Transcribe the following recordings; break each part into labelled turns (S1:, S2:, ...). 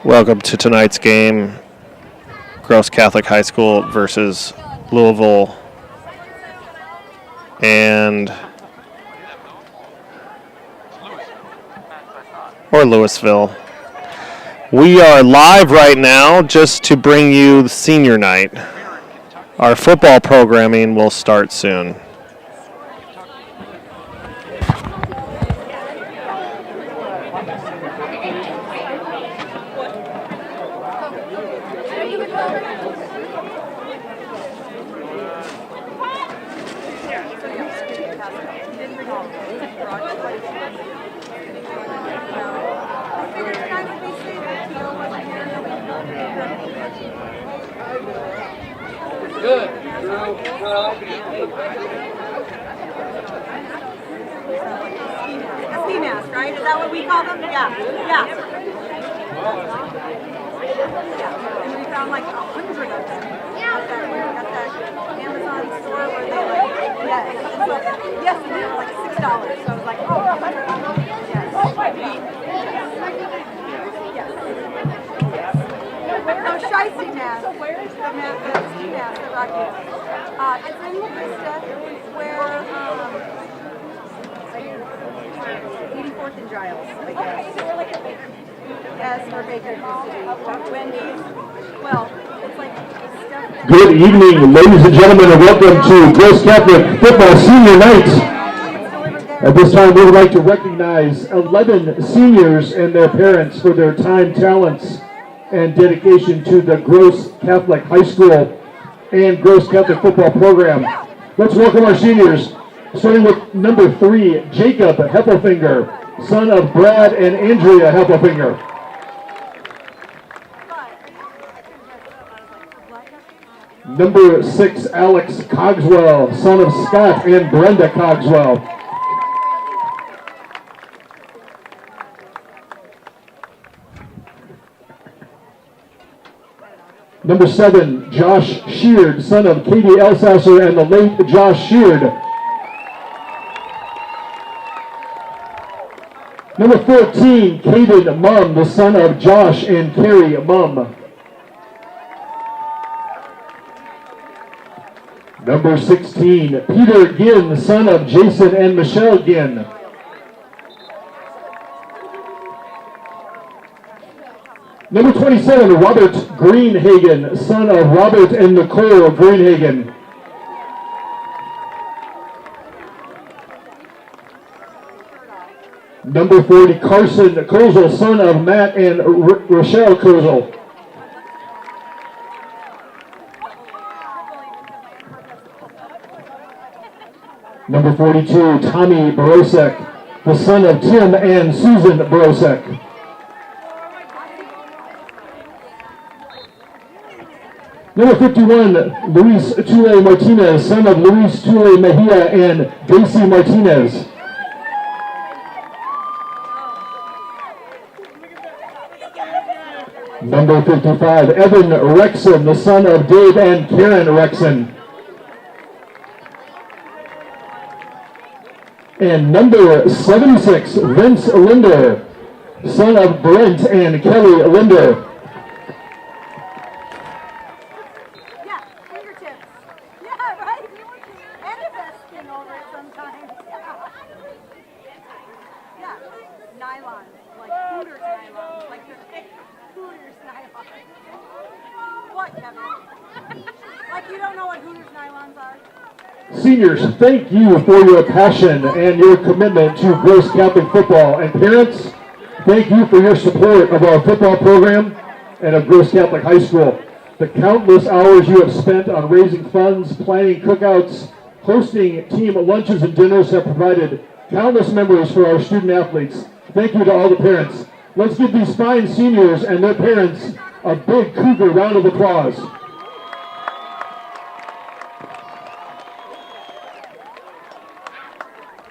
S1: Welcome to tonight's game, Gross Catholic High School versus Louisville or Louisville. We are live right now just to bring you senior night. Our football programming will start soon.
S2: Good evening, ladies and gentlemen, and welcome to Gross Catholic Football Senior Night. At this time, we would like to recognize 11 seniors and their parents for their time, talents, and dedication to the Gross Catholic High School and Gross Catholic Football Program. Let's welcome our seniors, starting with number 3, Jacob Heffelfinger, son of Brad and Andrea Heffelfinger. Number 6, Alex Cogswell, son of Scott and Brenda Cogswell. Number 7, Josh Sheard, son of Katie Elsasser and the late Josh Sheard. Number 14, Caden Mumm, the son of Josh and Carrie Mumm. Number 16, Peter Ginn, son of Jason and Michelle Ginn. Number 27, Robert Greenhagen, son of Robert and Nicole Greenhagen. Number 40, Carson Kozel, son of Matt and Rochelle Kozel. Number 42, Tommy Borosek, the son of Tim and Susan Borosek. Number 51, Luis Tule Martinez, son of Luis Tule Mejia and Daisy Martinez. Number 55, Evan Rexon, the son of Dave and Karen Rexon. And number 76, Vince Linder, son of Brent and Kelly Linder.
S3: Yeah, fingertips. Yeah, right? And a vest skin over it sometimes. Yeah, nylon, like Hooters nylon, like the thick Hooters nylon. What, Kevin? Like you don't know what Hooters nylons are?
S2: Seniors, thank you for your passion and your commitment to Gross Catholic football. And parents, thank you for your support of our football program and of Gross Catholic High School. The countless hours you have spent on raising funds, planning cookouts, hosting team lunches and dinners have provided countless memories for our student athletes. Thank you to all the parents. Let's give these fine seniors and their parents a big Cougar round of applause.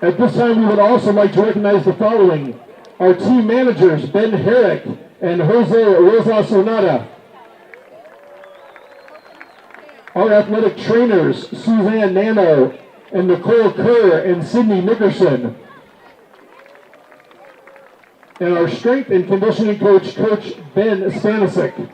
S2: At this time, we would also like to recognize the following. Our team managers, Ben Herrick and Jose Rosa Sonata. Our athletic trainers, Suzanne Nano and Nicole Kerr and Sydney Nickerson. And our strength and conditioning coach, Coach Ben Stanisic.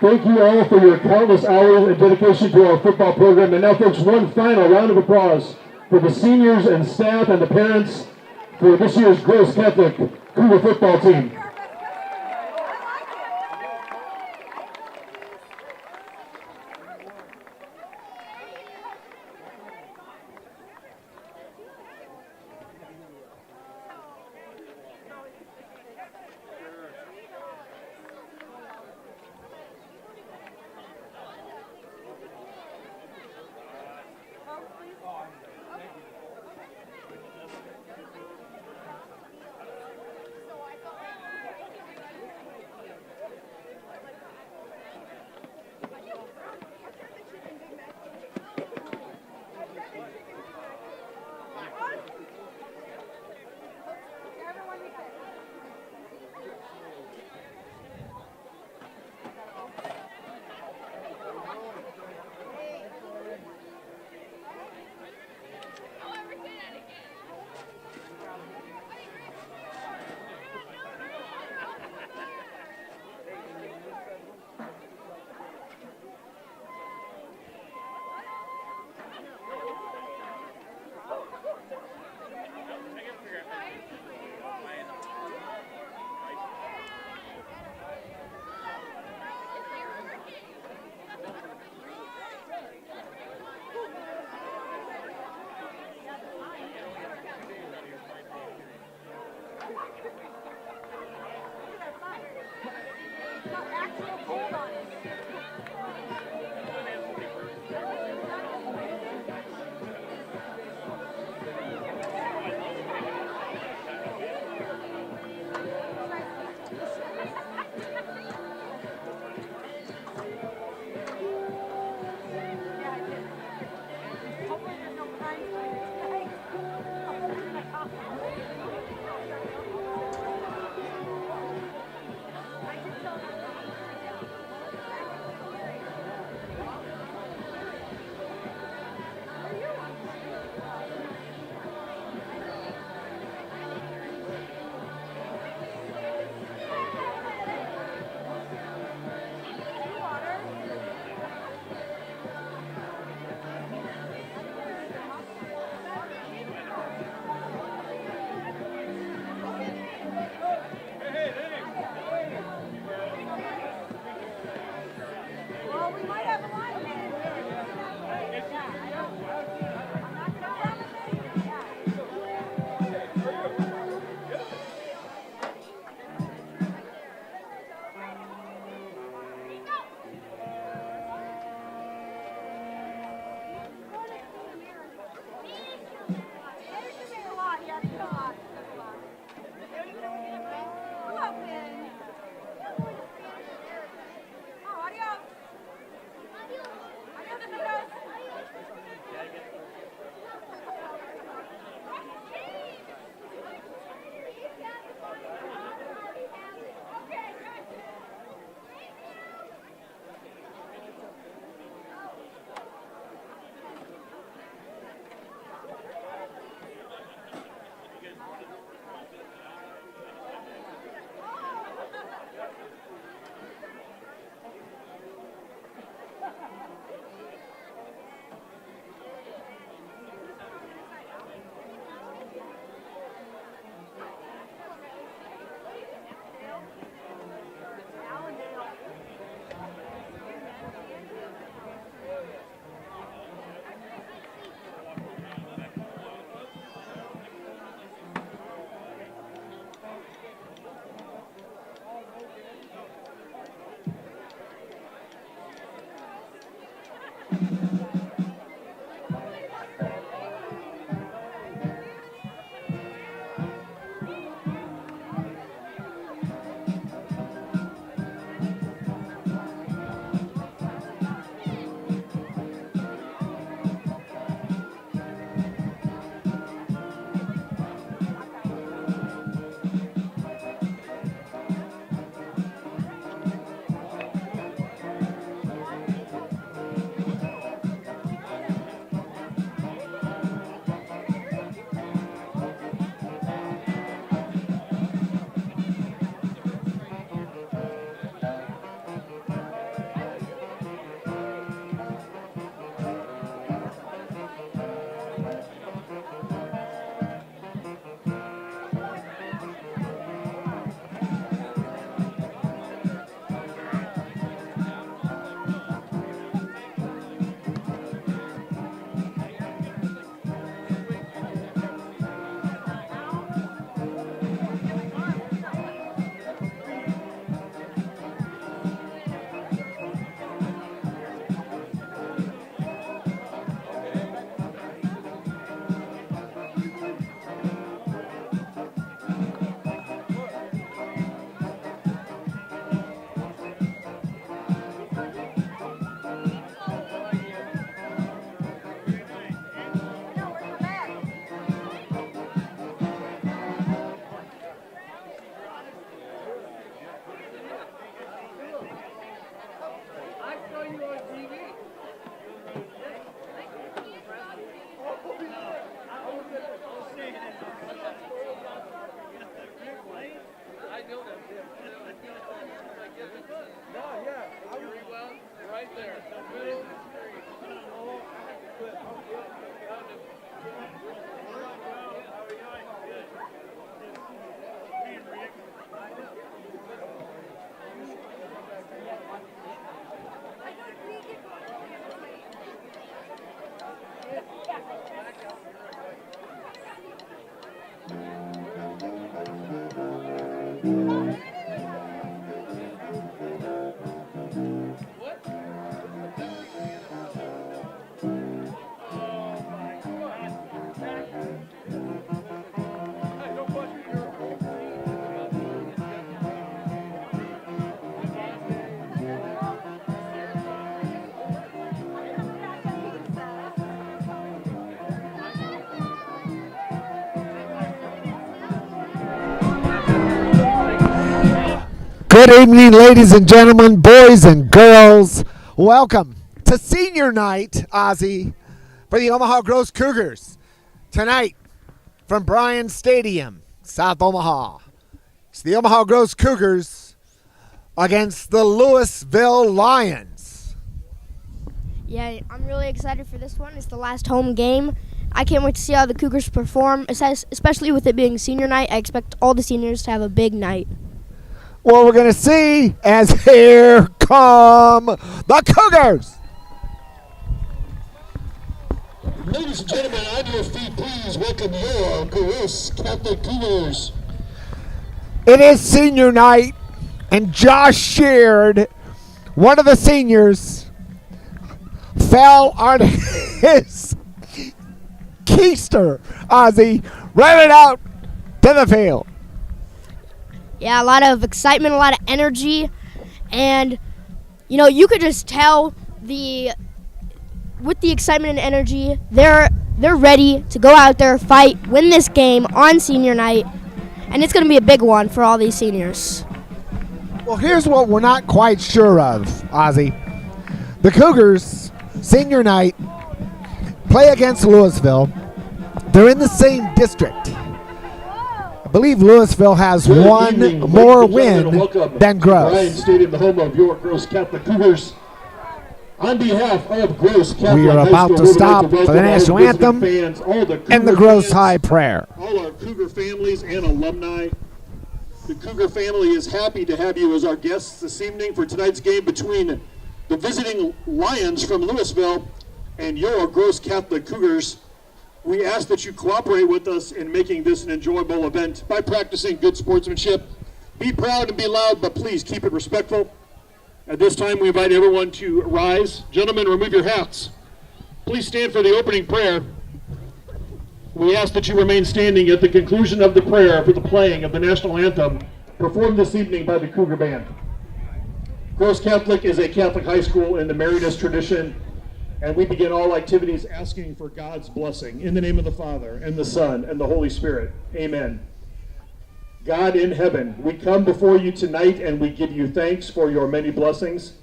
S2: Thank you all for your countless hours and dedication to our football program. And now, folks, one final round of applause for the seniors and staff and the parents for this year's Gross Catholic Cougar football team.
S4: Good evening, ladies and gentlemen, boys and girls. Welcome to senior night, Ozzy, for the Omaha Gross Cougars. Tonight, from Bryan Stadium, South Omaha, it's the Omaha Gross Cougars against the Louisville Lions.
S5: Yeah, I'm really excited for this one. It's the last home game. I can't wait to see how the Cougars perform, especially with it being senior night. I expect all the seniors to have a big night.
S4: Well, we're going to see as here come the Cougars.
S2: Ladies and gentlemen, on your feet, please welcome your Gross Catholic Cougars.
S4: It is senior night, and Josh Sheard, one of the seniors, fell on his keister, Ozzy, ran it out to the field.
S5: Yeah, a lot of excitement, a lot of energy, and you could just tell with the excitement and energy, they're ready to go out there, fight, win this game on senior night, and it's going to be a big one for all these seniors.
S4: Well, here's what we're not quite sure of, Ozzy. The Cougars, senior night, play against Louisville. They're in the same district. I believe Louisville has one more win than Gross.
S2: Bryan Stadium, the home of your Gross Catholic Cougars. On behalf of Gross Catholic,
S4: we are about to stop for the national anthem
S2: fans,
S4: and the Gross High Prayer.
S2: All our Cougar families and alumni. The Cougar family is happy to have you as our guests this evening for tonight's game between the visiting Lions from Louisville and your Gross Catholic Cougars. We ask that you cooperate with us in making this an enjoyable event by practicing good sportsmanship. Be proud and be loud, but please keep it respectful. At this time, we invite everyone to rise. Gentlemen, remove your hats. Please stand for the opening prayer. We ask that you remain standing at the conclusion of the prayer for the playing of the national anthem, performed this evening by the Cougar Band. Gross Catholic is a Catholic high school in the Marianist tradition, and we begin all activities asking for God's blessing. In the name of the Father, and the Son, and the Holy Spirit. Amen. God in heaven, we come before you tonight and we give you thanks for your many blessings.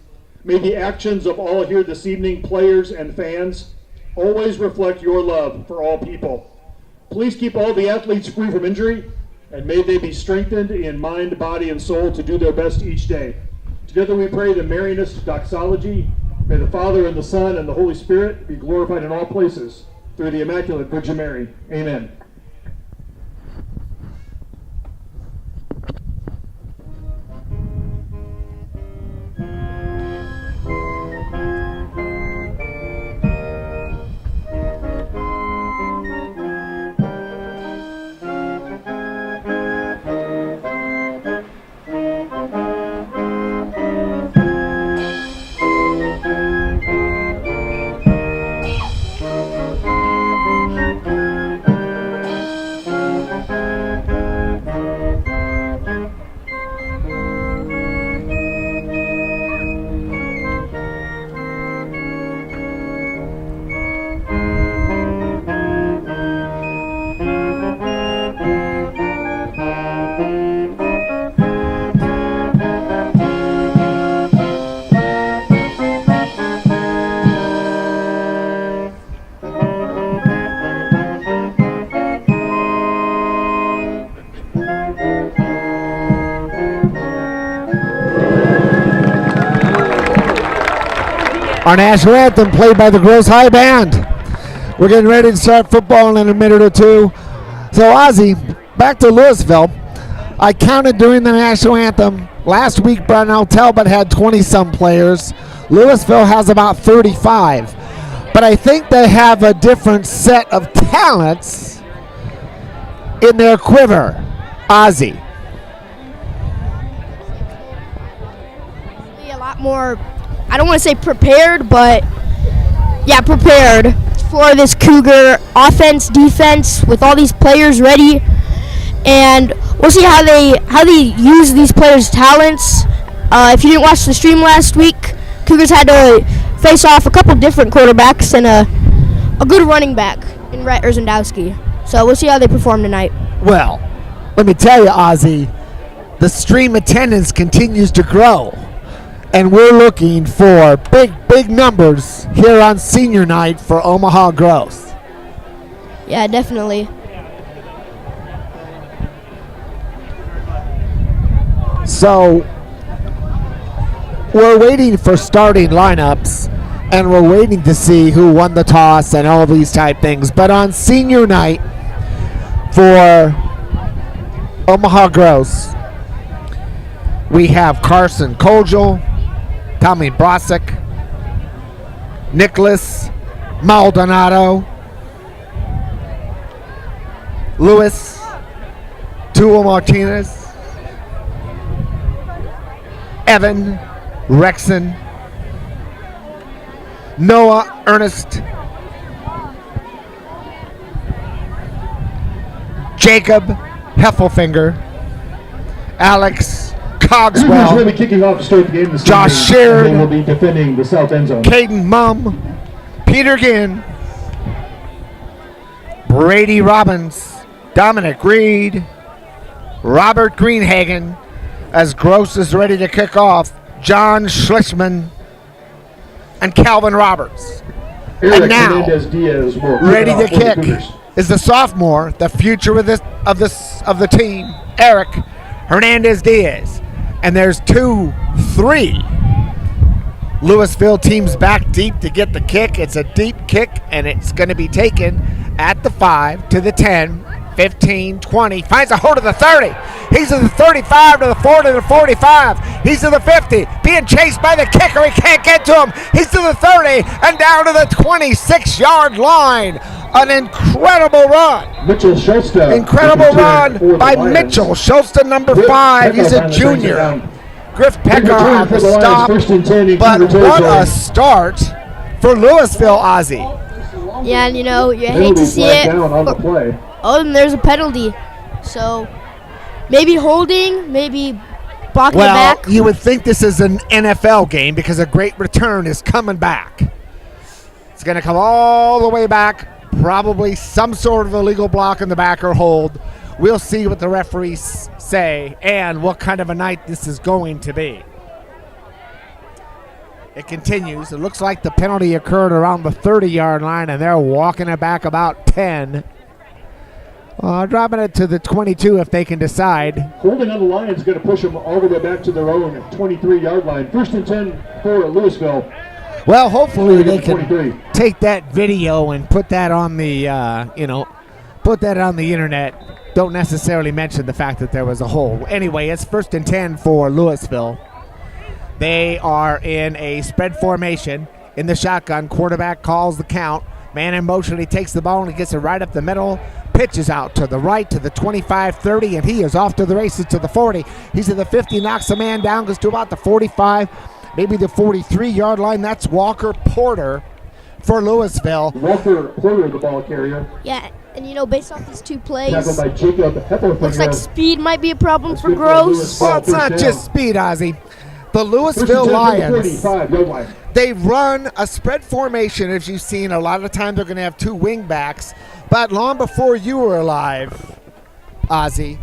S2: May the actions of all here this evening, players and fans, always reflect your love for all people. Please keep all the athletes free from injury, and may they be strengthened in mind, body, and soul to do their best each day. Together we pray the Marianist doxology. May the Father and the Son and the Holy Spirit be glorified in all places through the Immaculate Virgin Mary. Amen.
S4: Our national anthem played by the Gross High Band. We're getting ready to start football in a minute or two. So Ozzy, back to Louisville. I counted during the national anthem. Last week, Brownell Talbot had 20-some players. Louisville has about 35. But I think they have a different set of talents in their quiver. Ozzy.
S5: more, I don't want to say prepared, but yeah, prepared for this Cougar offense, defense, with all these players ready. And we'll see how they use these players' talents. If you didn't watch the stream last week, Cougars had to face off a couple different quarterbacks and a good running back in Rhett Erzendowski. So we'll see how they perform tonight.
S4: Well, let me tell you, Ozzy, the stream attendance continues to grow. And we're looking for big numbers here on senior night for Omaha Gross.
S5: Yeah, definitely.
S4: So we're waiting for starting lineups, and we're waiting to see who won the toss and all these type things. But on senior night for Omaha Gross, we have Carson Kojal, Tommy Brosick, Nicholas Maldonado, Luis Tuo Martinez, Evan Rexon, Noah Ernest, Jacob Heffelfinger, Alex Cogswell,
S2: Cougars will be kicking off to start the game this
S4: Josh
S2: evening,
S4: Sheard,
S2: and they will be defending the south end zone.
S4: Caden Mum, Peter Ginn, Brady Robbins, Dominic Reed, Robert Greenhagen, as Gross is ready to kick off, John Schlichman, and Calvin Roberts.
S2: Eric
S4: And now,
S2: Hernandez-Diaz will kick
S4: ready
S2: off
S4: to
S2: for the
S4: kick
S2: Cougars.
S4: is the sophomore, the future of the team, Eric Hernandez-Diaz. And there's 2-3 Louisville teams back deep to get the kick. It's a deep kick, and it's going to be taken at the 5 to the 10, 15, 20. Finds a hold of the 30. He's to the 35 to the 40 to the 45. He's to the 50. Being chased by the kicker. He can't get to him. He's to the 30 and down to the 26-yard line. An incredible run.
S2: Mitchell Schultz.
S4: Incredible run by Mitchell Schultz, number 5. He's a junior. Griff Pecker on the stop. But what a start for Louisville, Ozzy.
S5: Yeah, and you hate to see it. Oh, and there's a penalty. So maybe holding, maybe blocking the back.
S4: Well, you would think this is an NFL game because a great return is coming back. It's going to come all the way back. Probably some sort of illegal block in the back or hold. We'll see what the referees say and what kind of a night this is going to be. It continues. It looks like the penalty occurred around the 30-yard line, and they're walking it back about 10. Dropping it to the 22 if they can decide.
S2: Holding on the line is going to push them all the way back to their own 23-yard line. 1st and 10 for Louisville.
S4: Well, hopefully they can take that video and put that on the, put that on the internet. Don't necessarily mention the fact that there was a hole. Anyway, it's 1st and 10 for Louisville. They are in a spread formation in the shotgun. Quarterback calls the count. Man in motion. He takes the ball and he gets it right up the middle. Pitches out to the right to the 25-30, and he is off to the races to the 40. He's at the 50, knocks a man down, goes to about the 45, maybe the 43-yard line. That's Walker Porter for Louisville.
S2: Walker Porter, the ball carrier.
S5: Yeah, and based off these two plays,
S2: Tackled by Jacob Heffelfinger.
S5: looks like speed might be a problem
S2: That's
S5: for
S2: good for
S5: Gross.
S2: Louisville.
S4: Well, it's not just speed, Ozzy. The Louisville Lions, they run a spread formation, as you've seen. A lot of times they're going to have two wing backs. But long before you were alive, Ozzy,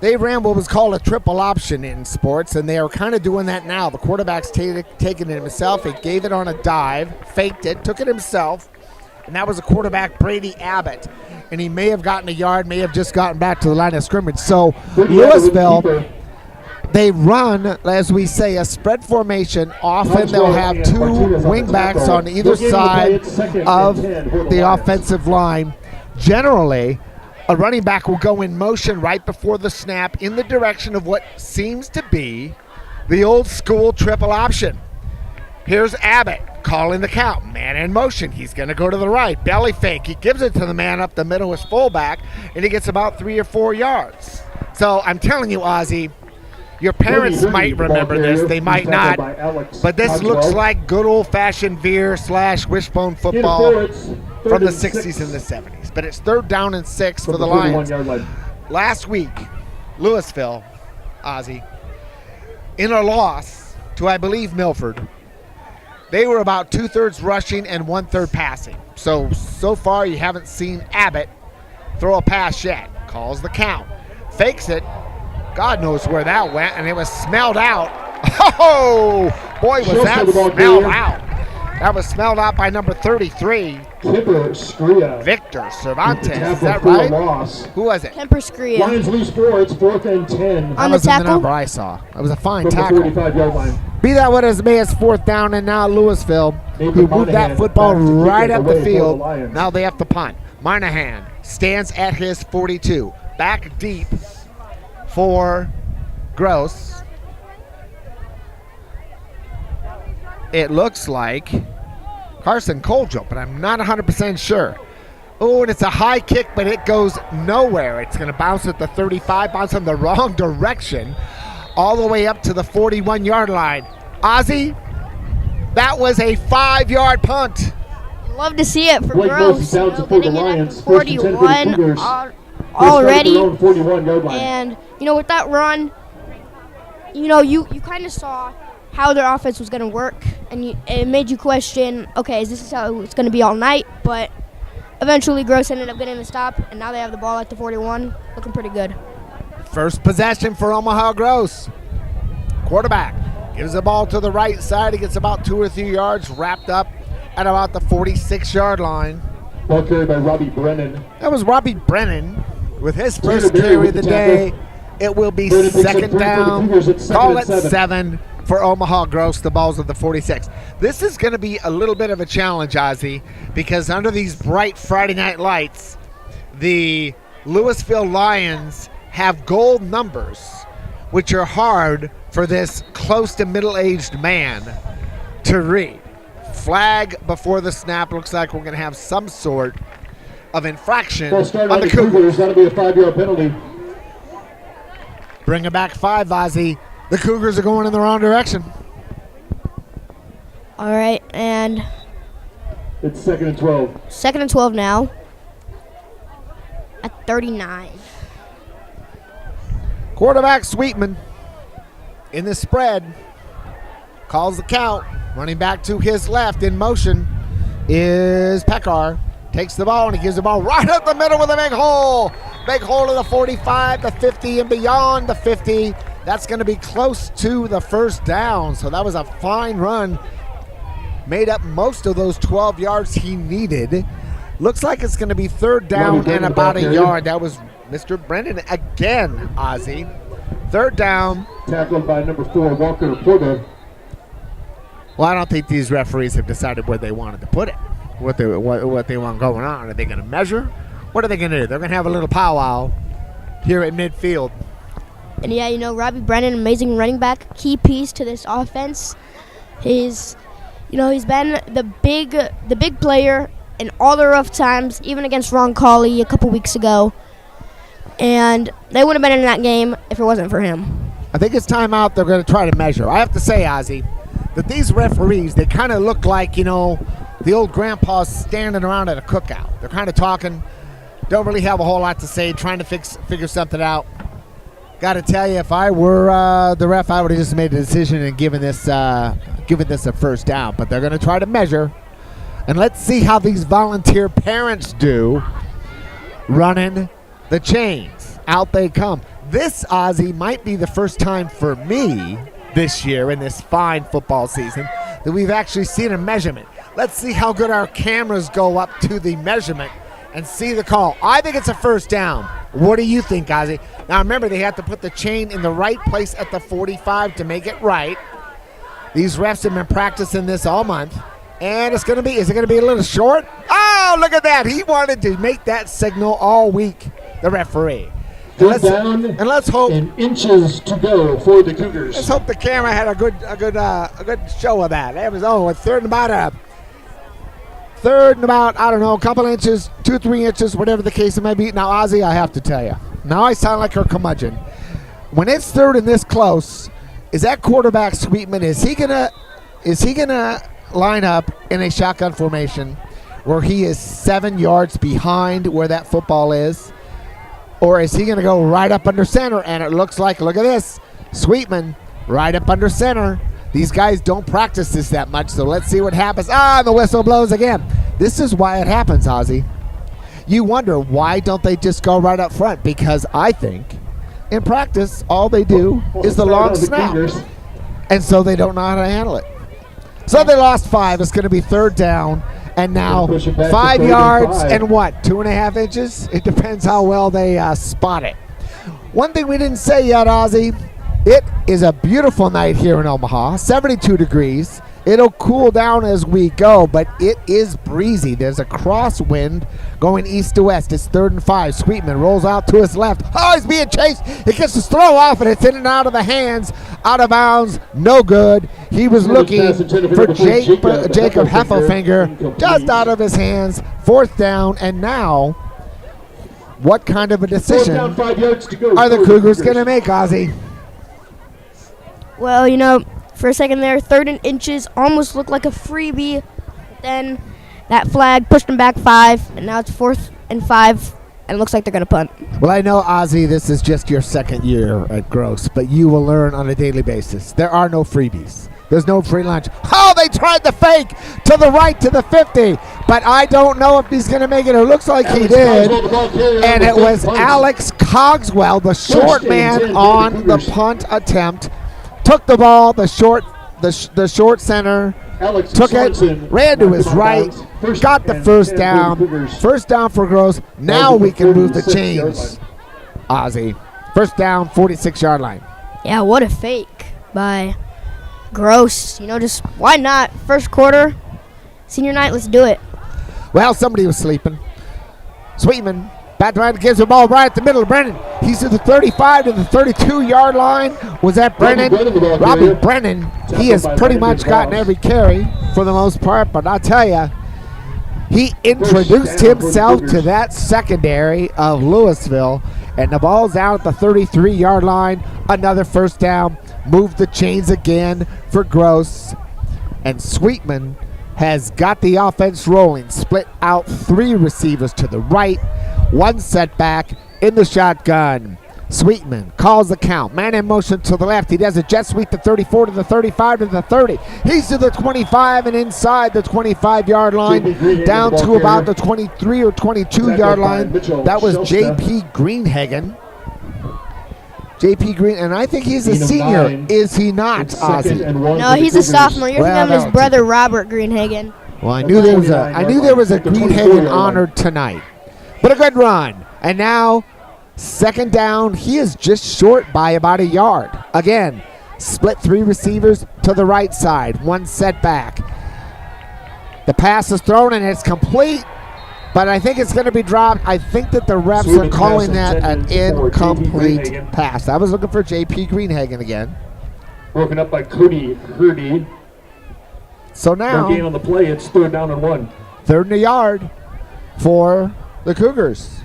S4: they ran what was called a triple option in sports, and they are kind of doing that now. The quarterback's taking it himself. He gave it on a dive, faked it, took it himself, and that was a quarterback, Brady Abbott. And he may have gotten a yard, may have just gotten back to the line of scrimmage. So Louisville, they run, as we say, a spread formation. Often they'll have two wingbacks on either side of the offensive line. Generally, a running back will go in motion right before the snap in the direction of what seems to be the old school triple option. Here's Abbott calling the count. Man in motion. He's going to go to the right. Belly fake. He gives it to the man up the middle, his fullback, and he gets about 3 or 4 yards. So I'm telling you, Ozzy, Your parents might remember this. They might not. But this looks like good old-fashioned Veer/wishbone football from the 60s and the 70s. But it's 3rd down and 6 for the Lions. Last week, Louisville, Ozzie, in a loss to, I believe, Milford, they were about 2/3 rushing and 1/3 passing. So far you haven't seen Abbott throw a pass yet. Calls the count. Fakes it. God knows where that went, and it was smelled out. Oh, boy, was that smelled out. That was smelled out by number 33. Victor Cervantes. Is that right? Who was it?
S5: Kemper Scria.
S2: Lions lose 4. It's 4th and 10.
S5: On the tackle?
S4: The number I saw. It was a fine tackle.
S2: 35-yard line.
S4: Be that what it may, it's 4th down, and now Louisville, who moved that football right up the field, now they have to punt. Moynihan stands at his 42. Back deep for Gross. It looks like Carson Koldrup, but I'm not 100% sure. Oh, and it's a high kick, but it goes nowhere. It's going to bounce at the 35, bounce in the wrong direction, all the way up to the 41-yard line. Ozzie, that was a 5-yard punt.
S5: Love to see it for
S2: Blake
S5: Gross.
S2: Gross is down to the Lions.
S5: 41 already. And, with that run, you kind of saw how their offense was going to work. And it made you question, okay, is this how it's going to be all night? But eventually Gross ended up getting the stop, and now they have the ball at the 41. Looking pretty good.
S4: First possession for Omaha Gross. Quarterback gives the ball to the right side. He gets about 2 or 3 yards, wrapped up at about the 46-yard line.
S2: Ball carried by Robbie Brennan.
S4: That was Robbie Brennan with his first carry of the day. It will be 2nd down. Call it 7 for Omaha Gross. The ball's at the 46. This is going to be a little bit of a challenge, Ozzie, because under these bright Friday night lights, the Louisville Lions have gold numbers, which are hard for this close to middle-aged man to read. Flag before the snap. Looks like we're going to have some sort of infraction on the Cougars.
S2: That'll be a 5-yard penalty.
S4: Bring it back 5, Ozzie. The Cougars are going in the wrong direction.
S5: All right, and
S2: it's 2nd and 12.
S5: 2nd and 12 now at 39.
S4: Quarterback Sweetman in the spread. Calls the count. Running back to his left in motion is Pekar. Takes the ball and he gives the ball right up the middle with a big hole. Big hole to the 45, the 50, and beyond the 50. That's going to be close to the 1st down. So that was a fine run. Made up most of those 12 yards he needed. Looks like it's going to be 3rd down and about a yard. That was Mr. Brendan again, Ozzie. 3rd down.
S2: Tackled by number 4, Walker Porter.
S4: Well, I don't think these referees have decided where they wanted to put it, what they want going on. Are they going to measure? What are they going to do? They're going to have a little powwow here at midfield.
S5: And yeah, Robbie Brennan, amazing running back, key piece to this offense. He's been the big player in all the rough times, even against Ron Cauley a couple weeks ago. And they would have been in that game if it wasn't for him.
S4: I think it's time out. They're going to try to measure. I have to say, Ozzie, that these referees, they kind of look like, the old grandpas standing around at a cookout. They're kind of talking, don't really have a whole lot to say, trying to figure something out. Got to tell you, if I were the ref, I would have just made a decision and given this a 1st down. But they're going to try to measure. And let's see how these volunteer parents do running the chains. Out they come. This, Ozzie, might be the first time for me this year in this fine football season that we've actually seen a measurement. Let's see how good our cameras go up to the measurement and see the call. I think it's a 1st down. What do you think, Ozzie? Now remember, they have to put the chain in the right place at the 45 to make it right. These refs have been practicing this all month. And is it going to be a little short? Oh, look at that. He wanted to make that signal all week, the referee.
S2: And let's hope. And inches to go for the Cougars.
S4: Let's hope the camera had a good show of that. That was third and about I don't know, a couple inches, 2-3 inches, whatever the case it may be. Now, Ozzie, I have to tell you, now I sound like her curmudgeon. when it's third and this close, is that quarterback Sweetman? Is he gonna line up in a shotgun formation where he is 7 yards behind where that football is, or is he gonna go right up under center? And it looks like, look at this, Sweetman right up under center. These guys don't practice this that much, so let's see what happens. The whistle blows again. This is why it happens, Ozzy. You wonder, why don't they just go right up front? Because I think in practice, all they do is the long snap. And so they don't know how to handle it. So they lost 5. It's going to be third down. And now 5 yards and what, 2.5 inches? It depends how well they spot it. One thing we didn't say yet, Ozzy, it is a beautiful night here in Omaha, 72 degrees. It'll cool down as we go, but it is breezy. There's a crosswind going east to west. It's 3rd and 5. Sweetman rolls out to his left. Oh, he's being chased. He gets his throw off, and it's in and out of the hands. Out of bounds. No good. He was looking for Jacob Heffelfinger. Just out of his hands. 4th down, and now what kind of a decision are the Cougars going to make, Ozzy?
S5: Well, for a second there, 3rd and inches almost looked like a freebie. Then that flag pushed them back 5, and now it's 4th and 5, and it looks like they're going to punt.
S4: Well, I know, Ozzy, this is just your 2nd year at Gross, but you will learn on a daily basis. There are no freebies. There's no free lunch. Oh, they tried the fake to the right to the 50, but I don't know if he's going to make it. It looks like he did, and it was Alex Cogswell, the short man on the punt attempt. Took the ball, the short center, took it, ran to his right, got the first down. First down for Gross. Now we can move the chains, Ozzy. First down, 46-yard line.
S5: Yeah, what a fake by Gross. Just why not? First quarter, senior night, let's do it.
S4: Well, somebody was sleeping. Sweetman. Back gives the ball right at the middle of Brennan. He's to the 35 to the 32-yard line. Was that Brennan? Robbie Brennan. He has pretty much gotten every carry for the most part, but I'll tell you, he introduced himself to that secondary of Louisville, and the ball's down at the 33-yard line. Another first down. Moved the chains again for Gross. And Sweetman has got the offense rolling. Split out 3 receivers to the right. 1 setback in the shotgun. Sweetman calls the count. Man in motion to the left. He does a jet sweep to 34 to the 35 to the 30. He's to the 25 and inside the 25-yard line. Down to about the 23 or 22-yard line. That was J.P. Greenhagen. J.P. Green, and I think he's a senior. Is he not, Ozzy?
S5: No, he's a sophomore. You're thinking of his brother, Robert Greenhagen.
S4: Well, I knew there was a Greenhagen honored tonight. But a good run. And now, 2nd down. He is just short by about 1 yard. Again, split 3 receivers to the right side. 1 setback. The pass is thrown and it's complete. But I think it's going to be dropped. I think that the refs are calling that an incomplete pass. I was looking for J.P. Greenhagen again.
S2: Broken up by Cody Hurdy.
S4: So now,
S2: no gain on the play. It's 3rd down and 1.
S4: 3rd and a yard for the Cougars.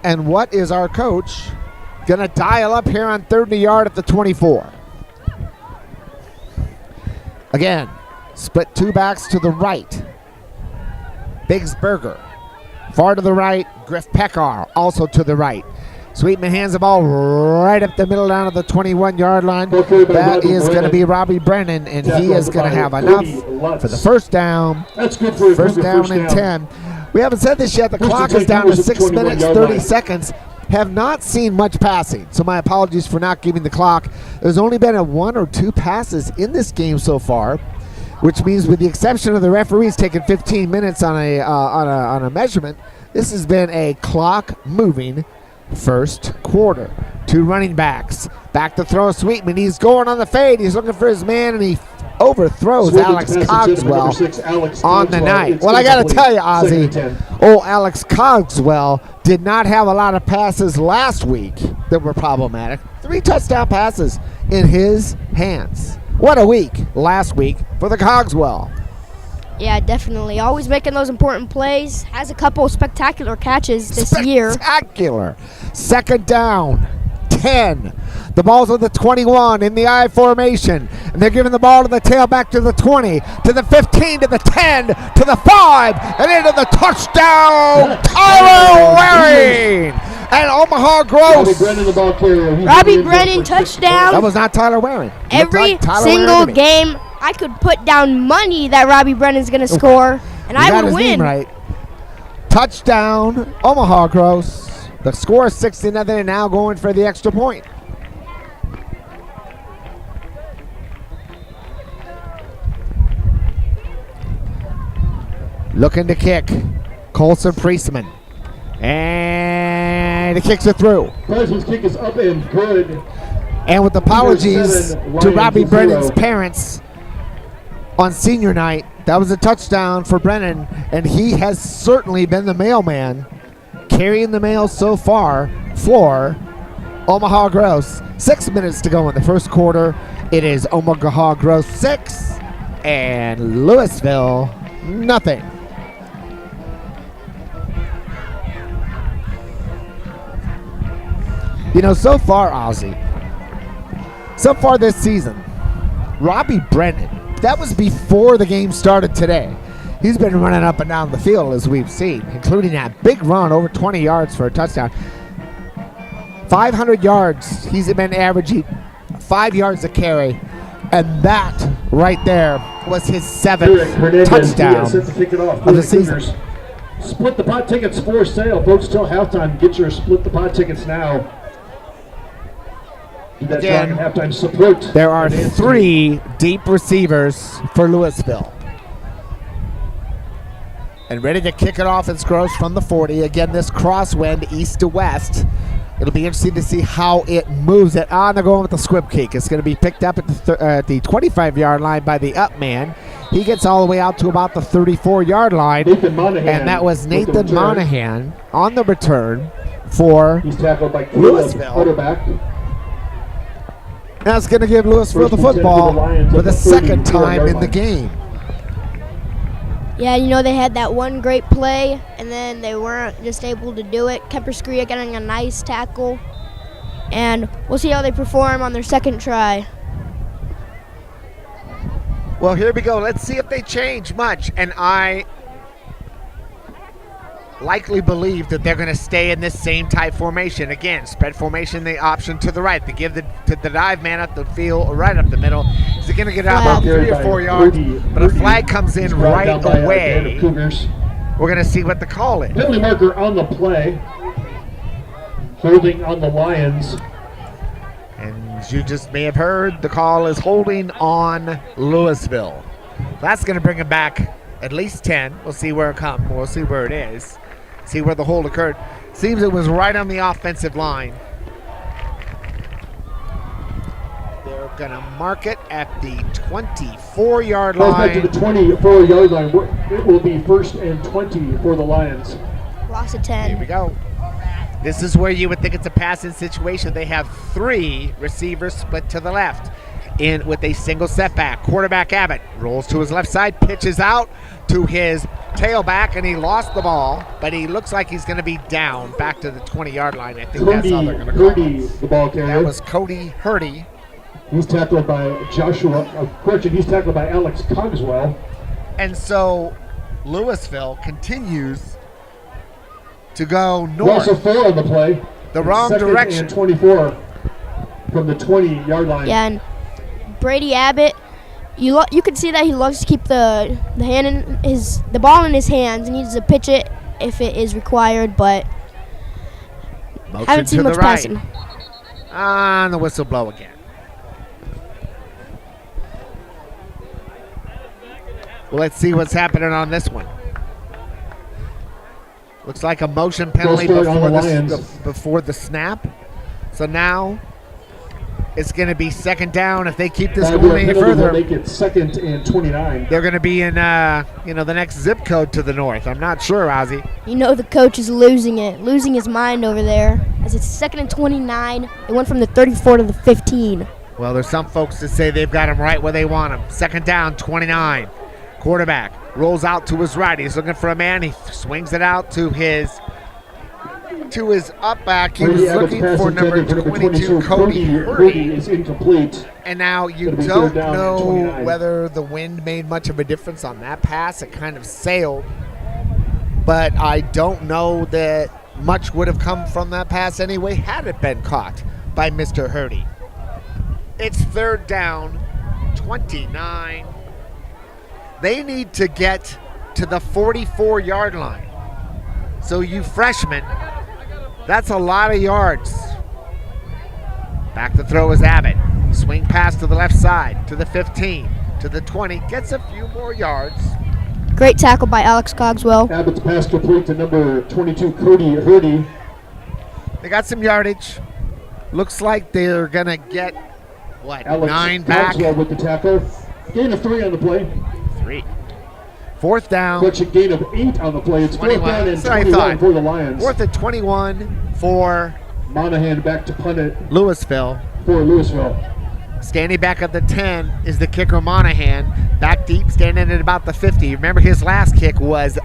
S4: And what is our coach going to dial up here on 3rd and a yard at the 24? Again, split 2 backs to the right. Biggsberger. Far to the right, Griff Pekar also to the right. Sweetman hands the ball right up the middle down to the 21-yard line. That is going to be Robbie Brennan, and he is going to have enough for the first down.
S2: That's good for
S4: First down and 10. We haven't said this yet. The clock is down to 6 minutes, 30 seconds. Have not seen much passing, so my apologies for not giving the clock. There's only been 1 or 2 passes in this game so far, which means with the exception of the referees taking 15 minutes on a measurement, this has been a clock-moving first quarter. 2 running backs. Back to throw Sweetman. He's going on the fade. He's looking for his man, and he overthrows Alex Cogswell on the night. Well, I got to tell you, Ozzy, Alex Cogswell did not have a lot of passes last week that were problematic. 3 touchdown passes in his hands. What a week last week for the Cogswell.
S5: Yeah, definitely. Always making those important plays. Has a couple spectacular catches this year.
S4: Spectacular. Second down, 10. The ball's on the 21 in the I formation. And they're giving the ball to the tailback to the 20, to the 15, to the 10, to the 5, and into the touchdown. Tyler Waring and Omaha Gross.
S2: Robbie Brennan, the ball carrier.
S5: Robbie Brennan, touchdown.
S4: That was not Tyler Waring.
S5: Every single game, I could put down money that Robbie Brennan's going to score, and I would win.
S4: Right. Touchdown, Omaha Gross. The score is 60-0, and now going for the extra point. Looking to kick, Colson Priestman. And the kicks are through.
S2: Priestman's kick is up and good.
S4: And with apologies
S2: 7,
S4: to Robbie Brennan's
S2: 0.
S4: parents on senior night, that was a touchdown for Brennan, and he has certainly been the mailman, carrying the mail so far for Omaha Gross. 6 minutes to go in the first quarter. It is Omaha Gross 6 and Louisville nothing. You know, so far, Ozzy, so far this season, Robbie Brennan, that was before the game started today. He's been running up and down the field, as we've seen, including that big run over 20 yards for a touchdown. 500 yards, he's been averaging 5 yards a carry, and that right there was his 7th touchdown of the season.
S2: Split the pot tickets for sale, folks, till halftime. Get your split the pot tickets now.
S4: Again,
S2: halftime support.
S4: There are 3 deep receivers for Louisville. And ready to kick it off is Gross from the 40. Again, this crosswind east to west. It'll be interesting to see how it moves it. They're going with the squib kick. It's going to be picked up at the 25-yard line by the up man. He gets all the way out to about the 34-yard line. And that was Nathan Monahan on the return for Louisville. That's going to give Louisville the football for the second time in the game.
S5: Yeah, you know, they had that one great play, and then they weren't just able to do it. Kemper Scria getting a nice tackle, and we'll see how they perform on their second try.
S4: Well, here we go. Let's see if they change much, and I likely believe that they're going to stay in this same type formation. Again, spread formation, the option to the right. They give the dive man up the field, right up the middle. Is it going to get out about 3 or 4 yards? But a flag comes in right away. We're going to see what the call is.
S2: Penalty marker on the play. Holding on the Lions.
S4: And as you just may have heard, the call is holding on Louisville. That's going to bring them back at least 10. We'll see where it comes. We'll see where it is. See where the hold occurred. Seems it was right on the offensive line. They're going to mark it at the 24-yard line.
S2: Back to the 24-yard line. It will be 1st and 20 for the Lions.
S5: Loss of 10.
S4: Here we go. This is where you would think it's a passing situation. They have 3 receivers split to the left in with a single setback. Quarterback Abbott rolls to his left side, pitches out to his tailback, and he lost the ball, but he looks like he's going to be down back to the 20-yard line. I think that's all they're going to call it.
S2: The ball carrier.
S4: That was Cody Hurdy.
S2: He's tackled by he's tackled by Alex Cogswell.
S4: And so Louisville continues to go north.
S2: Also 4 on the play.
S4: The wrong direction.
S2: And 24 from the 20-yard line.
S5: Yeah, and Brady Abbott, you can see that he loves to keep the ball in his hands. He needs to pitch it if it is required, but
S4: Motion
S5: haven't seen much passing.
S4: And the whistle blow again. Well, let's see what's happening on this one. Looks like a motion penalty before the snap. So now it's going to be second down. If they keep this going any further,
S2: make it 2nd and 29.
S4: They're going to be in the next zip code to the north. I'm not sure, Ozzy.
S5: You know the coach is losing his mind over there. As it's 2nd and 29, it went from the 34 to the 15.
S4: Well, there's some folks that say they've got him right where they want him. Second down, 29.
S6: Quarterback rolls out to his right. He's looking for a man. He swings it out to his up back. He was looking for number 22, Cody Hurdy.
S2: Is incomplete.
S6: And now you don't know whether the wind made much of a difference on that pass. It kind of sailed. But I don't know that much would have come from that pass anyway had it been caught by Mr. Hurdy. It's 3rd down, 29. They need to get to the 44-yard line. So you freshmen, that's a lot of yards. Back to throw is Abbott. Swing pass to the left side, to the 15, to the 20. Gets a few more yards.
S5: Great tackle by Alex Cogswell.
S2: Abbott's pass complete to number 22, Cody Hurdy.
S6: They got some yardage. Looks like they're going to get, what,
S2: Alex
S6: 9 back?
S2: Cogswell with the tackle. Gain of 3 on the play.
S6: 3. 4th down.
S2: Collection gain of 8 on the play. It's 4th down and 21 for the Lions.
S6: 4th and 21 for
S2: Monahan back to punt it
S6: Louisville.
S2: for Louisville.
S6: Standing back at the 10 is the kicker Monahan. Back deep, standing at about the 50. Remember, his last kick was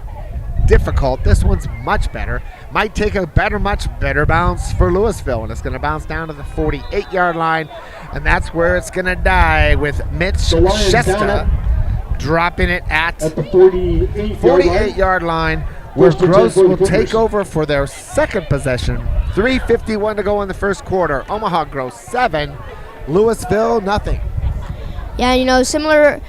S6: difficult. This one's much better. Might take a much better bounce for Louisville, and it's going to bounce down to the 48-yard line, and that's where it's going to die with Mitch Shesta dropping it at
S2: the 48-yard
S6: line, where Gross will take over for their second possession. 3:51 to go in the first quarter. Omaha Gross 7, Louisville nothing.
S5: Yeah, similar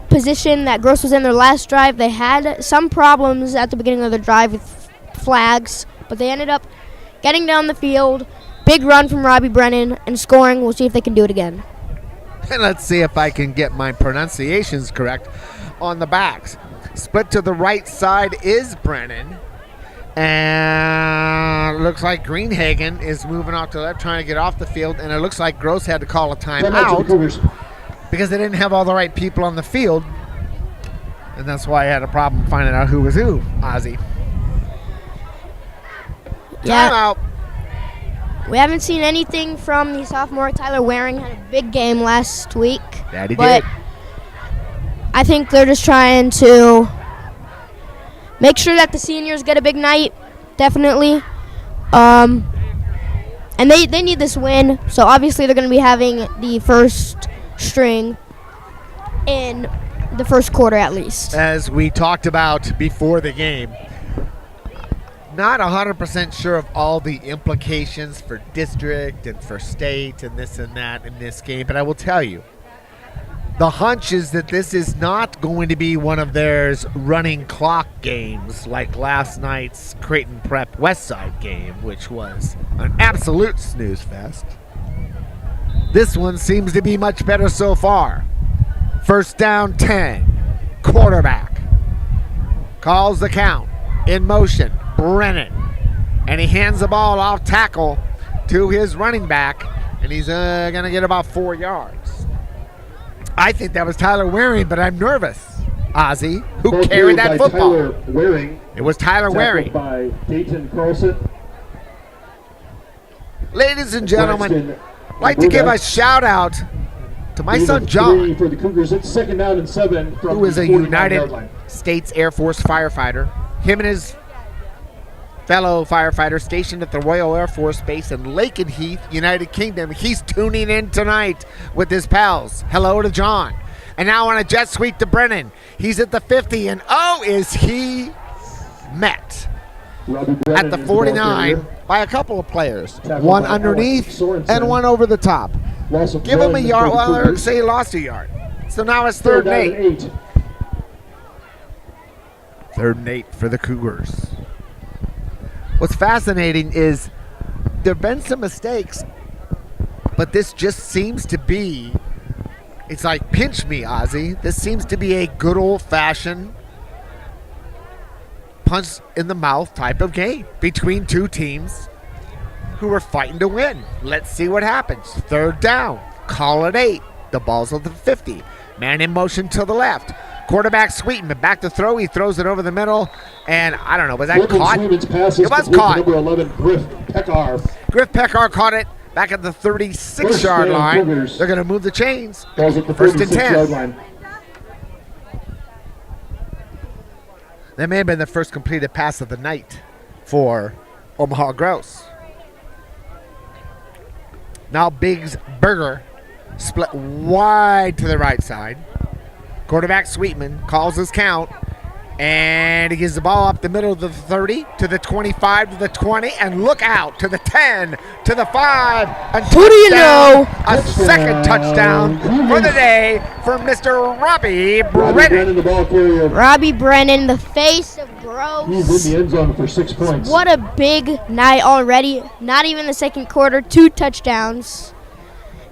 S5: position that Gross was in their last drive. They had some problems at the beginning of the drive with flags, but they ended up getting down the field. Big run from Robbie Brennan and scoring. We'll see if they can do it again.
S6: And let's see if I can get my pronunciations correct on the backs. Split to the right side is Brennan. And looks like Greenhagen is moving off to the left, trying to get off the field. And it looks like Gross had to call a timeout because they didn't have all the right people on the field. And that's why I had a problem finding out who was who, Ozzy.
S5: Yeah.
S6: Timeout.
S5: We haven't seen anything from the sophomore. Tyler Waring had a big game last week.
S6: That he
S5: but
S6: did.
S5: I think they're just trying to make sure that the seniors get a big night, definitely. And they need this win, so obviously they're going to be having the first string in the first quarter at least.
S6: As we talked about before the game, not 100% sure of all the implications for district and for state and this and that in this game, but I will tell you, the hunch is that this is not going to be one of theirs running clock games like last night's Creighton Prep Westside game, which was an absolute snooze fest. This one seems to be much better so far. First down 10, quarterback calls the count, in motion, Brennan, and he hands the ball off tackle to his running back, and he's going to get about 4 yards. I think that was Tyler Waring, but I'm nervous. Ozzy, who carried that football?
S2: Tyler Waring.
S6: It was Tyler Waring.
S2: By Dayton Carlson.
S6: Ladies and gentlemen, I'd like to give a shout out to my son John,
S2: for the Cougars. It's 2nd down and 7 from
S6: who is
S2: the
S6: a
S2: 49-yard
S6: United
S2: line.
S6: States Air Force firefighter. Him and his fellow firefighter stationed at the Royal Air Force Base in Lakenheath, United Kingdom. He's tuning in tonight with his pals. Hello to John. And now on a jet sweep to Brennan. He's at the 50, and is he met at the 49 by a couple of players. One underneath and one over the top. Give him a yard. Well, say he lost a yard. So now it's 3rd and 8. 3rd and 8 for the Cougars. What's fascinating is there have been some mistakes, but this just seems to be, it's like pinch me, Ozzy. This seems to be a good old-fashioned punch in the mouth type of game between two teams who are fighting to win. Let's see what happens. 3rd down. Call it 8. The ball's at the 50. Man in motion to the left. Quarterback Sweeten, but back to throw. He throws it over the middle, and I don't know, was that caught? It was caught.
S2: Number 11, Griff Pekar.
S6: Griff Pekar caught it back at the 36-yard line. They're going to move the chains.
S2: Balls at the
S6: 1st and
S2: 36-yard
S6: 10.
S2: line.
S6: That may have been the first completed pass of the night for Omaha Gross. Now Biggs Burger split wide to the right side. Quarterback Sweetman calls his count, and he gives the ball up the middle of the 30 to the 25 to the 20, and look out to the 10 to the 5. And
S5: Who do you know?
S6: A second touchdown for the day for Mr. Robbie Brennan.
S2: The ball carrier.
S5: Robbie Brennan, the face of Gross.
S2: He's in the end zone for 6 points.
S5: What a big night already. Not even the second quarter, 2 touchdowns.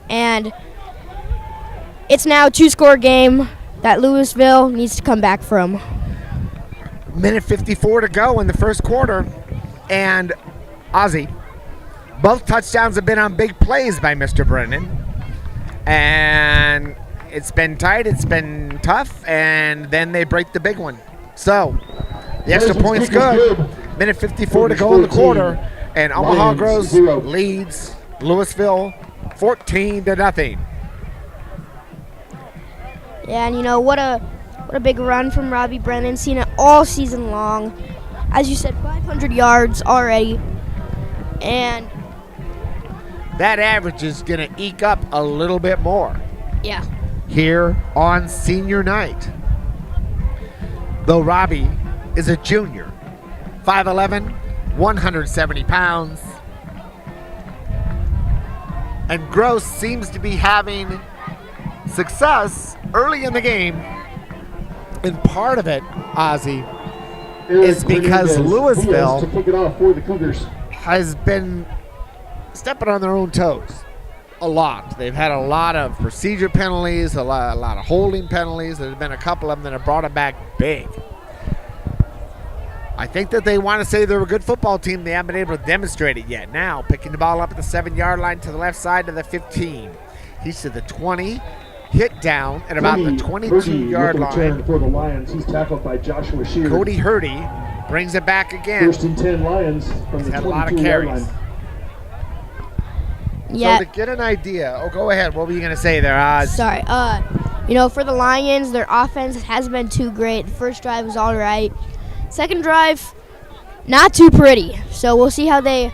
S5: And it's now a 2-score game that Louisville needs to come back from.
S6: Minute 54 to go in the first quarter. And Ozzie, both touchdowns have been on big plays by Mr. Brennan. And it's been tight, it's been tough, and then they break the big one. So, the extra point's good. Minute 54 to go in the quarter. And Omaha Groves leads Louisville 14-0.
S5: Yeah, and you know, what a big run from Robbie Brennan. Seen it all season long. As you said, 500 yards already. And
S6: that average is going to eke up a little bit more.
S5: Yeah.
S6: Here on senior night. Though Robbie is a junior, 5'11", 170 pounds. And Gross seems to be having success early in the game. And part of it, Ozzie, is because Louisville
S2: to kick it off for the Cougars
S6: has been stepping on their own toes a lot. They've had a lot of procedure penalties, a lot of holding penalties. There's been a couple of them that have brought them back big. I think that they want to say they're a good football team. They haven't been able to demonstrate it yet. Now, picking the ball up at the 7-yard line to the left side of the 15. He's to the 20. Hit down at about the 22-yard line.
S2: For the Lions, he's tackled by Joshua Shear.
S6: Cody Hurdy brings it back again.
S2: 1st and 10 Lions from
S6: He's
S2: the
S6: had a lot of
S2: 22-yard
S6: carries.
S2: line.
S5: Yeah.
S6: So to get an idea, go ahead. What were you going to say there, Oz?
S5: Sorry. You know, for the Lions, their offense hasn't been too great. The first drive was all right. Second drive, not too pretty. So we'll see how they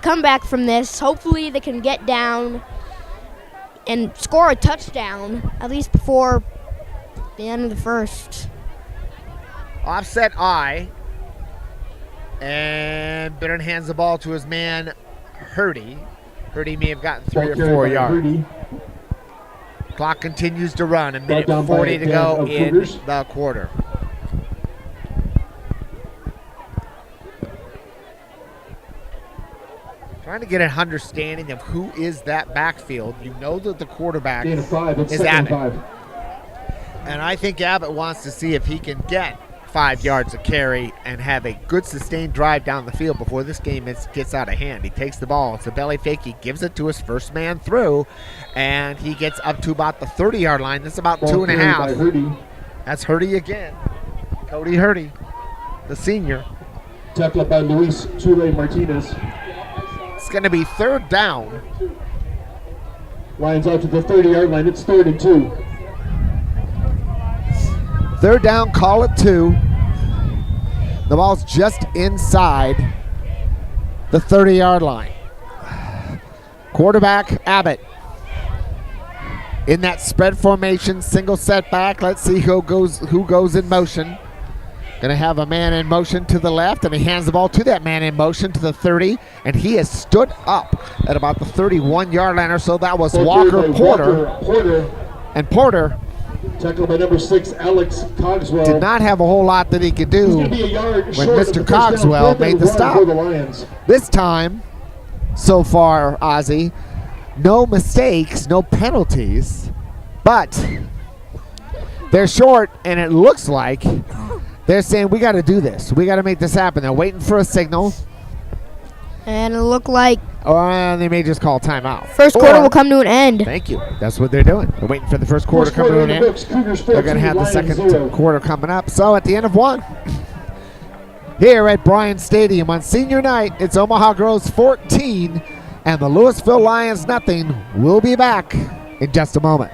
S5: come back from this. Hopefully they can get down and score a touchdown, at least before the end of the first.
S6: Offset I. And Brennan hands the ball to his man, Hurdy. Hurdy may have gotten 3 or 4 yards. Clock continues to run. A minute 40 to go in the quarter. Trying to get an understanding of who is that backfield. You know that the quarterback is Abbott. And I think Abbott wants to see if he can get 5 yards of carry and have a good sustained drive down the field before this game gets out of hand. He takes the ball. It's a belly fake. He gives it to his first man through, and he gets up to about the 30-yard line. That's about 2.5. That's Hurdy again. Cody Hurdy, the senior.
S2: Tackled by Luis Chule Martinez.
S6: It's going to be 3rd down.
S2: Lions out to the 30-yard line. It's 3rd and 2.
S6: 3rd down, call it 2. The ball's just inside the 30-yard line. Quarterback Abbott in that spread formation, single setback. Let's see who goes in motion. Going to have a man in motion to the left, and he hands the ball to that man in motion to the 30, and he has stood up at about the 31-yard line or so. That was Walker Porter. And Porter,
S2: tackled by number 6, Alex Cogswell,
S6: did not have a whole lot that he could do when Mr. Cogswell made the stop. This time, so far, Ozzie, no mistakes, no penalties, but they're short, and it looks like they're saying, we got to do this. We got to make this happen. They're waiting for a signal.
S5: And it looked like
S6: they may just call timeout.
S5: First quarter will come to an end.
S6: Thank you. That's what they're doing. They're waiting for the first quarter to come to an end. They're going to have the second quarter coming up. So at the end of one, here at Bryant Stadium on senior night, it's Omaha Groves 14 and the Louisville Lions nothing. We'll be back in just a moment.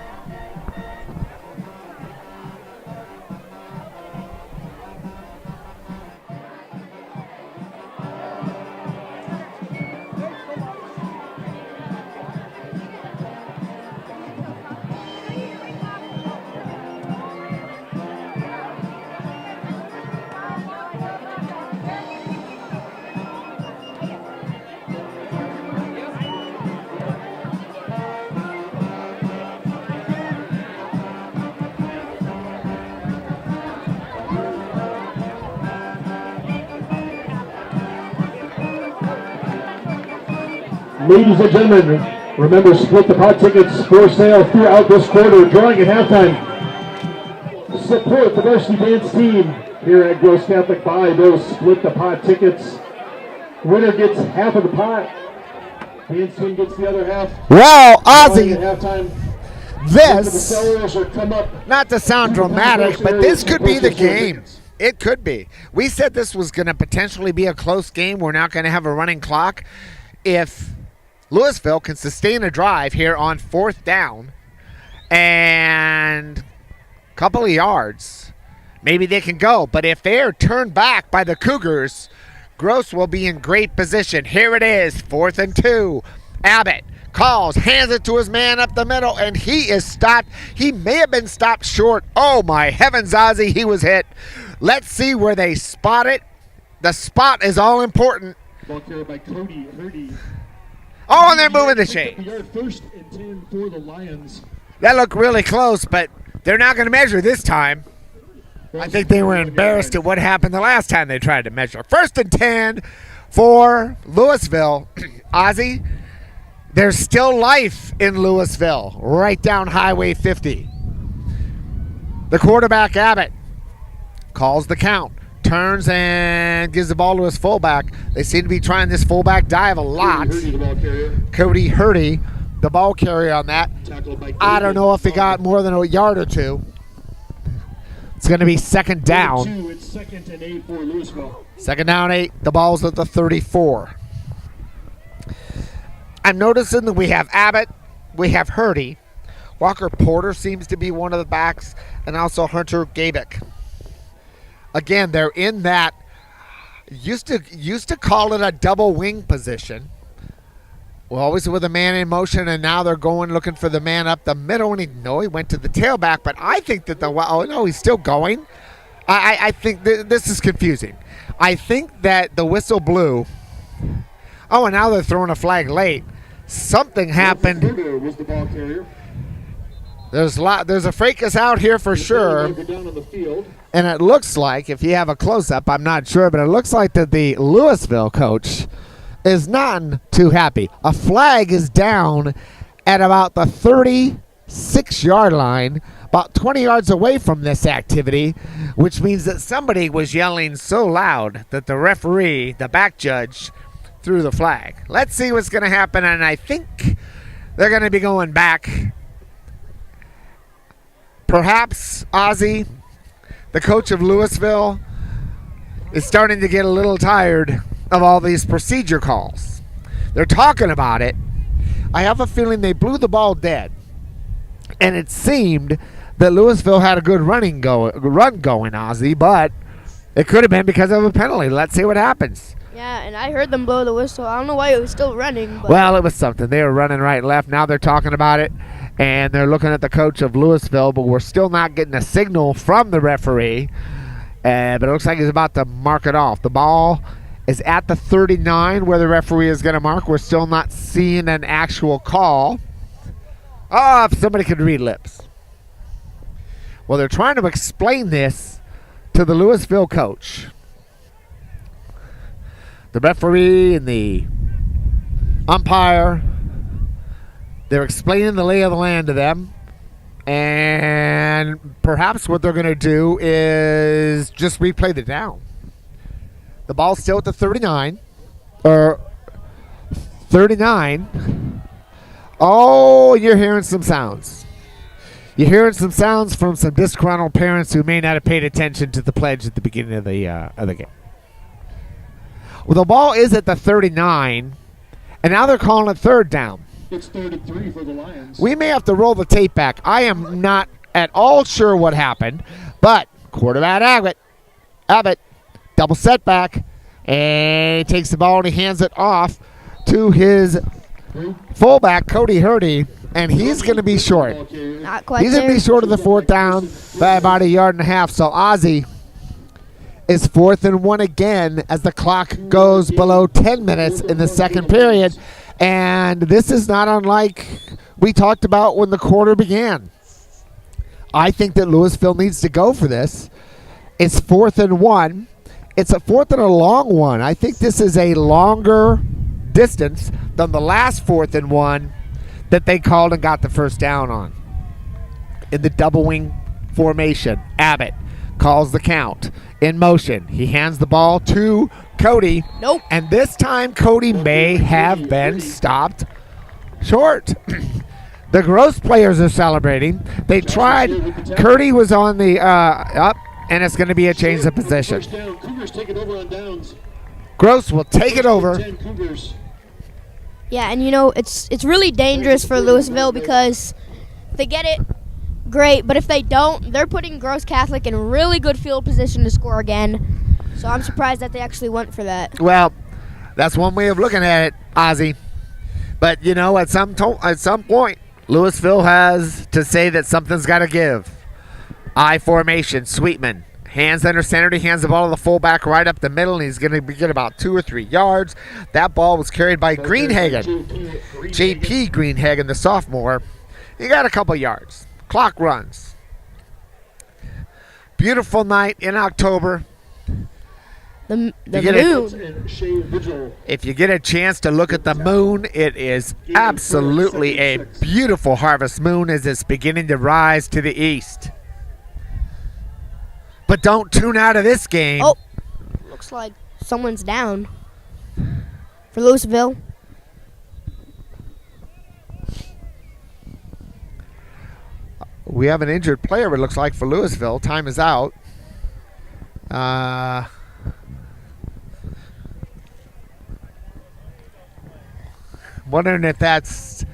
S2: Ladies and gentlemen, remember split the pot tickets for sale throughout this quarter. Drawing at halftime. Support the varsity dance team here at Gross Catholic. Buy those split the pot tickets. Winner gets half of the pot. Dance team gets the other half.
S4: Well,
S2: Drawing
S4: Ozzy,
S2: at halftime.
S4: this,
S2: Not
S4: to sound dramatic, but this could be the game. It could be. We said this was going to potentially be a close game. We're not going to have a running clock. If Louisville can sustain a drive here on 4th down and a couple of yards, maybe they can go. But if they're turned back by the Cougars, Gross will be in great position. Here it is, 4th and 2. Abbott calls, hands it to his man up the middle, and he is stopped. He may have been stopped short. Oh, my heavens, Ozzy, he was hit. Let's see where they spot it. The spot is all important.
S2: Ball carried by Cody Hurdy.
S4: Oh, and they're moving the chain.
S2: 1st and 10 for the Lions.
S4: That looked really close, but they're not going to measure this time. I think they were embarrassed at what happened the last time they tried to measure. 1st and 10 for Louisville. Ozzy, there's still life in Louisville, right down Highway 50. The quarterback, Abbott, calls the count, turns and gives the ball to his fullback. They seem to be trying this fullback dive a lot. Cody Hurdy, the ball carrier on that. I don't know if he got more than a yard or two. It's going to be 2nd down.
S2: It's 2nd and 8 for Louisville.
S4: 2nd down, 8. The ball's at the 34. I'm noticing that we have Abbott, we have Hurdy. Walker Porter seems to be one of the backs, and also Hunter Gabick. Again, they're in that, used to call it a double wing position. Well, always with a man in motion, and now they're going looking for the man up the middle. And he went to the tailback, but I think that he's still going. I think this is confusing. I think that the whistle blew. Oh, and now they're throwing a flag late. Something happened.
S2: Was the ball carrier.
S4: There's a fracas out here for sure. And it looks like, if you have a close-up, I'm not sure, but it looks like that the Louisville coach is not too happy. A flag is down at about the 36-yard line, about 20 yards away from this activity, which means that somebody was yelling so loud that the referee, the back judge, threw the flag. Let's see what's going to happen, and I think they're going to be going back. Perhaps Ozzy, the coach of Louisville, is starting to get a little tired of all these procedure calls. They're talking about it. I have a feeling they blew the ball dead. And it seemed that Louisville had a good run going, Ozzy, but it could have been because of a penalty. Let's see what happens.
S5: Yeah, and I heard them blow the whistle. I don't know why it was still running. But
S4: Well, it was something. They were running right and left. Now they're talking about it, and they're looking at the coach of Louisville, but we're still not getting a signal from the referee. But it looks like he's about to mark it off. The ball is at the 39 where the referee is going to mark. We're still not seeing an actual call. Oh, if somebody could read lips. Well, they're trying to explain this to the Louisville coach. The referee and the umpire, they're explaining the lay of the land to them. And perhaps what they're going to do is just replay the down. The ball's still at the 39. Or 39. Oh, you're hearing some sounds. You're hearing some sounds from some disgruntled parents who may not have paid attention to the pledge at the beginning of the game. Well, the ball is at the 39, and now they're calling it 3rd down.
S2: It's 3rd and 3 for the Lions.
S4: We may have to roll the tape back. I am not at all sure what happened, but quarterback Abbott, double setback, and he takes the ball and he hands it off to his fullback, Cody Hurdy, and he's going to be short.
S5: not quite
S4: He's going to be
S5: there.
S4: short of the 4th down by about 1.5 yards. So Ozzy is 4th and 1 again as the clock goes below 10 minutes in the 2nd period. And this is not unlike we talked about when the quarter began. I think that Louisville needs to go for this. It's 4th and 1. It's a 4th and a long one. I think this is a longer
S6: distance than the last 4th and 1 that they called and got the first down on. In the double wing formation, Abbott calls the count. In motion, he hands the ball to Cody.
S5: Nope.
S6: And this time, Cody may have been stopped short. The Gross players are celebrating. They tried. Cody was on the up, and it's going to be a change of position. Gross will take it over.
S5: Yeah, and it's really dangerous for Louisville because if they get it, great. But if they don't, they're putting Gross Catholic in a really good field position to score again. So I'm surprised that they actually went for that.
S6: Well, that's one way of looking at it, Ozzy. But at some point, Louisville has to say that something's got to give. I formation, Sweetman. Hands under center. He hands the ball to the fullback right up the middle, and he's going to get about 2 or 3 yards. That ball was carried by Greenhagen. J.P. Greenhagen, the sophomore. He got a couple yards. Clock runs. Beautiful night in October.
S5: The moon.
S6: If you get a chance to look at the moon, it is absolutely a beautiful harvest moon as it's beginning to rise to the east. But don't tune out of this game.
S5: Oh, looks like someone's down for Louisville.
S6: We have an injured player, it looks like, for Louisville. Time is out. Wondering if that's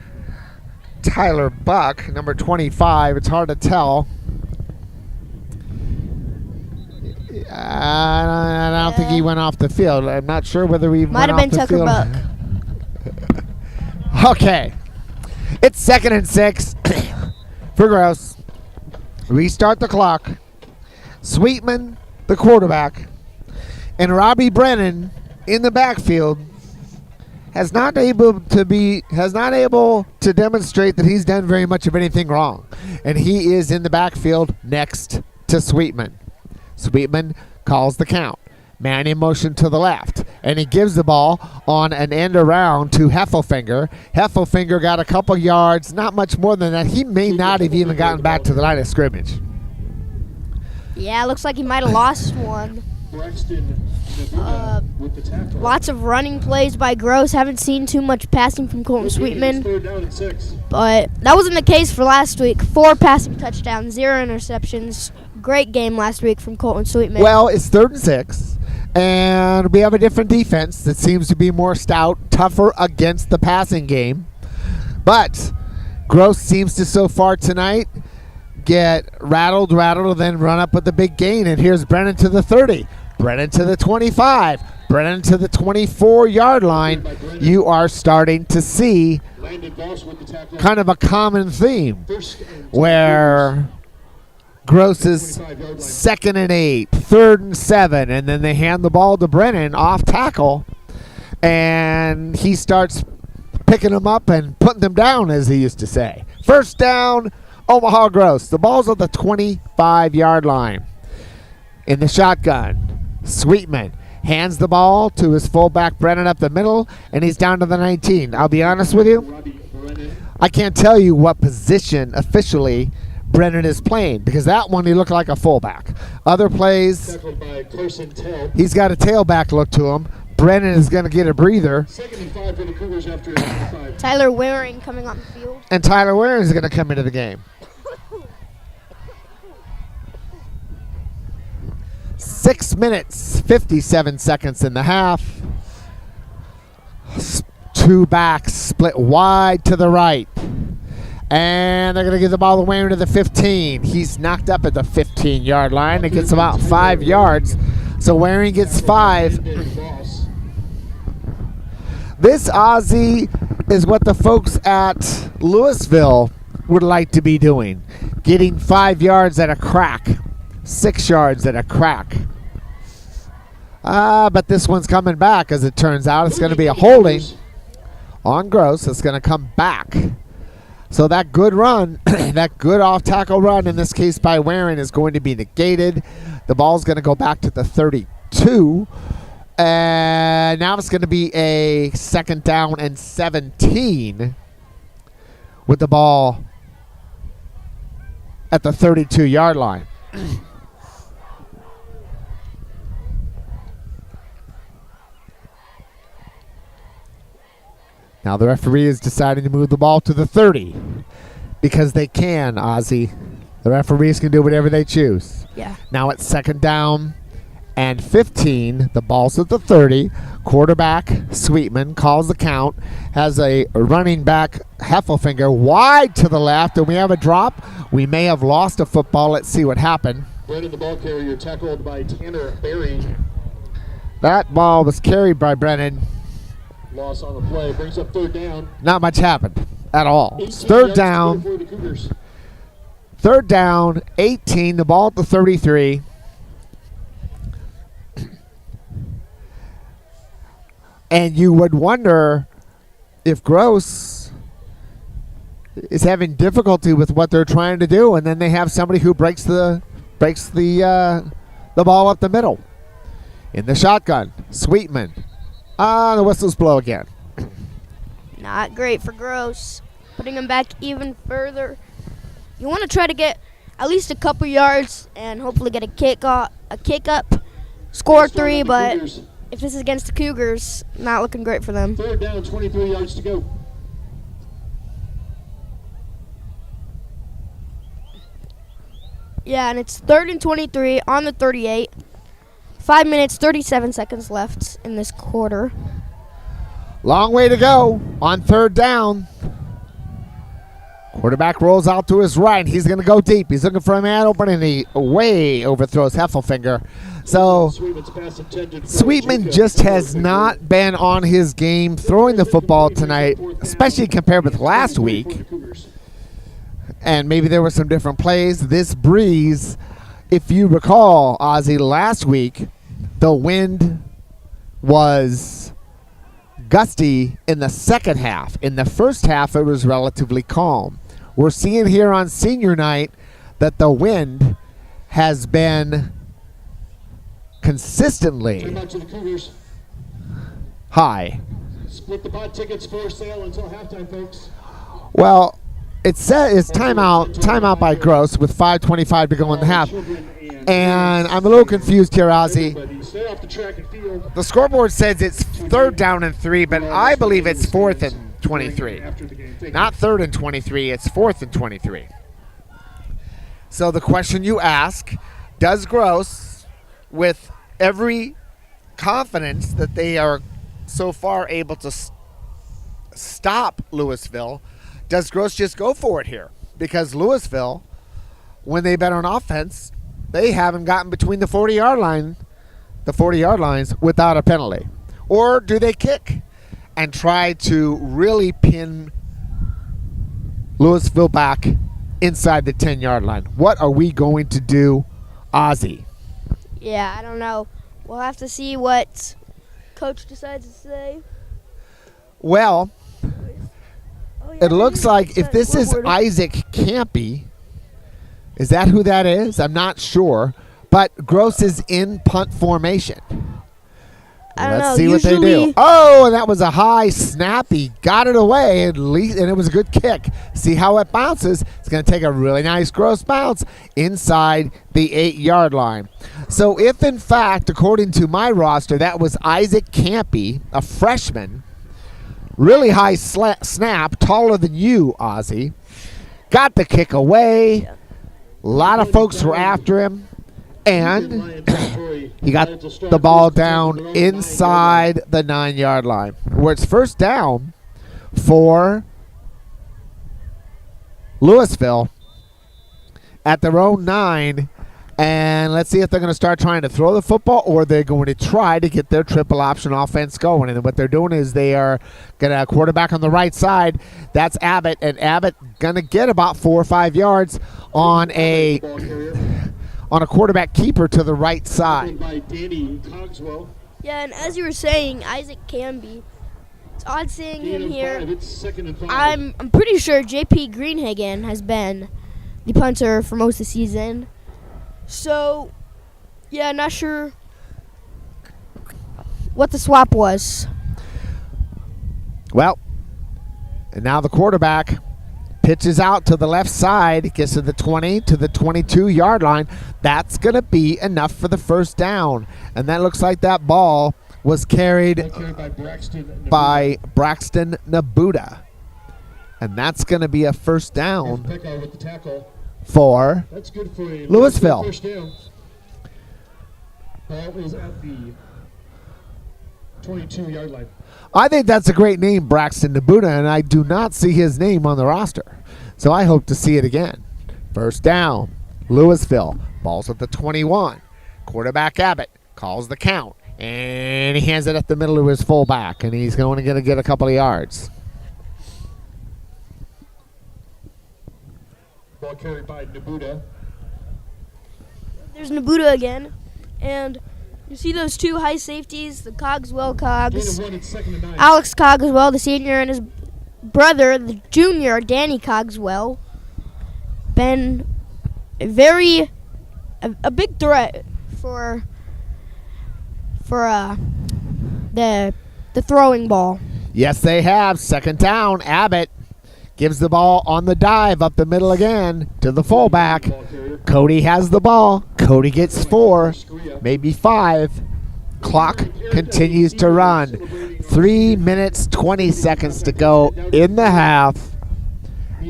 S6: Tyler Buck, number 25. It's hard to tell. I don't think he went off the field. I'm not sure whether we
S5: might have been Tucker Buck.
S6: Okay. It's 2nd and 6 for Gross. Restart the clock. Sweetman, the quarterback, and Robbie Brennan in the backfield has not able to demonstrate that he's done very much of anything wrong. And he is in the backfield next to Sweetman. Sweetman calls the count. Man in motion to the left. And he gives the ball on an end around to Heffelfinger. Heffelfinger got a couple yards, not much more than that. He may not have even gotten back to the line of scrimmage.
S5: Yeah, looks like he might have lost one. Lots of running plays by Gross. Haven't seen too much passing from Colton Sweetman. But that wasn't the case for last week. 4 passing touchdowns, 0 interceptions. Great game last week from Colton Sweetman.
S6: Well, it's 3rd and 6. And we have a different defense that seems to be more stout, tougher against the passing game. But Gross seems to, so far tonight, get rattled, and then run up with the big gain. And here's Brennan to the 30. Brennan to the 25. Brennan to the 24-yard line. You are starting to see kind of a common theme where Gross is 2nd and 8, 3rd and 7, and then they hand the ball to Brennan off tackle, and he starts picking them up and putting them down, as he used to say. First down, Omaha Gross. The ball's on the 25-yard line. In the shotgun, Sweetman hands the ball to his fullback Brennan up the middle, and he's down to the 19. I'll be honest with you, I can't tell you what position officially Brennan is playing, because that one he looked like a fullback. Other plays, he's got a tailback look to him. Brennan is going to get a breather.
S5: Tyler Waring coming on the field.
S6: And Tyler Waring is going to come into the game. 6 minutes, 57 seconds in the half. 2 backs split wide to the right. And they're going to give the ball to Waring to the 15. He's knocked up at the 15-yard line. It gets about 5 yards. So Waring gets 5. This, Ozzy, is what the folks at Louisville would like to be doing. Getting 5 yards at a crack. 6 yards at a crack. But this one's coming back, as it turns out. It's going to be a holding on Gross. It's going to come back. So that good run, that good off-tackle run, in this case by Waring, is going to be negated. The ball's going to go back to the 32. And now it's going to be a 2nd down and 17 with the ball at the 32-yard line. Now the referee is deciding to move the ball to the 30 because they can, Ozzy. The referees can do whatever they choose.
S5: Yeah.
S6: Now it's 2nd down and 15. The ball's at the 30. Quarterback Sweetman calls the count. Has a running back Heffelfinger wide to the left, and we have a drop. We may have lost a football. Let's see what happened.
S2: Brennan, the ball carrier, tackled by Tanner Berry.
S6: That ball was carried by Brennan.
S2: Loss on the play. Brings up 3rd down.
S6: Not much happened at all.
S2: 18
S6: It's 3rd
S2: yards
S6: down.
S2: for the Cougars.
S6: 3rd down, 18. The ball at the 33. And you would wonder if Gross is having difficulty with what they're trying to do, and then they have somebody who breaks the ball up the middle. In the shotgun, Sweetman. The whistles blow again.
S5: Not great for Gross. Putting him back even further. You want to try to get at least a couple yards and hopefully get a kick up, score 3, but
S2: Cougars.
S5: if this is against the Cougars, not looking great for them.
S2: 3rd down, 23 yards to go.
S5: Yeah, and it's 3rd and 23 on the 38. 5 minutes, 37 seconds left in this quarter.
S6: Long way to go on 3rd down. Quarterback rolls out to his right. He's going to go deep. He's looking for a man open, and he way overthrows Heffelfinger. So
S2: Sweetman's pass intended for
S6: Sweetman
S2: Jacob.
S6: just has not been on his game throwing the football tonight, especially compared with last week.
S2: For the Cougars.
S6: And maybe there were some different plays. This breeze, if you recall, Ozzy, last week, the wind was gusty in the second half. In the first half, it was relatively calm. We're seeing here on senior night that the wind has been consistently
S2: Turn back to the Cougars.
S6: high.
S2: Split the pot tickets for sale until halftime, folks.
S6: Well, it says it's timeout by Gross with 5:25 to go in the half. And I'm a little confused here, Ozzy.
S2: Everybody, stay off the track and field.
S6: The scoreboard says it's 3rd down and 3, but I believe it's 4th and 23.
S2: After the game. Thank
S6: Not 3rd and 23, it's 4th and 23. So the question you ask, does Gross, with every confidence that they are so far able to stop Louisville, does Gross just go for it here? Because Louisville, when they've been on offense, they haven't gotten between the 40-yard lines without a penalty. Or do they kick and try to really pin Louisville back inside the 10-yard line? What are we going to do, Ozzy?
S5: Yeah, I don't know. We'll have to see what Coach decides to say.
S6: Well,
S5: Oh, yeah,
S6: it looks like if this is
S5: Woodward.
S6: Isaac Campy, is that who that is? I'm not sure. But Gross is in punt formation.
S5: I don't
S6: Let's
S5: know.
S6: see what they do.
S5: Usually-
S6: Oh, and that was a high snap. He got it away, at least, and it was a good kick. See how it bounces? It's going to take a really nice Gross bounce inside the 8-yard line. So if, in fact, according to my roster, that was Isaac Campy, a freshman, really high snap, taller than you, Ozzy, got the kick away. A lot of folks were after him. And he got the ball down inside the 9-yard line, where it's 1st down for Louisville at their own 9. And let's see if they're going to start trying to throw the football, or they're going to try to get their triple option offense going. And what they're doing is they are going to quarterback on the right side. That's Abbott, and Abbott going to get about 4 or 5 yards on a quarterback keeper to the right side.
S2: By Danny Cogswell.
S5: Yeah, and as you were saying, Isaac Canby. It's odd seeing him here.
S2: It's 2nd and 5.
S5: I'm pretty sure J.P. Greenhagen has been the punter for most of the season. So, yeah, not sure what the swap was.
S6: Well, and now the quarterback pitches out to the left side, gets to the 20, to the 22-yard line. That's going to be enough for the first down. And that looks like that ball was carried by Braxton Nabuda. And that's going to be a first down for Louisville.
S2: Ball is at the 22-yard line.
S6: I think that's a great name, Braxton Nabuda, and I do not see his name on the roster. So I hope to see it again. First down, Louisville. Ball's at the 21. Quarterback Abbott calls the count, and he hands it up the middle to his fullback, and he's going to get a couple of yards.
S2: Ball carried by Nabuda.
S5: There's Nabuda again, and you see those two high safeties, the Cogswell Cogs, Alex Cogswell, the senior, and his brother, the junior, Danny Cogswell, been a big threat for the throwing ball.
S6: Yes, they have. Second down. Abbott gives the ball on the dive up the middle again to the fullback. Cody has the ball. Cody gets 4, maybe 5. Clock continues to run. 3 minutes, 20 seconds to go in the half.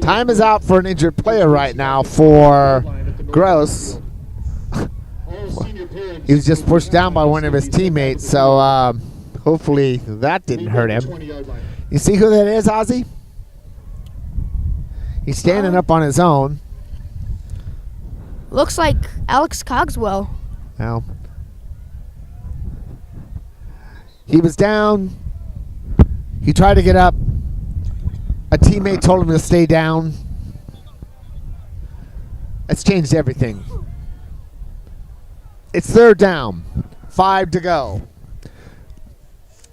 S6: Time is out for an injured player right now for Gross. He was just pushed down by one of his teammates, so hopefully that didn't hurt him. You see who that is, Ozzy? He's standing up on his own.
S5: Looks like Alex Cogswell.
S6: Well, he was down. He tried to get up. A teammate told him to stay down. It's changed everything. It's third down. 5 to go.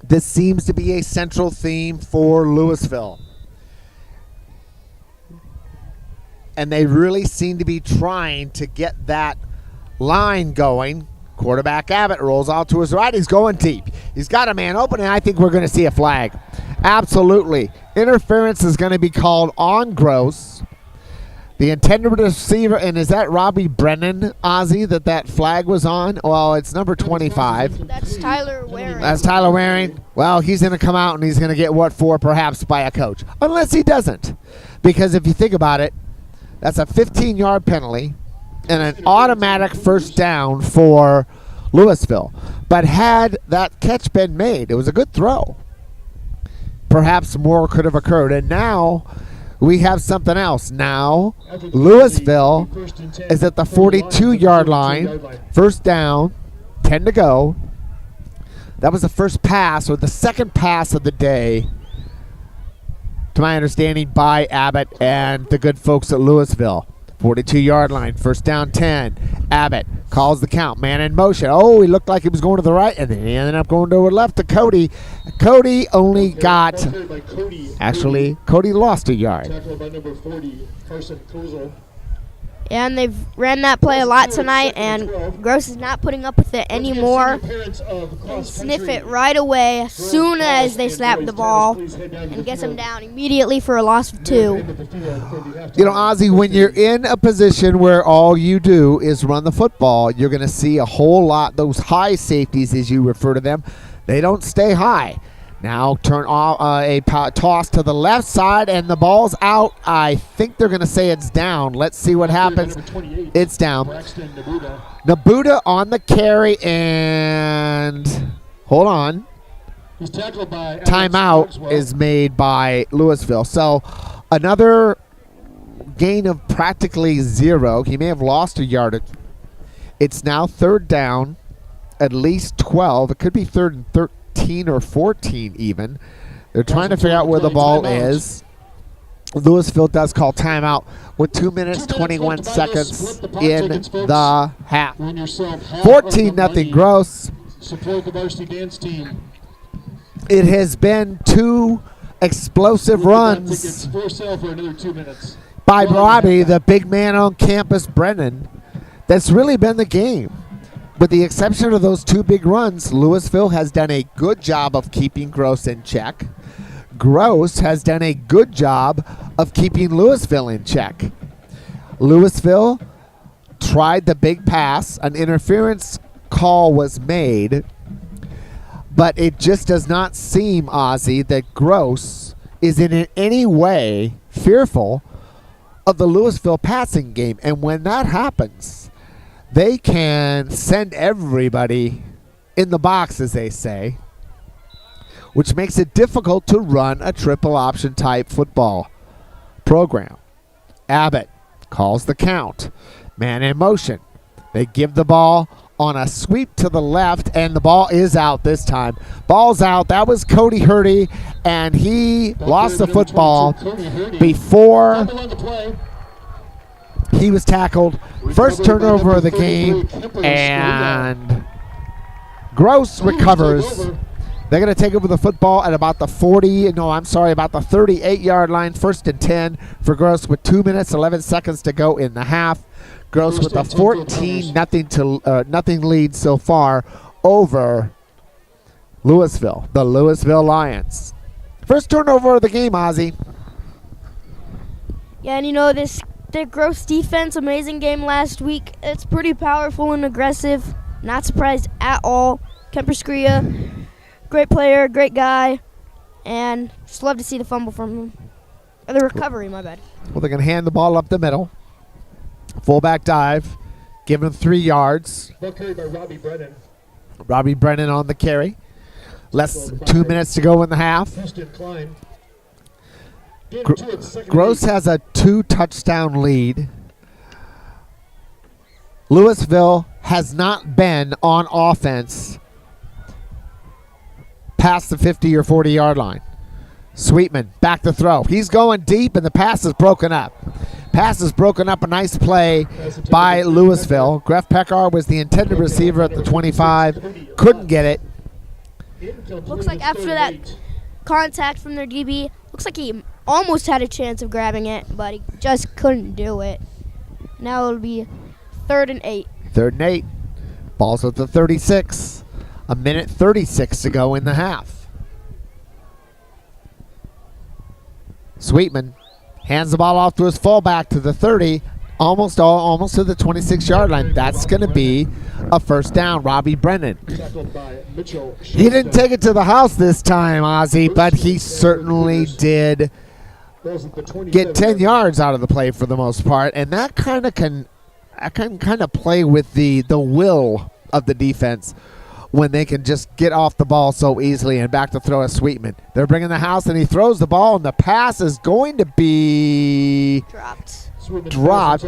S6: This seems to be a central theme for Louisville. And they really seem to be trying to get that line going. Quarterback Abbott rolls out to his right. He's going deep. He's got a man open, and I think we're going to see a flag. Absolutely. Interference is going to be called on Gross. The intended receiver, and is that Robbie Brennan, Ozzy, that flag was on? Well, it's number 25.
S5: That's Tyler Waring.
S6: That's Tyler Waring. Well, he's going to come out, and he's going to get what for, perhaps, by a coach. Unless he doesn't. Because if you think about it, that's a 15-yard penalty and an automatic first down for Louisville. But had that catch been made, it was a good throw. Perhaps more could have occurred. And now we have something else. Now Louisville is at the 42-yard line. First down, 10 to go. That was the first pass, or the second pass of the day, to my understanding, by Abbott and the good folks at Louisville. 42-yard line, first down 10. Abbott calls the count, man in motion. Oh, he looked like he was going to the right, and then he ended up going to the left to Cody. Cody only got, actually, Cody lost a yard.
S5: And they've ran that play a lot tonight, and Gross is not putting up with it anymore. And sniff it right away as soon as they snap the ball and gets him down immediately for a loss of 2.
S6: You know, Ozzy, when you're in a position where all you do is run the football, you're going to see a whole lot, those high safeties, as you refer to them, they don't stay high. Now turn off a toss to the left side, and the ball's out. I think they're going to say it's down. Let's see what happens. It's down. Nabuda on the carry, and hold on. Timeout is made by Louisville. So another gain of practically 0. He may have lost a yard. It's now third down, at least 12. It could be third and 13. Or 14 even. They're trying to figure out where the ball is. Louisville does call timeout with 2 minutes, 21 seconds in the half. 14-0 Gross.
S2: Support the varsity dance team.
S6: It has been 2 explosive runs by Robbie, the big man on campus, Brennan. That's really been the game. with the exception of those two big runs, Louisville has done a good job of keeping Gross in check. Gross has done a good job of keeping Louisville in check. Louisville tried the big pass. An interference call was made, but it just does not seem, Ozzy, that Gross is in any way fearful of the Louisville passing game. And when that happens, they can send everybody in the box, as they say, which makes it difficult to run a triple option type football program. Abbott calls the count. Man in motion. They give the ball on a sweep to the left, and the ball is out this time. Ball's out. That was Cody Hurdy, and he lost the football before he was tackled. First turnover of the game, and Gross recovers. They're going to take over the football at about the 38-yard line. 1st and 10 for Gross with 2 minutes, 11 seconds to go in the half. Gross with a 14-0 lead so far over Louisville, the Louisville Lions. First turnover of the game, Ozzy.
S5: Yeah, and the Gross defense, amazing game last week. It's pretty powerful and aggressive. Not surprised at all. Kemper Skria, great player, great guy, and just love to see the fumble from him. Or the recovery, my bad.
S6: Well, they're going to hand the ball up the middle. Fullback dive, give him 3 yards.
S2: Ball carried by Robbie Brennan.
S6: Robbie Brennan on the carry. Less than 2 minutes to go in the half. Gross has a 2-touchdown lead. Louisville has not been on offense past the 50 or 40-yard line. Sweetman back to throw. He's going deep, and the pass is broken up. Pass is broken up. A nice play by Louisville. Greff Peckar was the intended receiver at the 25. Couldn't get it.
S5: Looks like after that contact from their DB, looks like he almost had a chance of grabbing it, but he just couldn't do it. Now it'll be 3rd and 8.
S6: 3rd and 8. Ball's at the 36. A minute 36 to go in the half. Sweetman hands the ball off to his fullback to the 30, almost to the 26-yard line. That's going to be a first down. Robbie Brennan. He didn't take it to the house this time, Ozzy, but he certainly did get 10 yards out of the play for the most part, and that kind of can play with the will of the defense when they can just get off the ball so easily. And back to throw at Sweetman. They're bringing the house, and he throws the ball, and the pass is going to be
S5: dropped.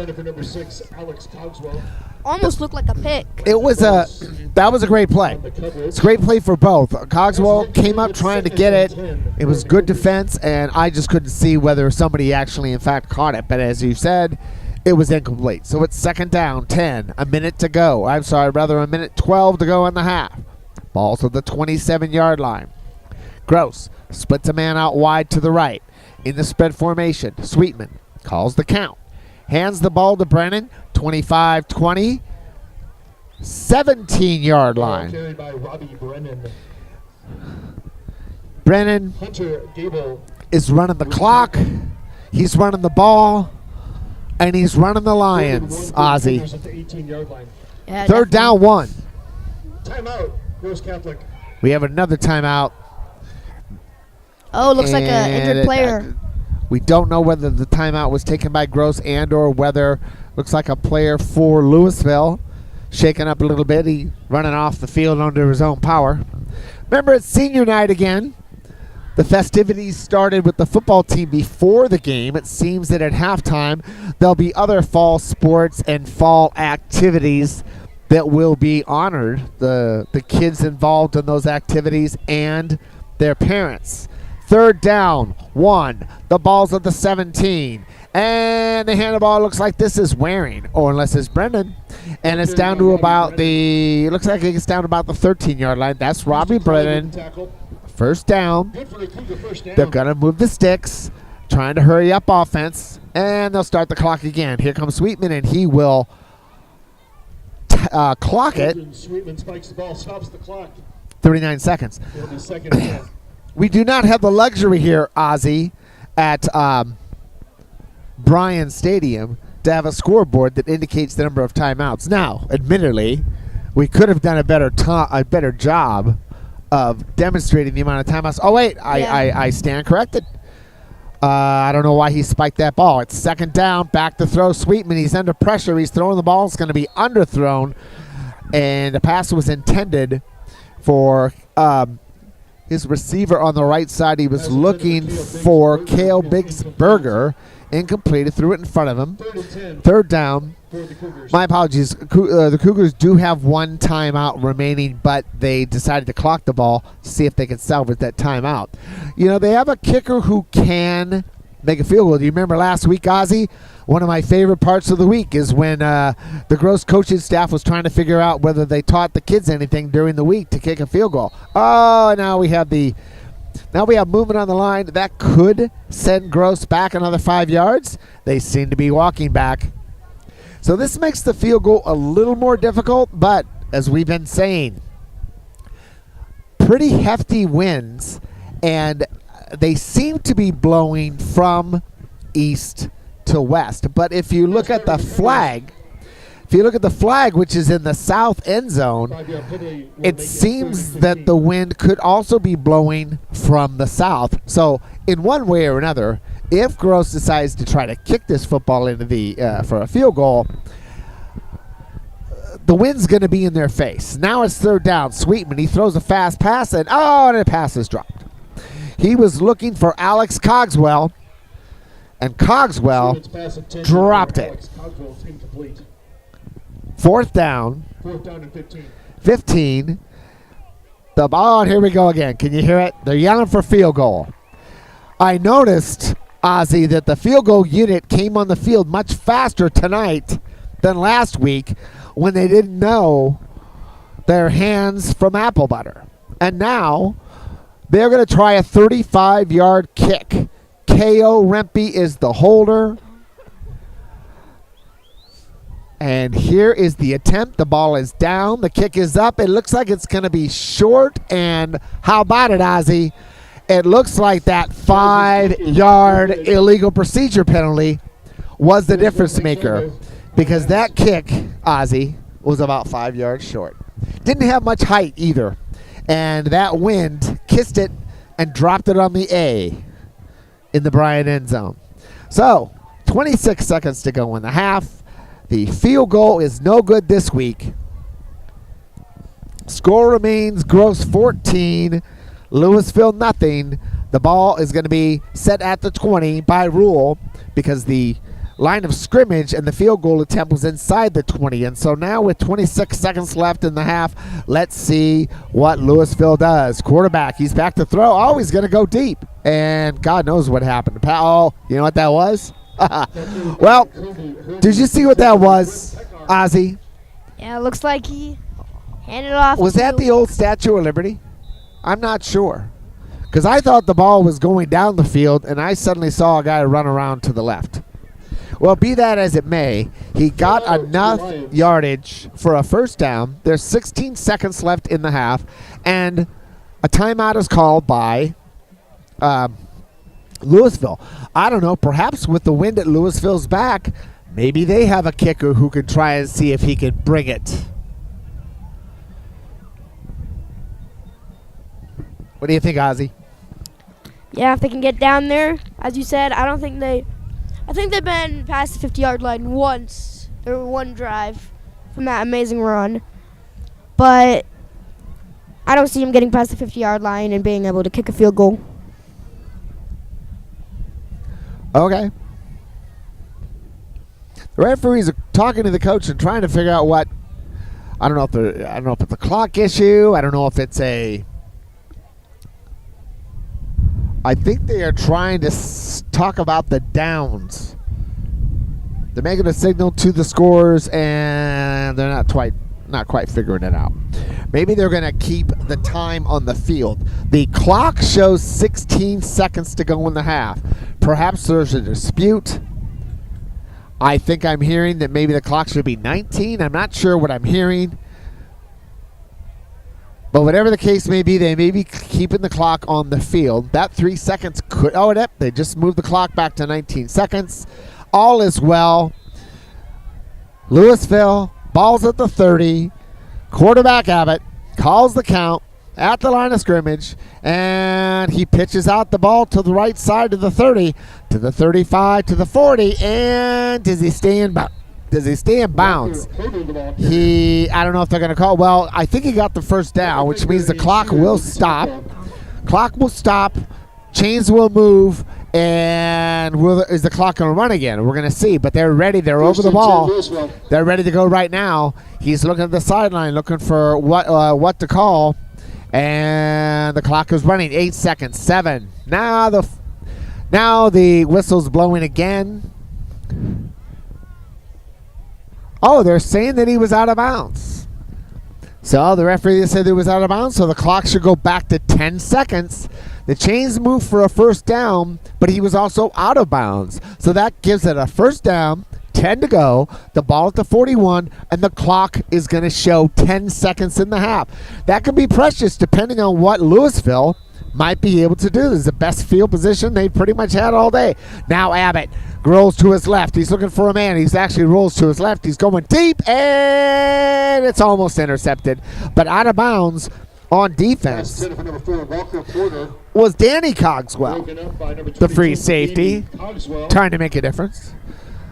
S5: Almost looked like a pick.
S6: That was a great play. It's a great play for both. Cogswell came up trying to get it. It was good defense, and I just couldn't see whether somebody actually in fact caught it. But as you said, it was incomplete. So it's 2nd down, 10, a minute 12 to go in the half. Ball to the 27-yard line. Gross splits a man out wide to the right. In the spread formation, Sweetman calls the count. Hands the ball to Brennan, 25-20, 17-yard line.
S2: Carried by Robbie Brennan.
S6: Brennan
S2: Hunter Gable
S6: is running the clock. He's running the ball. And he's running the Lions, Ozzy.
S5: Yeah,
S6: 3rd down, 1.
S2: Timeout, Gross Catholic.
S6: We have another timeout.
S5: Oh, looks like an injured player.
S6: We don't know whether the timeout was taken by Gross and or whether looks like a player for Louisville. Shaking up a little bit. He running off the field under his own power. Remember, it's senior night again. The festivities started with the football team before the game. It seems that at halftime, there'll be other fall sports and fall activities that will be honored. The kids involved in those activities and their parents. 3rd down, 1. The ball's at the 17. And the handball looks like this is Waring, or unless it's Brendan. And it's down to about the 13-yard line. That's Robbie Brennan. First down. They're going to move the sticks, trying to hurry up offense, and they'll start the clock again. Here comes Sweetman, and he will
S4: clock it.
S2: Sweetman spikes the ball, stops the clock.
S4: 39 seconds.
S2: It'll be second and 10.
S4: We do not have the luxury here, Ozzy, at Bryan Stadium to have a scoreboard that indicates the number of timeouts. Now, admittedly, we could have done a better job of demonstrating the amount of timeouts. Oh, wait, I stand corrected. I don't know why he spiked that ball. It's second down, back to throw. Sweetman, he's under pressure. He's throwing the ball. It's going to be underthrown, and the pass was intended for his receiver on the right side. He was looking for Cale Bigsberger. Incomplete. It threw it in front of him. Third down. My apologies. The Cougars do have one timeout remaining, but they decided to clock the ball to see if they can salvage that timeout. You know, they have a kicker who can make a field goal. Do you remember last week, Ozzy? One of my favorite parts of the week is when the Gross coaching staff was trying to figure out whether they taught the kids anything during the week to kick a field goal. Oh, now we have movement on the line. That could send Gross back another 5 yards. They seem to be walking back. So this makes the field goal a little more difficult, but as we've been saying, pretty hefty winds, and they seem to be blowing from east to west. But if you look at the flag, which is in the south end zone, it seems that the wind could also be blowing from the south. So in one way or another, if Gross decides to try to kick this football into for a field goal, the wind's going to be in their face. Now it's third down. Sweetman, he throws a fast pass, and the pass is dropped. He was looking for Alex Cogswell, and Cogswell dropped it. Fourth down
S2: and 15.
S4: 15. Here we go again. Can you hear it? They're yelling for field goal. I noticed, Ozzy, that the field goal unit came on the field much faster tonight than last week when they didn't know their hands from apple butter. And now they're going to try a 35-yard kick. K.O. Rempe is the holder. And here is the attempt. The ball is down. The kick is up. It looks like it's going to be short. And how about it, Ozzy? It looks like that 5-yard illegal procedure penalty was the difference maker, because that kick, Ozzy, was about 5 yards short. Didn't have much height either. And that wind kissed it and dropped it on the A in the Bryan end zone. So, 26 seconds to go in the half. The field goal is no good this week. Score remains Gross 14, Louisville nothing. The ball is going to be set at the 20 by rule because the line of scrimmage and the field goal attempt was inside the 20. And so now with 26 seconds left in the half, let's see what Louisville does. Quarterback, he's back to throw. Oh, he's going to go deep. And God knows what happened. Oh, you know what that was? Well, did you see what that was, Ozzy?
S5: Yeah, it looks like he handed off.
S4: Was that the old Statue of Liberty? I'm not sure. Because I thought the ball was going down the field, and I suddenly saw a guy run around to the left. Well, be that as it may, he got enough yardage for a first down. There's 16 seconds left in the half, and a timeout is called by Louisville. I don't know, perhaps with the wind at Louisville's back, maybe they have a kicker who can try and see if he can bring it. What do you think, Ozzy?
S5: Yeah, if they can get down there, as you said, I think they've been past the 50-yard line once, or one drive from that amazing run. But I don't see them getting past the 50-yard line and being able to kick a field goal.
S4: Okay. The referees are talking to the coach and trying to figure out what. I don't know if it's a clock issue. I don't know if it's a. I think they are trying to talk about the downs. They're making a signal to the scorers, and they're not quite figuring it out. Maybe they're going to keep the time on the field. The clock shows 16 seconds to go in the half. Perhaps there's a dispute.
S6: I think I'm hearing that maybe the clock should be 19. I'm not sure what I'm hearing. But whatever the case may be, they may be keeping the clock on the field. That 3 seconds could... Oh, they just moved the clock back to 19 seconds. All is well. Louisville, ball's at the 30. Quarterback Abbott calls the count at the line of scrimmage, and he pitches out the ball to the right side of the 30, to the 35, to the 40, and does he stay in bounds? I don't know if they're going to call. Well, I think he got the first down, which means the clock will stop. Clock will stop. Chains will move. And is the clock going to run again? We're going to see. But they're ready. They're over the ball. They're ready to go right now. He's looking at the sideline, looking for what to call. And the clock is running. 8 seconds. 7. Now the whistle's blowing again. Oh, they're saying that he was out of bounds. So the referee said he was out of bounds, so the clock should go back to 10 seconds. The chains moved for a first down, but he was also out of bounds. So that gives it a first down, 10 to go, the ball at the 41, and the clock is going to show 10 seconds in the half. That could be precious depending on what Louisville might be able to do. This is the best field position they've pretty much had all day. Now Abbott rolls to his left. He's looking for a man. He's actually rolls to his left. He's going deep, and it's almost intercepted. But out of bounds on defense was Danny Cogswell, the free safety, trying to make a difference.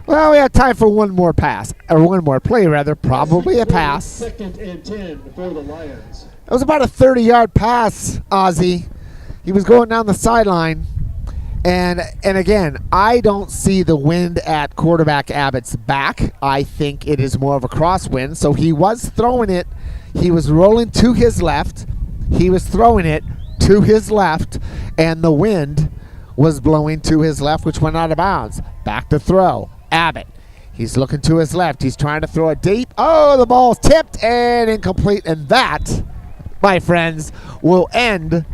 S6: Well, we have time for one more pass, or one more play, rather, probably a pass.
S2: Second and 10 for the Lions.
S6: It was about a 30-yard pass, Ozzie. He was going down the sideline. And again, I don't see the wind at quarterback Abbott's back. I think it is more of a crosswind. So he was throwing it. He was rolling to his left. He was throwing it to his left. And the wind was blowing to his left, which went out of bounds. Back to throw. Abbott. He's looking to his left. He's trying to throw it deep. Oh, the ball's tipped and incomplete. And that, my friends, will end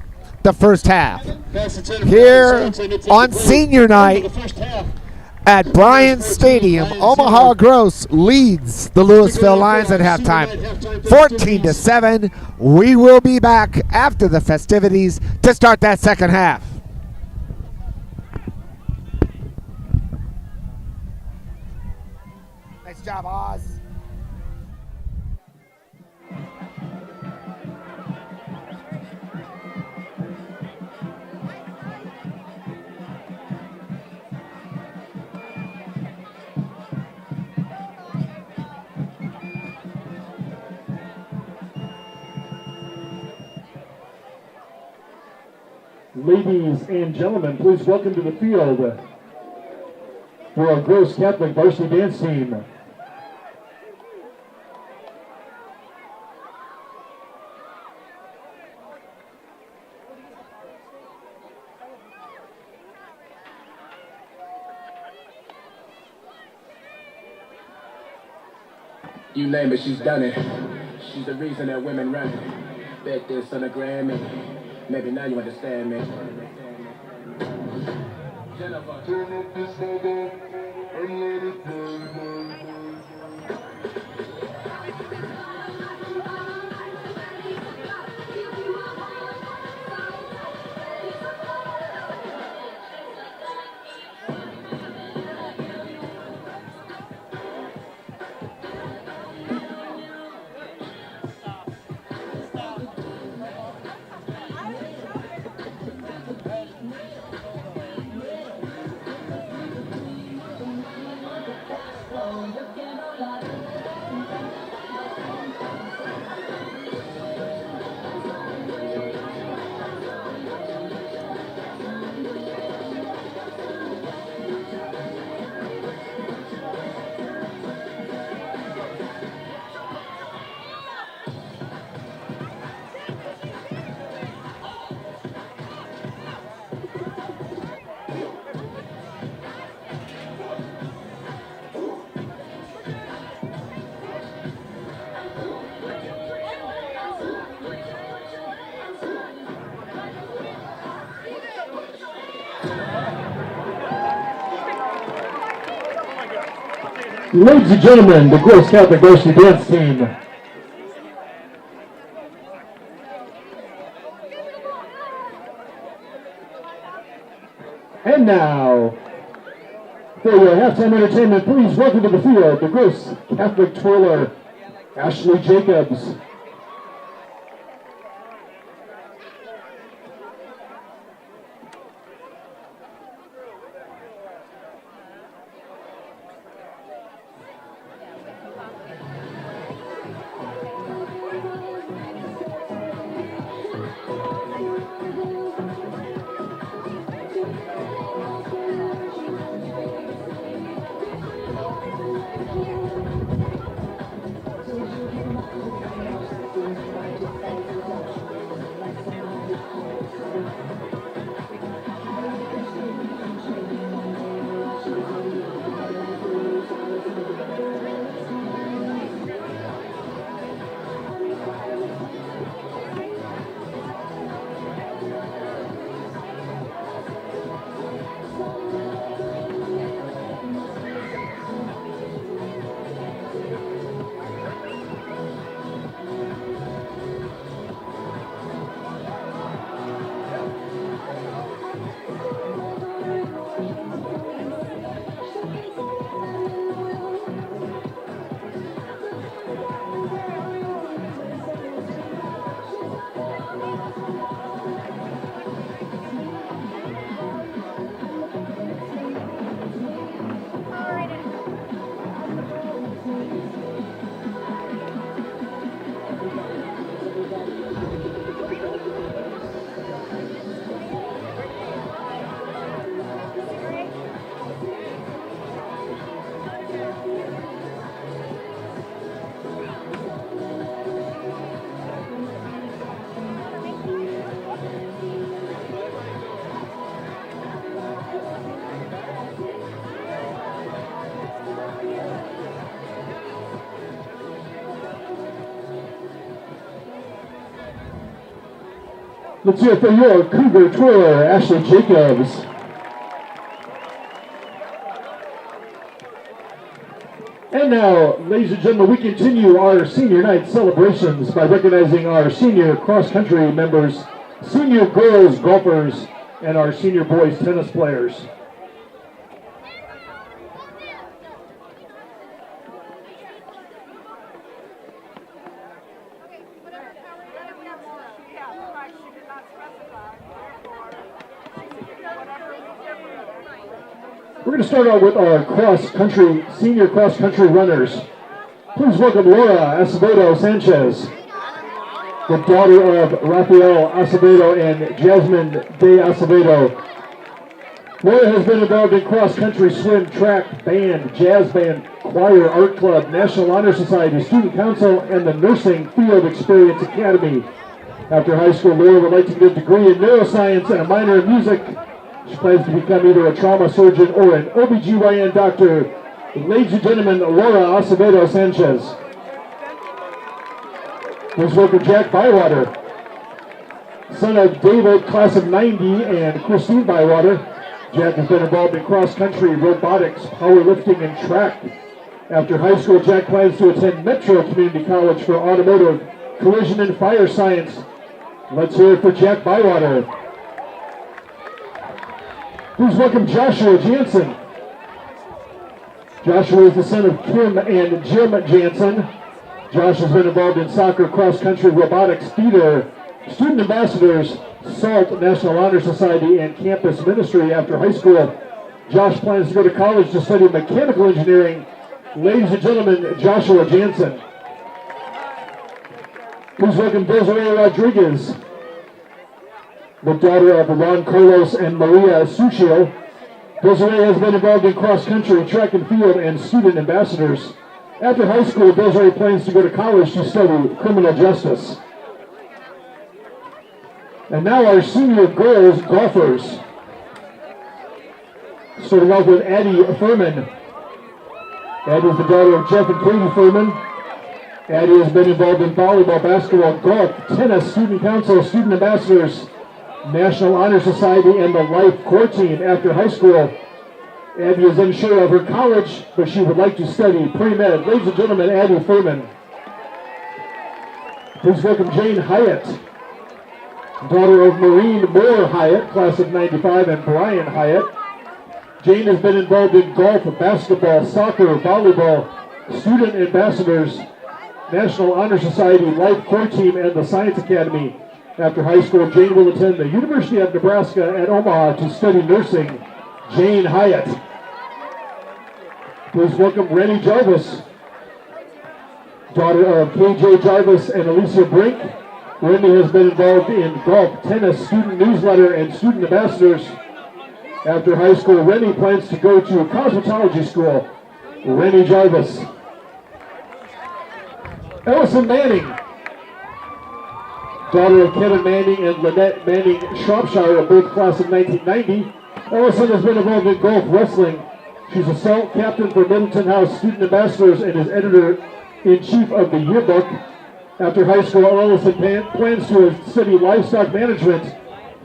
S6: the first half. Here on senior night at Bryant Stadium, Omaha Gross leads the Louisville Lions at halftime, 14-7. We will be back after the festivities to start that second half. Nice job, Oz.
S2: Ladies and gentlemen, please welcome to the field for our Gross Catholic varsity dance team.
S7: You name it, she's done it. She's the reason that women run it. Bet this on the gram, and maybe now you understand me. Jennifer. Turn up this nigga and let it burn.
S2: Ladies and gentlemen, the Girls Catholic Varsity Dance Team. And now, for your halftime entertainment, please welcome to the field the Girls Catholic twirler, Ashley Jacobs. Let's hear it for your Cougar twirler, Ashley Jacobs. And now, ladies and gentlemen, we continue our senior night celebrations by recognizing our senior cross-country members, senior girls golfers, and our senior boys tennis players. We're going to start out with our senior cross-country runners. Please welcome Laura Acevedo Sanchez, the daughter of Rafael Acevedo and Jasmine De Acevedo. Laura has been involved in cross-country, swim, track, band, jazz band, choir, art club, National Honor Society, Student Council, and the Nursing Field Experience Academy. After high school, Laura would like to get a degree in neuroscience and a minor in music. She plans to become either a trauma surgeon or an OBGYN doctor. Ladies and gentlemen, Laura Acevedo Sanchez. Please welcome Jack Bywater, son of David, class of 90, and Christine Bywater. Jack has been involved in cross-country, robotics, powerlifting, and track. After high school, Jack plans to attend Metro Community College for automotive, collision, and fire science. Let's hear it for Jack Bywater. Please welcome Joshua Jansen. Joshua is the son of Kim and Jim Jansen. Josh has been involved in soccer, cross-country, robotics, theater, student ambassadors, SALT, National Honor Society, and campus ministry. After high school, Josh plans to go to college to study mechanical engineering. Ladies and gentlemen, Joshua Jansen. Please welcome Desiree Rodriguez, the daughter of Juan Carlos and Maria Suchil. Desiree has been involved in cross-country, track and field, and student ambassadors. After high school, Desiree plans to go to college to study criminal justice. And now our senior girls golfers. Starting off with Addie Furman. Addie is the daughter of Jeff and Katie Furman. Addie has been involved in volleyball, basketball, golf, tennis, student council, student ambassadors, National Honor Society, and the Life Core Team. After high school, Abby is unsure of her college, but she would like to study pre-med. Ladies and gentlemen, Abby Furman. Please welcome Jane Hyatt, daughter of Maureen Moore Hyatt, class of 95, and Brian Hyatt. Jane has been involved in golf, basketball, soccer, volleyball, student ambassadors, National Honor Society, Life Core Team, and the Science Academy. After high school, Jane will attend the University of Nebraska at Omaha to study nursing. Jane Hyatt. Please welcome Rennie Jarvis, daughter of KJ Jarvis and Alicia Brink. Rennie has been involved in golf, tennis, student newsletter, and student ambassadors. After high school, Rennie plans to go to cosmetology school. Rennie Jarvis. Ellison Manning, daughter of Kevin Manning and Lynette Manning Shropshire, both class of 1990. Ellison has been involved in golf, wrestling. She's assault captain for Middleton House Student Ambassadors and is editor-in-chief of the yearbook. After high school, Ellison plans to study livestock management,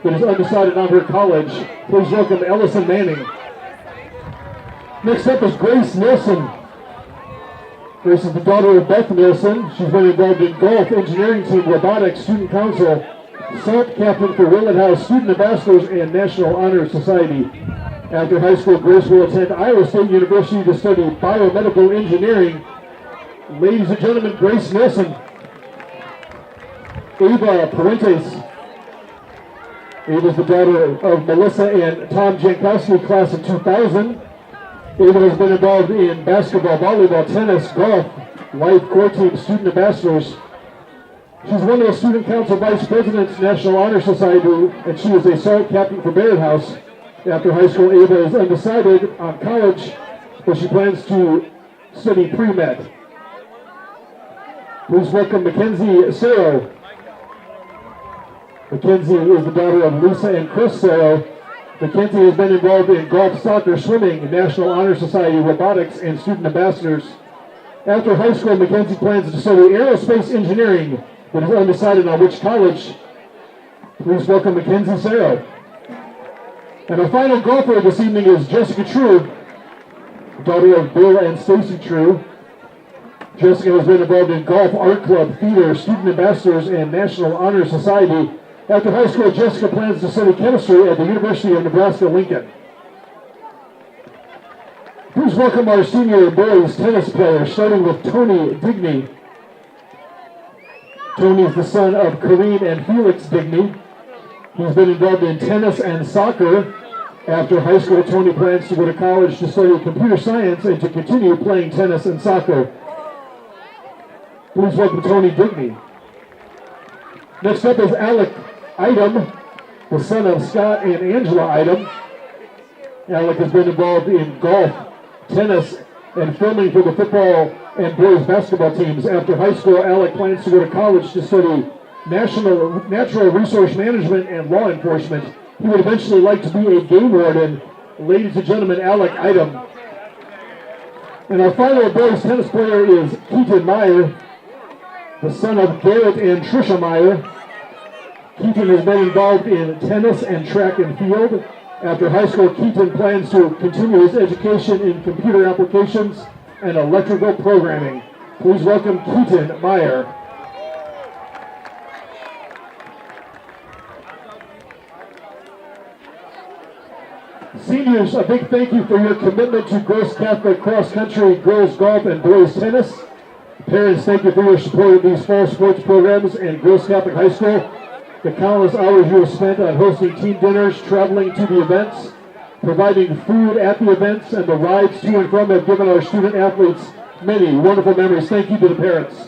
S2: but is undecided on her college. Please welcome Ellison Manning. Next up is Grace Nilsson. Grace is the daughter of Beth Nilsson. She's been involved in golf, engineering team, robotics, student council, SALT captain for Willett House, student ambassadors, and National Honor Society. After high school, Grace will attend Iowa State University to study biomedical engineering. Ladies and gentlemen, Grace Nilsson. Ava Parentes. Ava is the daughter of Melissa and Tom Jankowski, class of 2000. Ava has been involved in basketball, volleyball, tennis, golf, Life Core Team, student ambassadors. She's one of the student council vice presidents, National Honor Society, and she is a SALT captain for Barrett House. After high school, Ava is undecided on college, but she plans to study pre-med. Please welcome Mackenzie Sero. Mackenzie is the daughter of Lisa and Chris Sero. Mackenzie has been involved in golf, soccer, swimming, National Honor Society, robotics, and student ambassadors. After high school, Mackenzie plans to study aerospace engineering, but is undecided on which college. Please welcome Mackenzie Sero. And our final golfer this evening is Jessica True, daughter of Bill and Stacy True. Jessica has been involved in golf, art club, theater, student ambassadors, and National Honor Society. After high school, Jessica plans to study chemistry at the University of Nebraska-Lincoln. Please welcome our senior boys tennis players, starting with Tony Digney. Tony is the son of Corrine and Felix Digney. He's been involved in tennis and soccer. After high school, Tony plans to go to college to study computer science and to continue playing tennis and soccer. Please welcome Tony Digney. Next up is Alec Idom, the son of Scott and Angela Idom. Alec has been involved in golf, tennis, and filming for the football and boys basketball teams. After high school, Alec plans to go to college to study natural resource management and law enforcement. He would eventually like to be a game warden. Ladies and gentlemen, Alec Idom. And our final boys tennis player is Keaton Meyer, the son of Garrett and Trisha Meyer. Keaton has been involved in tennis and track and field. After high school, Keaton plans to continue his education in computer applications and electrical programming. Please welcome Keaton Meyer. Seniors, a big thank you for your commitment to Gross Catholic cross country, girls golf, and boys tennis. Parents, thank you for your support of these fall sports programs and Gross Catholic High School. The countless hours you have spent on hosting team dinners, traveling to the events, providing food at the events, and the rides to and from have given our student athletes many wonderful memories. Thank you to the parents.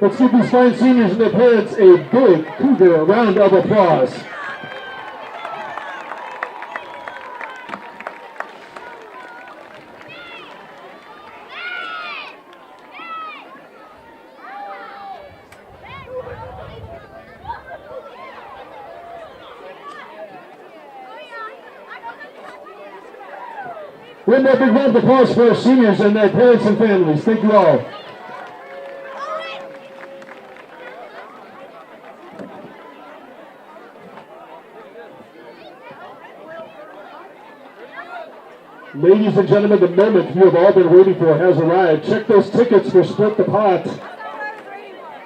S2: Let's give these fine seniors and their parents a big Cougar round of applause. One more big round of applause for our seniors and their parents and families. Thank you all. Ladies and gentlemen, the moment you have all been waiting for has arrived. Check those tickets for Split the Pot.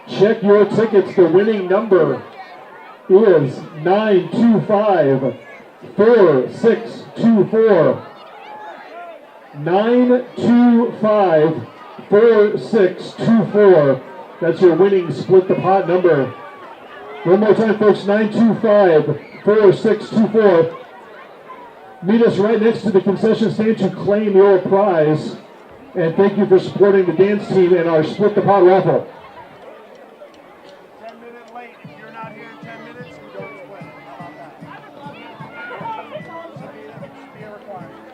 S2: Check your tickets. The winning number is 925-4624. 925-4624. That's your winning Split the Pot number. One more time, folks, 925-4624. Meet us right next to the concession stand to claim your prize. And thank you for supporting the dance team and our Split the Pot raffle.
S8: 10 minutes late. If you're not here in 10 minutes, we don't split. How about that? Should be a requirement.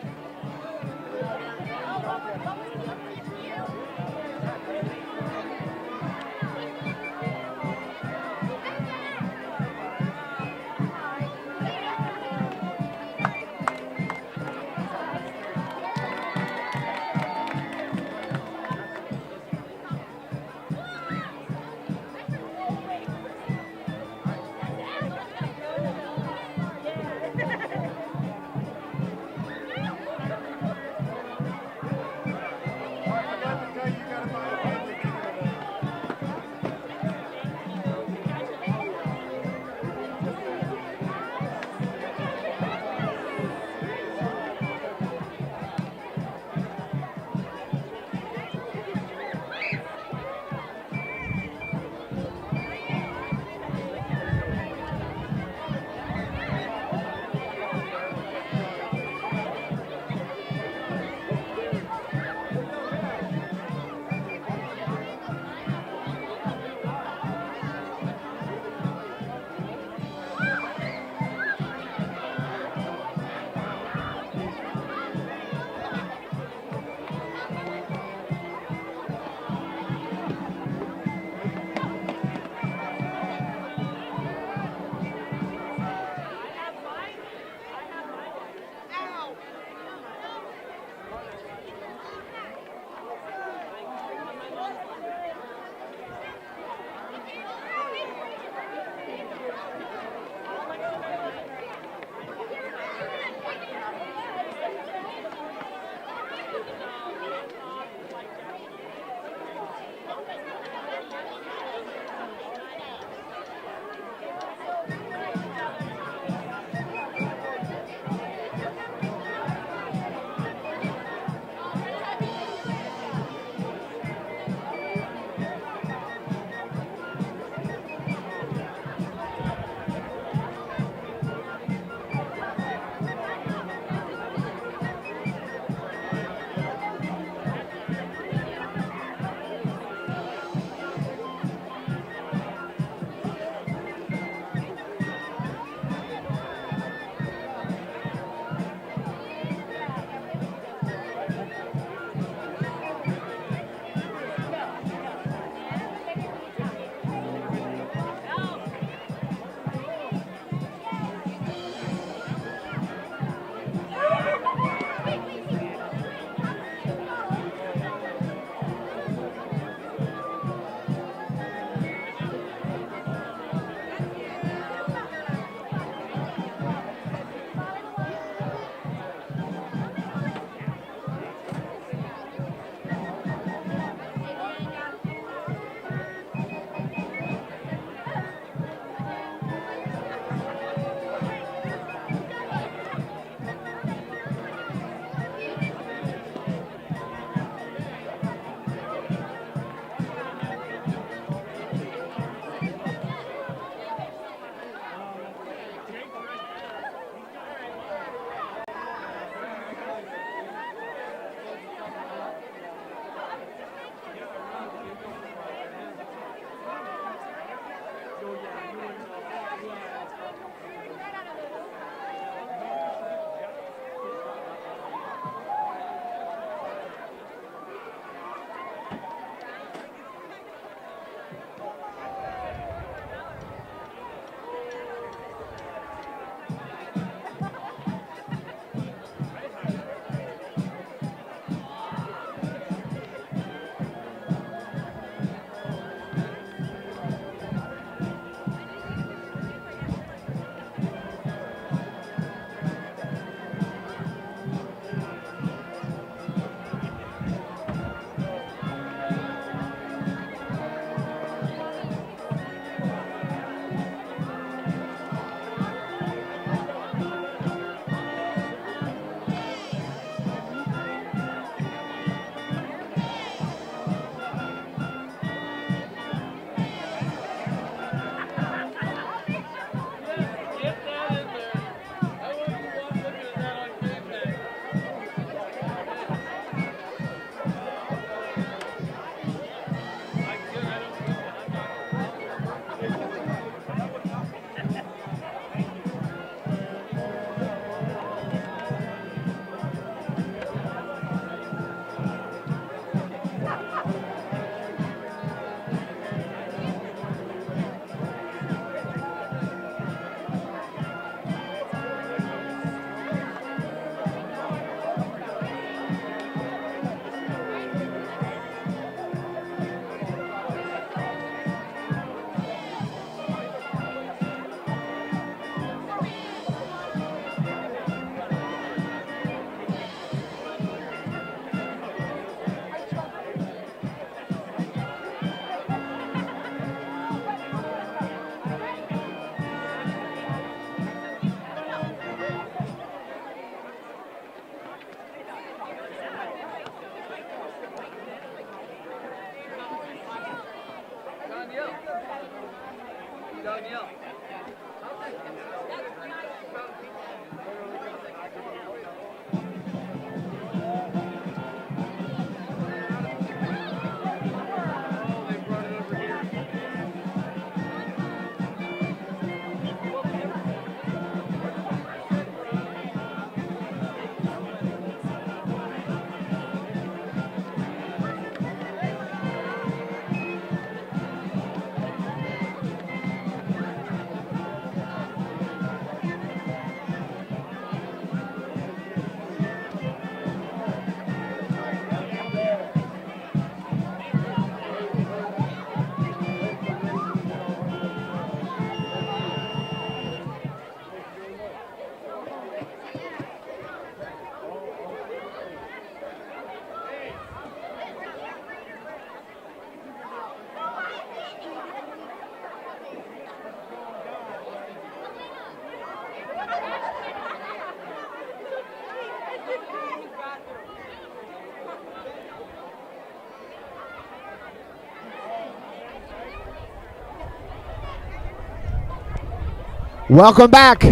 S4: Welcome back.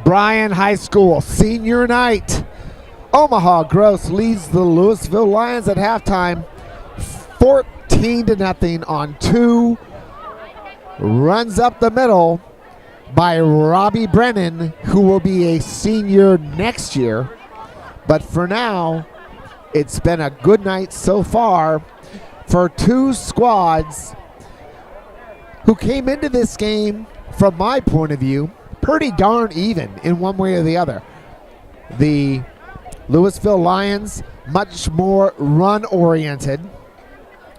S4: Bryan High School senior night. Omaha Gross leads the Louisville Lions at halftime 14-0 on 2 runs up the middle by Robbie Brennan, who will be a senior next year. But for now, it's been a good night so far for two squads who came into this game, from my point of view, pretty darn even in one way or the other. The Louisville Lions, much more run-oriented,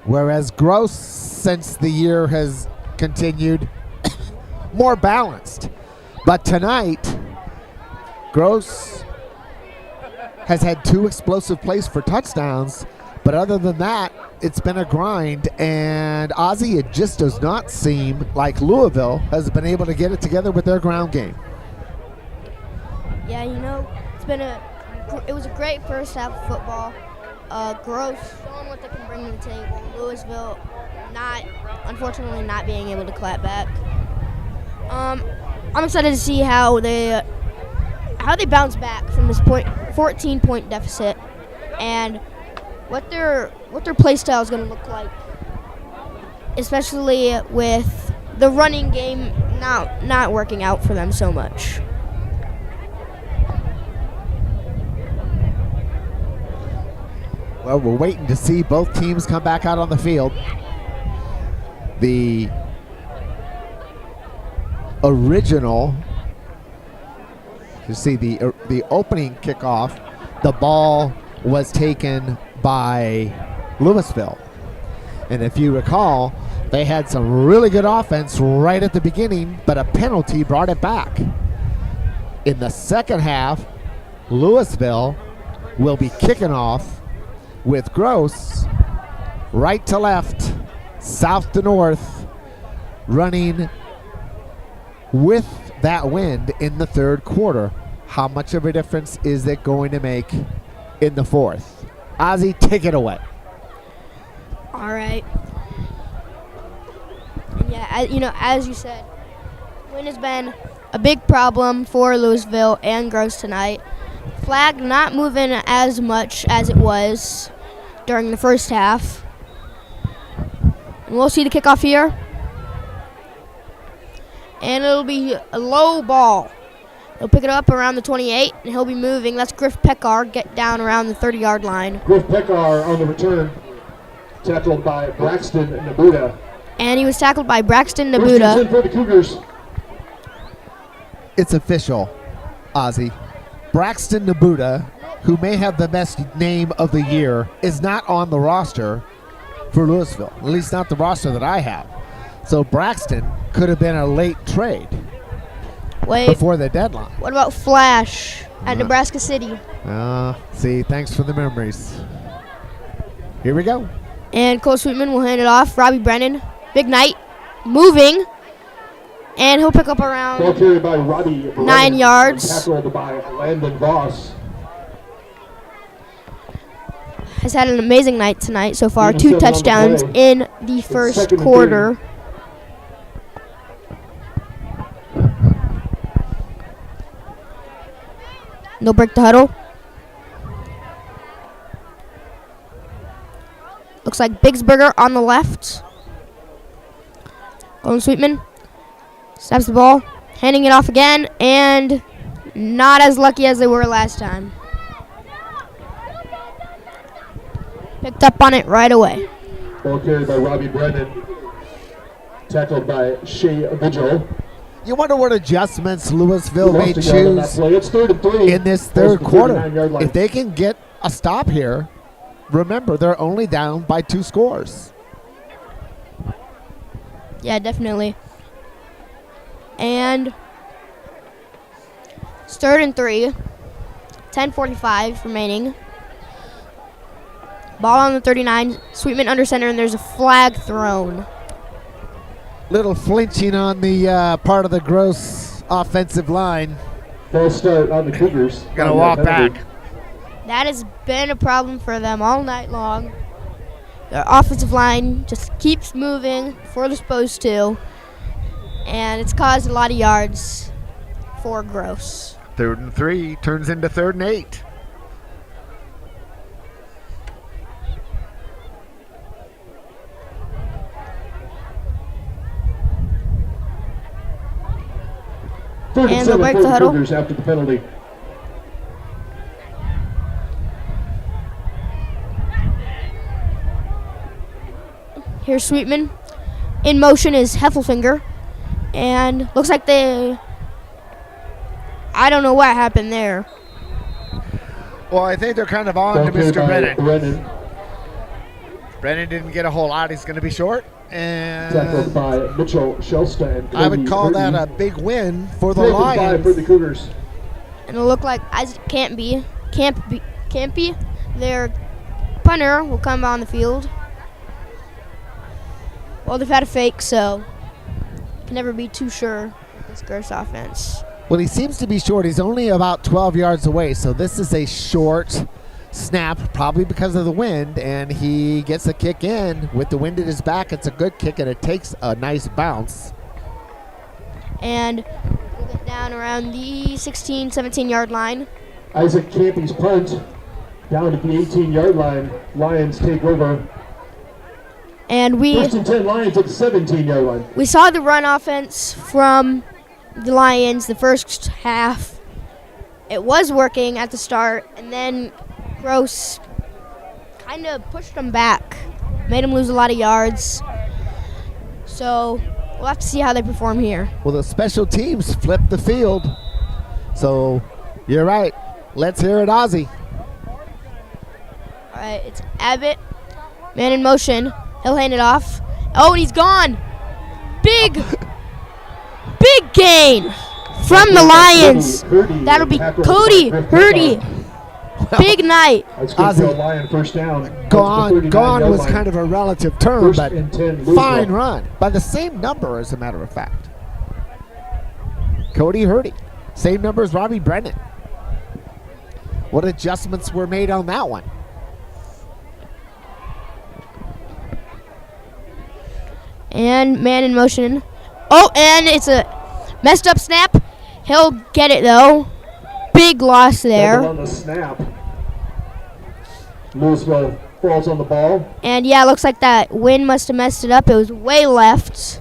S4: whereas Gross, since the year has continued, more balanced. But tonight, Gross has had 2 explosive plays for touchdowns, but other than that, it's been a grind, and Ozzie, it just does not seem like Louisville has been able to get it together with their ground game.
S5: Yeah, it was a great first half of football. Gross showing what they can bring to the table. Louisville unfortunately not being able to clap back. I'm excited to see how they bounce back from this 14-point deficit, and what their play style is going to look like, especially with the running game not working out for them so much.
S4: Well, we're waiting to see both teams come back out on the field. The original, you see the opening kickoff, the ball was taken by Louisville. And if you recall, they had some really good offense right at the beginning, but a penalty brought it back. In the second half, Louisville will be kicking off with Gross right to left, south to north, running with that wind in the third quarter. How much of a difference is it going to make in the fourth? Ozzie, take it away.
S5: All right. Yeah, as you said, wind has been a big problem for Louisville and Gross tonight. Flag not moving as much as it was during the first half. And we'll see the kickoff here. And it'll be a low ball. He'll pick it up around the 28, and he'll be moving. That's Griff Pekar, get down around the 30-yard line.
S2: Griff Pekar on the return, tackled by Braxton Nabuda.
S5: And he was tackled by Braxton Nabuda.
S2: For the Cougars.
S4: It's official, Ozzie. Braxton Nabuda, who may have the best name of the year, is not on the roster for Louisville, at least not the roster that I have. So Braxton could have been a late trade.
S5: Wait,
S4: before the deadline.
S5: What about Flash at Nebraska City?
S4: See, thanks for the memories. Here we go.
S5: And Cole Sweetman will hand it off. Robbie Brennan, big night, moving. And he'll pick up around
S2: Ball carried by Robbie Brennan,
S5: 9 yards.
S2: Tackled by Landon Voss.
S5: Has had an amazing night tonight so far. 2 touchdowns in the first quarter. They'll break the huddle. Looks like Bigsburger on the left. Golden Sweetman snaps the ball, handing it off again, and not as lucky as they were last time. Picked up on it right away.
S2: Ball carried by Robbie Brennan. Tackled by Shea Vigil.
S6: You wonder what adjustments Louisville may
S2: Lost a yard on that
S6: choose
S2: play. It's 3rd and 3.
S6: in this
S2: Close
S6: third
S2: to
S6: quarter.
S2: 39-yard line.
S6: If they can get a stop here, remember, they're only down by 2 scores.
S5: Yeah, definitely. And it's 3rd and 3. 10:45 remaining. Ball on the 39. Sweetman under center, and there's a flag thrown.
S6: Little flinching on the part of the Gross offensive line.
S2: False start on the Cougars.
S6: Gonna
S2: On
S6: walk
S2: that penalty.
S6: back.
S5: That has been a problem for them all night long. Their offensive line just keeps moving before they're supposed to, and it's caused a lot of yards for Gross.
S6: 3rd and 3 turns into 3rd and 8.
S2: Third
S5: And they'll
S2: 7
S5: break
S2: for
S5: the
S2: the
S5: huddle.
S2: Cougars after the penalty.
S5: Here's Sweetman. In motion is Heffelfinger, and looks like I don't know what happened there.
S6: Well, I think they're kind of on
S2: Ball
S6: to
S2: carried
S6: Mr.
S2: by
S6: Brennan.
S2: Brennan.
S6: Brennan didn't get a whole lot. He's going to be short.
S2: Tackled
S6: And
S2: by Mitchell Shelsta and
S6: I would
S2: Cody
S6: call that
S2: Hurdy.
S6: a big win for the
S2: 4th and 5 for
S6: Lions.
S2: the Cougars.
S5: And it'll look like Isaac Campy, their punter, will come on the field. Well, they've had a fake, so can never be too sure with this Gross offense.
S6: Well, he seems to be short. He's only about 12 yards away, so this is a short snap, probably because of the wind, and he gets a kick in. With the wind at his back, it's a good kick, and it takes a nice bounce.
S5: And we'll get down around the 16, 17-yard line.
S2: Isaac Campy's punt down at the 18-yard line. Lions take over.
S5: And
S2: 1st and 10 Lions at the 17-yard line.
S5: we saw the run offense from the Lions the first half. It was working at the start, and then Gross kind of pushed them back, made them lose a lot of yards. So we'll have to see how they perform here.
S6: Well, the special teams flipped the field. So you're right. Let's hear it, Ozzy.
S5: All right, it's Abbott, man in motion. He'll hand it off. Oh, and he's gone. Big gain from the Lions. That'll be Cody Hurdy. Big night.
S2: That's good for a Lion first down. That's the 39-yard
S6: Gone was
S2: line.
S6: kind of a relative term,
S2: 1st
S6: but
S2: and 10 Louisville.
S6: fine run. By the same number, as a matter of fact. Cody Hurdy. Same number as Robbie Brennan. What adjustments were made on that one?
S5: And man in motion. Oh, and it's a messed up snap. He'll get it, though. Big loss
S2: Double
S5: there.
S2: on the snap. Louisville falls on the ball.
S5: And, yeah, looks like that wind must have messed it up. It was way left.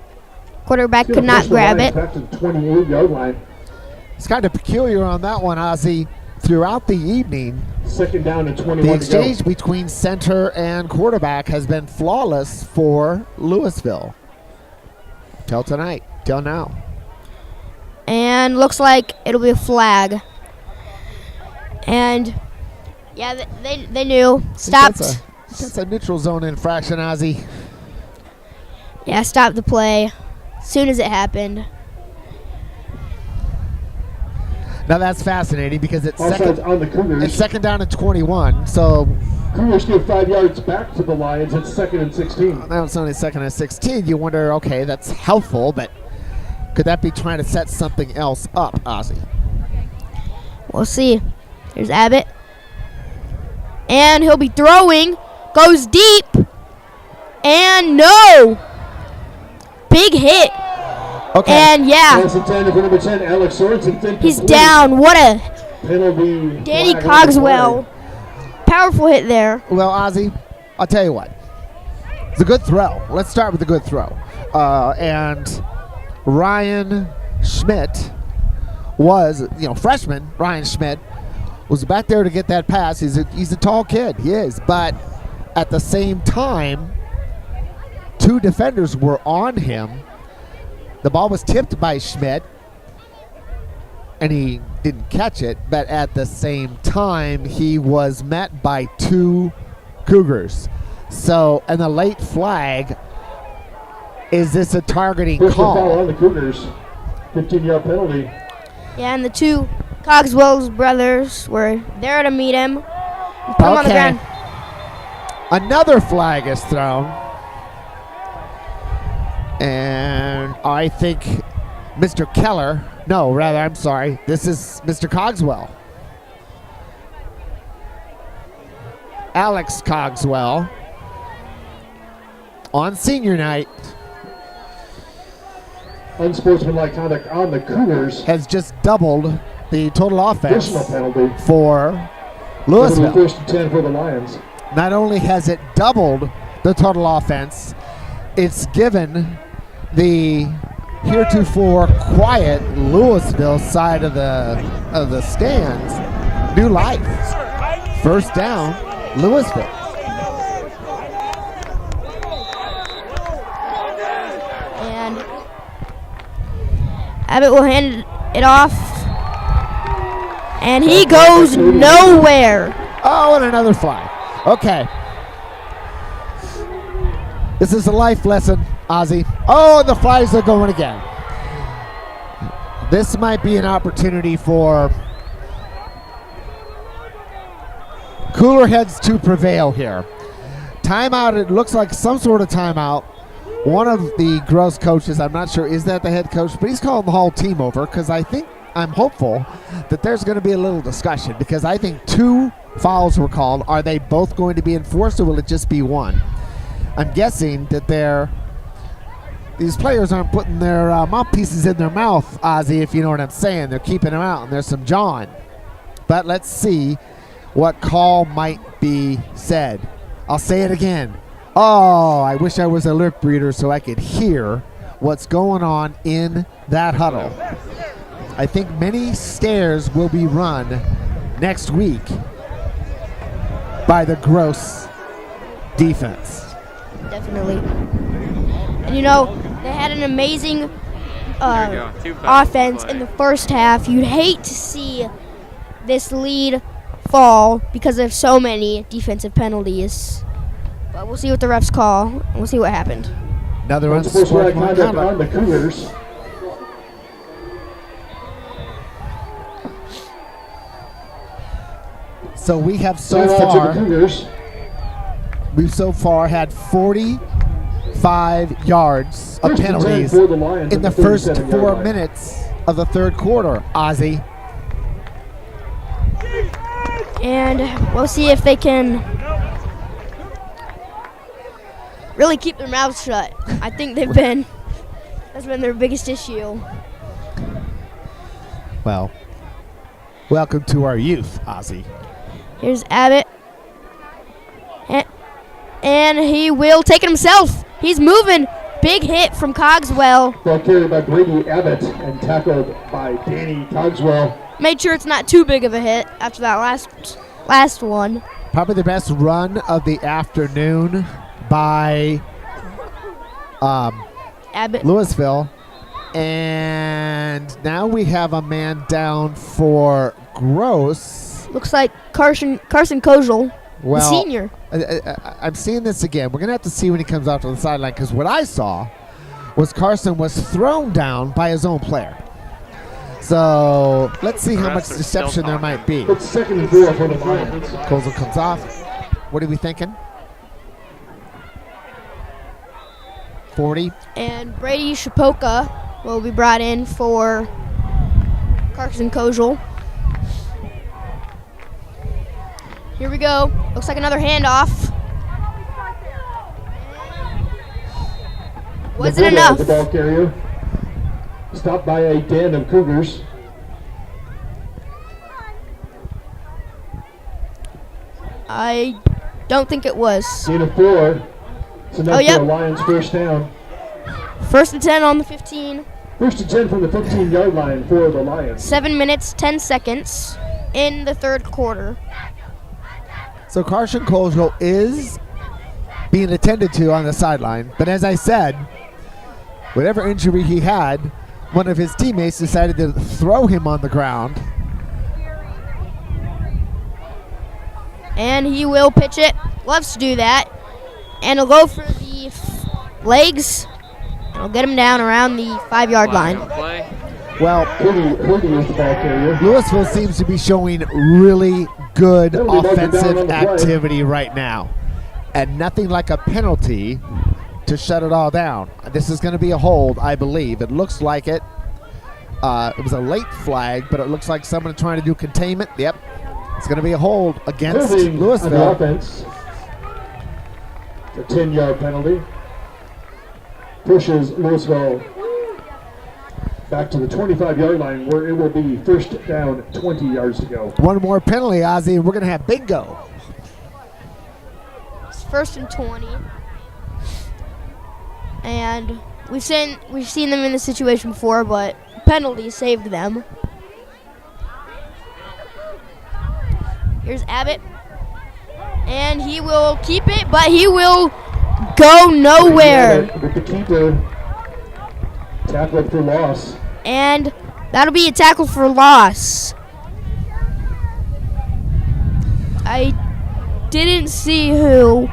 S5: Quarterback could not grab it.
S2: Back to the 28-yard line.
S6: It's kind of peculiar on that one, Ozzy. Throughout the evening,
S2: 2nd down and 21
S6: the
S2: to
S6: exchange
S2: go.
S6: between center and quarterback has been flawless for Louisville. Till tonight, till now.
S5: And looks like it'll be a flag. And, yeah, they knew. Stopped.
S6: That's a neutral zone infraction, Ozzy.
S5: Yeah, stopped the play as soon as it happened.
S6: Now that's fascinating because it's
S2: Offsides on the Cougars.
S6: it's 2nd down and 21. So
S2: Cougars give 5 yards back to the Lions. It's 2nd and 16.
S6: now it's only 2nd and 16. You wonder, okay, that's helpful, but could that be trying to set something else up, Ozzy?
S5: We'll see. Here's Abbott. And he'll be throwing. Goes deep. And no. Big hit.
S6: Okay.
S5: And yeah,
S2: That's the 10 for number 10, Alex Sorensen.
S5: he's down. What a
S2: penalty.
S5: Danny
S2: flag on the
S5: Cogswell.
S2: play.
S5: Powerful hit there.
S4: Well, Ozzy, I'll tell you what. It's a good throw. Let's start with the good throw. And Ryan Schmidt was, freshman Ryan Schmidt was back there to get that pass. He's a tall kid. He is. But at the same time, two defenders were on him. The ball was tipped by Schmidt, and he didn't catch it. But at the same time, he was met by two Cougars. So, and the late flag, is this a targeting
S2: First foul
S4: call?
S2: on the Cougars. 15-yard penalty.
S5: Yeah, and the two Cogswell's brothers were there to meet him. And put him on the ground.
S4: Another flag is thrown. And I think Mr. Keller, no, rather, I'm sorry. This is Mr. Cogswell. Alex Cogswell on senior night
S2: Unsportsmanlike conduct on the Cougars.
S4: has just doubled the total offense
S2: Additional penalty.
S4: for
S2: It'll be
S4: Louisville.
S2: first and 10 for the Lions.
S4: Not only has it doubled the total offense, it's given the heretofore quiet Louisville side of the stands new life. First down, Louisville.
S5: And Abbott will hand it off. And he goes nowhere.
S4: Oh, and another flag. Okay. This is a life lesson, Ozzy. Oh, the flags are going again. This might be an opportunity for cooler heads to prevail here. Timeout, it looks like some sort of timeout. One of the Gross coaches, I'm not sure, is that the head coach, but he's calling the whole team over because I'm hopeful that there's going to be a little discussion because I think two fouls were called. Are they both going to be enforced or will it just be one? I'm guessing that these players aren't putting their mouthpieces in their mouth, Ozzy, if you know what I'm saying. They're keeping them out, and there's some jawing. But let's see what call might be said. I'll say it again. Oh, I wish I was a lip reader so I could hear what's going on in that huddle. I think many stares will be run next week by the Gross defense.
S5: Definitely. And they had an amazing offense in the first half. You'd hate to see this lead fall because there's so many defensive penalties. But we'll see what the refs call, and we'll see what happened.
S4: Another
S2: Unsportsmanlike
S4: unsportsmanlike
S2: conduct on
S4: conduct.
S2: the Cougars.
S4: So we have
S2: Timeout to the Cougars.
S4: we've so far had 45 yards of
S2: First and 10
S4: penalties
S2: for the Lions
S4: in
S2: at
S4: the first
S2: 37-yard
S4: 4
S2: line.
S4: minutes of the third quarter, Ozzy.
S5: And we'll see if they can really keep their mouths shut. I think that's been their biggest issue.
S4: Well, welcome to our youth, Ozzy.
S5: Here's Abbott. And he will take it himself. He's moving. Big hit from Cogswell.
S2: Ball carried by Brady Abbott and tackled by Danny Cogswell.
S5: Made sure it's not too big of a hit after that last one.
S4: Probably the best run of the afternoon by
S5: Abbott.
S4: Louisville. And now we have a man down for Gross.
S5: Looks like Carson Kojal, the
S4: Well,
S5: senior.
S4: I'm seeing this again. We're going to have to see when he comes out to the sideline because what I saw was Carson was thrown down by his own player. So let's see how much deception there might be.
S2: It's second and 4 for the Lions.
S4: Kozel comes off. What are we thinking? 40.
S5: And Brady Shapoka will be brought in for Carson Kojal. Here we go. Looks like another handoff. Wasn't enough.
S2: The ball carrier. Stopped by a den of Cougars.
S5: I don't think it was.
S2: Gain of 4. It's enough
S5: Oh, yep.
S2: for a Lions first down.
S5: 1st and 10 on the 15.
S2: First and 10 from the 15-yard line for the Lions.
S5: 7 minutes, 10 seconds in the 3rd quarter.
S4: So Carson Colesville is being attended to on the sideline. But as I said, whatever injury he had, one of his teammates decided to throw him on the ground.
S5: And he will pitch it. Loves to do that. And he'll go for the legs. And he'll get him down around the 5-yard line.
S4: Well,
S2: Purdy is the ball carrier.
S4: Louisville seems to be showing really good
S2: Penalty marker down
S4: offensive
S2: on the play.
S4: activity right now. And nothing like a penalty to shut it all down. This is going to be a hold, I believe. It looks like it. It was a late flag, but it looks like someone trying to do containment. Yep. It's going to be a hold against
S2: Holding on the
S4: Louisville.
S2: offense. It's a 10-yard penalty. Pushes Louisville back to the 25-yard line where it will be first down, 20 yards to go.
S4: One more penalty, Ozzy, and we're going to have bingo.
S5: It's 1st and 20. And we've seen them in this situation before, but penalty saved them. Here's Abbott. And he will keep it, but he will go nowhere.
S2: With the keeper, tackled for loss.
S5: And that'll be a tackle for loss. I didn't see who.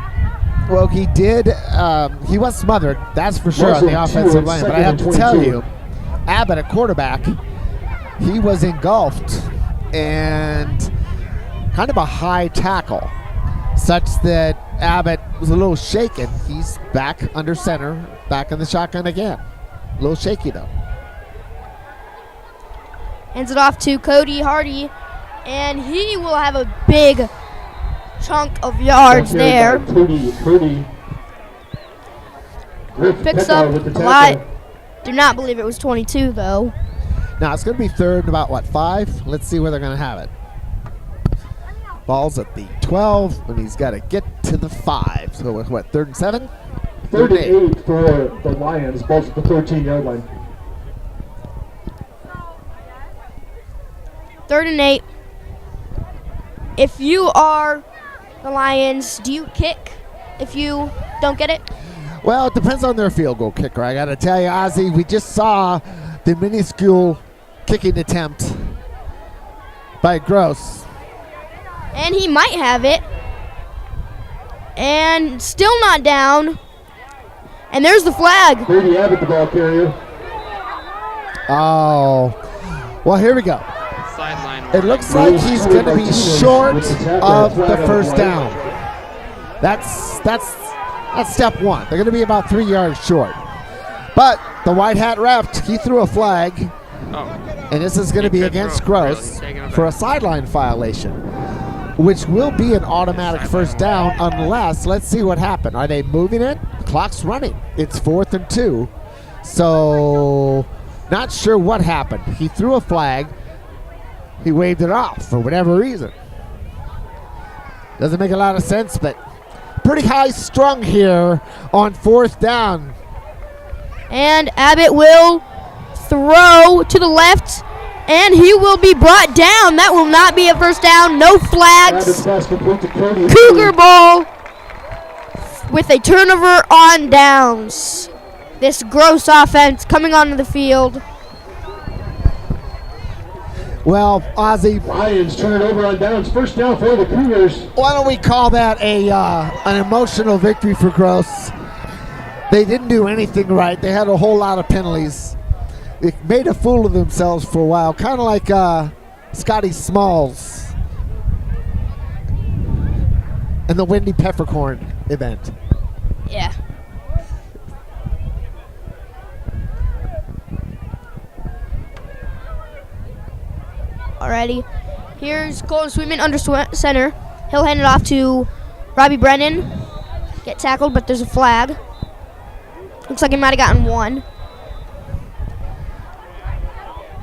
S4: Well, he did. He was smothered, that's for sure, on the
S2: Russell,
S4: offensive
S2: two,
S4: line. But I
S2: second
S4: have
S2: and
S4: to tell
S2: 22.
S4: you, Abbott, a quarterback, he was engulfed and kind of a high tackle, such that Abbott was a little shaken. He's back under center, back in the shotgun again. A little shaky, though.
S5: Hands it off to Cody Hardy. And he will have a big chunk of yards there.
S2: Purdy.
S5: Picks up a lot. Do not believe it was 22, though.
S4: Now, it's going to be third and about, 5? Let's see where they're going to have it. Ball's at the 12, and he's got to get to the 5. So, what, 3rd and 7?
S2: 3rd and 8 for the Lions. Ball's at the 13-yard line.
S5: 3rd and 8. If you are the Lions, do you kick if you don't get it?
S4: Well, it depends on their field goal kicker. I got to tell you, Ozzy, we just saw the minuscule kicking attempt by Gross.
S5: And he might have it. And still not down. And there's the flag.
S2: Brady Abbott, the ball carrier.
S4: Oh. Well, here we go.
S9: Sideline.
S4: It looks like he's going to be short of the first down. That's step one. They're going to be about 3 yards short. But the white hat ref, he threw a flag, and this is going to be against Gross for a sideline violation, which will be an automatic first down unless, let's see what happened. Are they moving it? The clock's running. It's 4th and 2. So, not sure what happened. He threw a flag. He waved it off for whatever reason. Doesn't make a lot of sense, but pretty high strung here on 4th down.
S5: And Abbott will throw to the left, and he will be brought down. That will not be a first down. No flags. Cougar ball with a turnover on downs. This Gross offense coming onto the field.
S4: Well, Ozzy,
S2: Lions turn it over on downs. First down for the Cougars.
S4: why don't we call that an emotional victory for Gross? They didn't do anything right. They had a whole lot of penalties. They made a fool of themselves for a while, kind of like Scotty Smalls and the Wendy Peppercorn event.
S5: Yeah. Alrighty. Here's Colton Sweetman under center. He'll hand it off to Robbie Brennan. Get tackled, but there's a flag. Looks like he might have gotten one.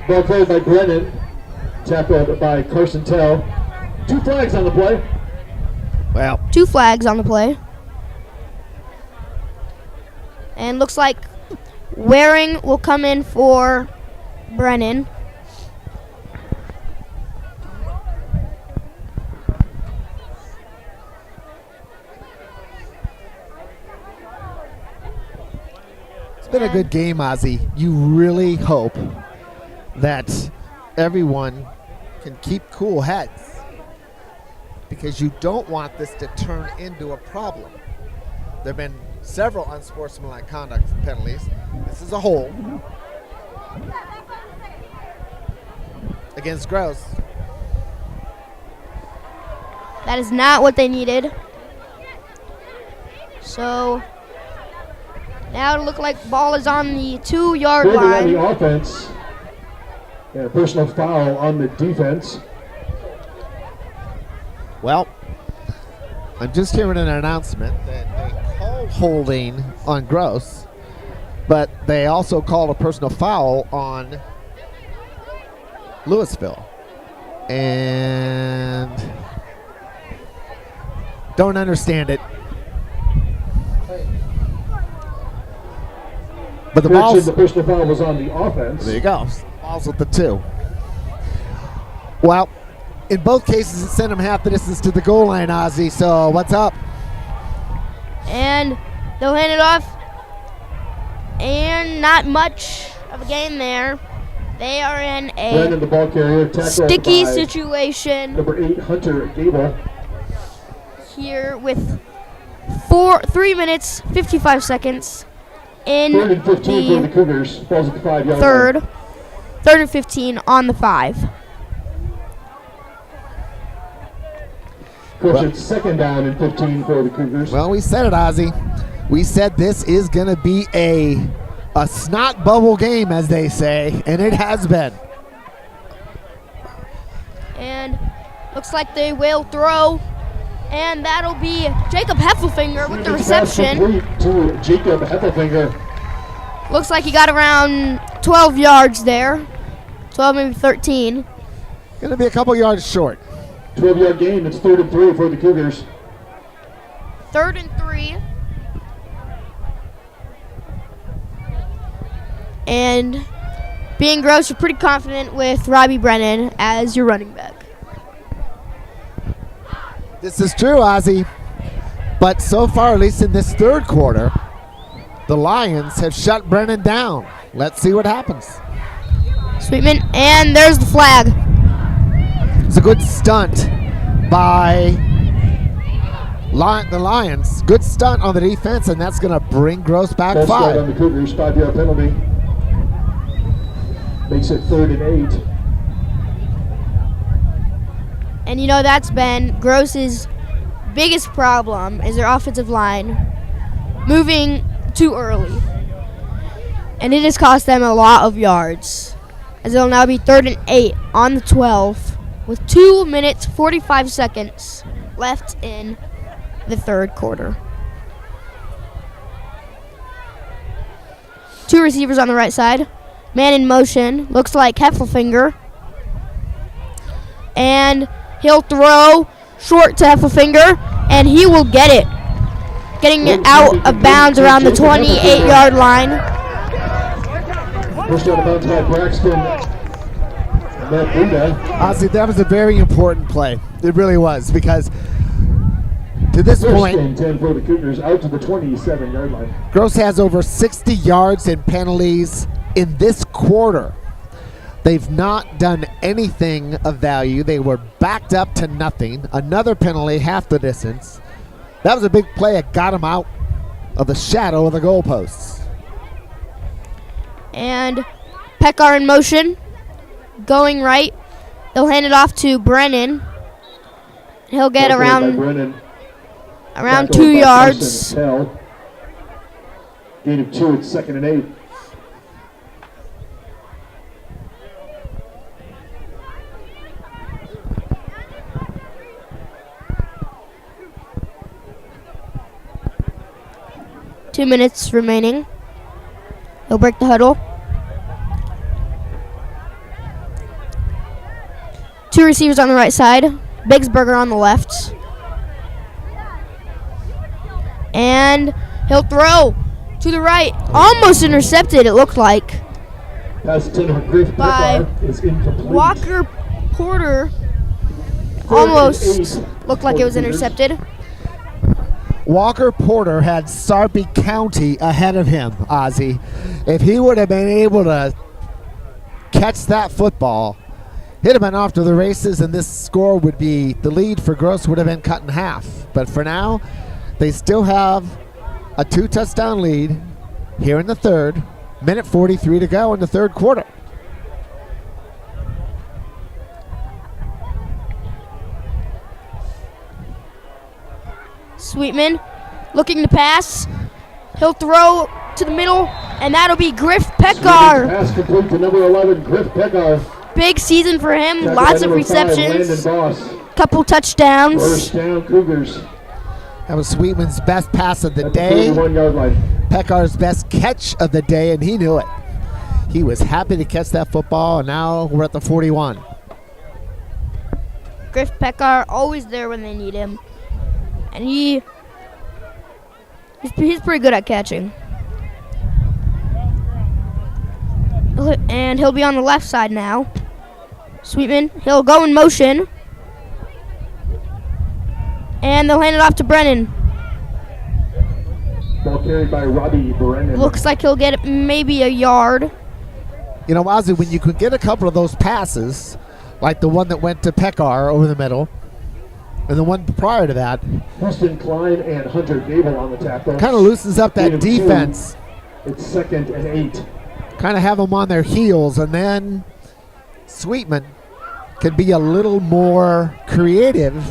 S2: Ball played by Brennan. Tackled by Carson Tell. 2 flags on the play.
S6: Well,
S5: 2 flags on the play. And looks like Waring will come in for Brennan.
S6: it's been a good game, Ozzy. You really hope that everyone can keep cool heads, because you don't want this to turn into a problem. There have been several unsportsmanlike conduct penalties. This is a hold against Gross.
S5: That is not what they needed. So now it looks like ball is on the 2-yard
S2: Holding on
S5: line.
S2: the offense. And a personal foul on the defense.
S6: Well, I'm just hearing an announcement that they called holding on Gross, but they also called a personal foul on Louisville. And don't understand it. But the ball's,
S2: The personal foul was on the offense.
S6: there you go. Ball's with the 2. Well, in both cases, it sent him half the distance to the goal line, Ozzy. So what's up?
S5: And they'll hand it off. And not much of a game there. They are in
S2: Brandon,
S5: a
S2: the ball carrier, tackled
S5: sticky
S2: by
S5: situation
S2: number 8, Hunter Gable.
S5: here with 3 minutes, 55 seconds in
S2: 3rd and 15 for the
S5: the
S2: Cougars. Ball's at the 5-yard line.
S5: third. 3rd and 15 on the 5.
S2: Coach, it's 2nd down and 15 for the Cougars.
S6: Well, we said it, Ozzy. We said this is going to be a snot bubble game, as they say, and it has been.
S5: And looks like they will throw. And that'll be Jacob Heffelfinger with the reception.
S2: Complete to Jacob Heffelfinger.
S5: Looks like he got around 12 yards there. 12, maybe 13.
S6: Going to be a couple yards short.
S2: 12-yard gain. It's 3rd and 3 for the Cougars.
S5: 3rd and 3. And being Gross, you're pretty confident with Robbie Brennan as your running back.
S6: This is true, Ozzy. But so far, at least in this 3rd quarter, the Lions have shut Brennan down. Let's see what happens.
S5: Sweetman, and there's the flag.
S6: It's a good stunt by the Lions. Good stunt on the defense, and that's going to bring Gross back
S2: False start
S6: 5.
S2: on the Cougars. 5-yard penalty. Makes it 3rd and 8.
S5: And you know that's been Gross's biggest problem is their offensive line moving too early. And it has cost them a lot of yards, as it'll now be 3rd and 8 on the 12 with 2 minutes 45 seconds left in the 3rd quarter. 2 receivers on the right side. Man in motion. Looks like Heffelfinger. And he'll throw short to Heffelfinger, and he will get it. Getting it out of bounds around the 28-yard line.
S2: Pushed out of bounds by Braxton. Matt Buddha.
S6: Honestly, that was a very important play. It really was, because to this
S2: First
S6: point,
S2: and 10 for the Cougars, out to the 27-yard line.
S6: Gross has over 60 yards in penalties in this quarter. They've not done anything of value. They were backed up to nothing. Another penalty, half the distance. That was a big play. It got them out of the shadow of the goalposts.
S5: And Pekar in motion, going right. They'll hand it off to Brennan. He'll get
S2: Ball played by
S5: around
S2: Brennan.
S5: 2
S2: Tackled by
S5: yards.
S2: Carson Tell. Gain of 2. It's 2nd and 8.
S5: Two minutes remaining. He'll break the huddle. 2 receivers on the right side. Bigsberger on the left. And he'll throw to the right. Almost intercepted, it looked like.
S2: Pass to Griff
S5: By
S2: Pickard is incomplete.
S5: Walker Porter.
S2: Third
S5: Almost
S2: and 8
S5: looked like it was
S2: for Cougars.
S5: intercepted.
S4: Walker Porter had Sarpy County ahead of him, Ozzy. If he would have been able to catch that football, he'd have been off to the races, and this score would be, the lead for Gross would have been cut in half. But for now, they still have a 2-touchdown lead here in the third. Minute 43 to go in the third quarter.
S5: Sweetman looking to pass. He'll throw to the middle, and that'll be Griff Pekar.
S2: Pass complete to number 11, Griff Pekar.
S5: Big season for him.
S2: Tackled
S5: Lots
S2: by
S5: of
S2: number 5,
S5: receptions.
S2: Landon Boss.
S5: Couple touchdowns.
S2: First down, Cougars.
S4: That was Sweetman's best pass of the
S2: At the
S4: day.
S2: 31-yard line.
S4: Pekar's best catch of the day, and he knew it. He was happy to catch that football, and now we're at the 41.
S5: Griff Pekar always there when they need him, and he's pretty good at catching. And he'll be on the left side now. Sweetman, he'll go in motion, and they'll hand it off to Brennan.
S2: Ball carried by Robbie Brennan.
S5: Looks like he'll get maybe a yard.
S4: You know, Ozzy, when you could get a couple of those passes, like the one that went to Pekar over the middle, and the one prior to that,
S2: Preston Klein and Hunter Gable on the tackle.
S4: kind of loosens up that
S2: Gain of 2.
S4: defense.
S2: It's 2nd and 8.
S4: Kind of have them on their heels, and then Sweetman can be a little more creative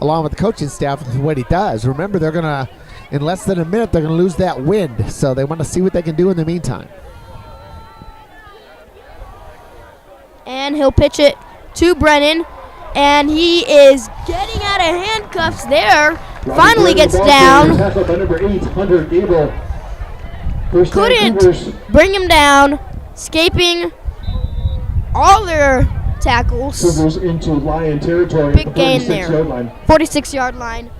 S4: along with the coaching staff with what he does. Remember, they're going to, in less than a minute, they're going to lose that wind, so they want to see what they can do in the meantime.
S5: And he'll pitch it to Brennan, and he is getting out of handcuffs there. Finally gets down.
S2: Tackled by number 8, Hunter Gable. First down, Cougars.
S5: Couldn't bring him down, escaping all their tackles.
S2: Cougars into Lion territory
S5: Big
S2: at the
S5: gain
S2: 46-yard
S5: there.
S2: line.
S5: 46-yard line.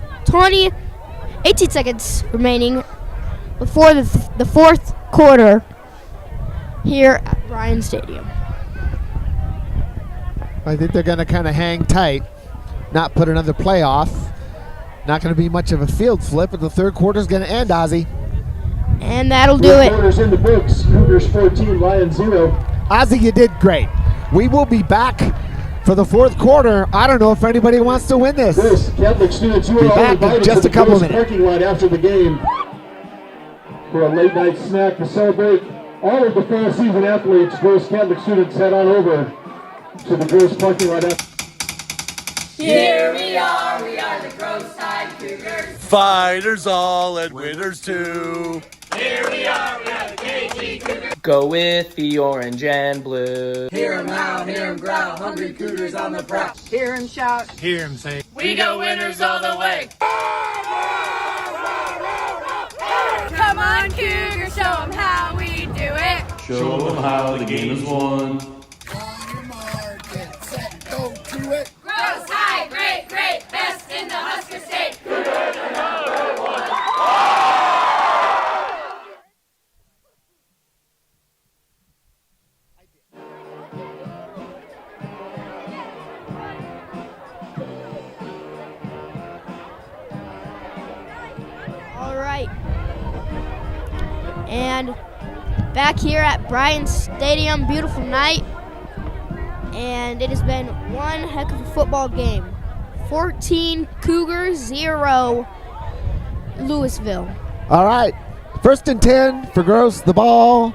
S5: 18 seconds remaining before the fourth quarter here at Bryan Stadium.
S4: I think they're going to kind of hang tight, not put another play off. Not going to be much of a field flip, but the third quarter is going to end, Ozzy.
S5: And that'll do
S2: Fourth
S5: it.
S2: quarter's in the books. Cougars 14, Lions 0.
S4: Ozzy, you did great. We will be back for the fourth quarter. I don't know if anybody wants to win this.
S2: Chris, Catholic students, you
S4: Be
S2: are all
S4: back in
S2: invited
S4: just
S2: to
S4: a
S2: the
S4: couple of
S2: Gross
S4: minutes.
S2: parking lot after the game for a late night snack to celebrate all of the fall season athletes. Gross Catholic students, head on over to the Gross parking lot after.
S9: Here we are the Gross Side Cougars.
S8: Fighters all and winners too.
S9: Here we are the KG Cougars.
S10: Go with the orange and blue.
S9: Hear 'em howl, hear 'em growl, hungry Cougars on the prowl. Hear 'em shout,
S8: Hear him say,
S9: we go winners all the way. Come on Cougars, show 'em how we do it.
S11: Show them how the game is won.
S9: Gross High, great, great, best in the Husker State.
S5: All right. And back here at Bryan Stadium, beautiful night. And it has been one heck of a football game. 14 Cougars, 0 Louisville.
S4: All right. 1st and 10 for Gross. The ball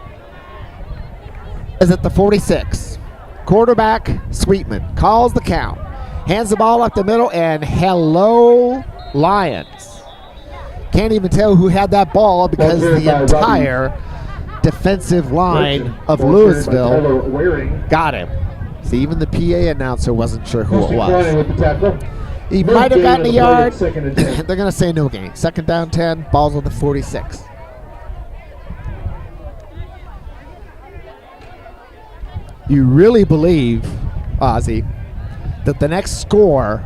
S4: is at the 46. Quarterback Sweetman calls the count. Hands the ball up the middle, and hello, Lions. Can't even tell who had that ball because the entire defensive line of Louisville got him. See, even the PA announcer wasn't sure who it was.
S2: With the tackle.
S4: He
S2: No
S4: might have
S2: gain
S4: gotten
S2: on
S4: a
S2: the play
S4: yard.
S2: at 2nd and 10.
S4: They're going to say no gain. 2nd down 10, ball's on the 46. You really believe, Ozzy, that the next score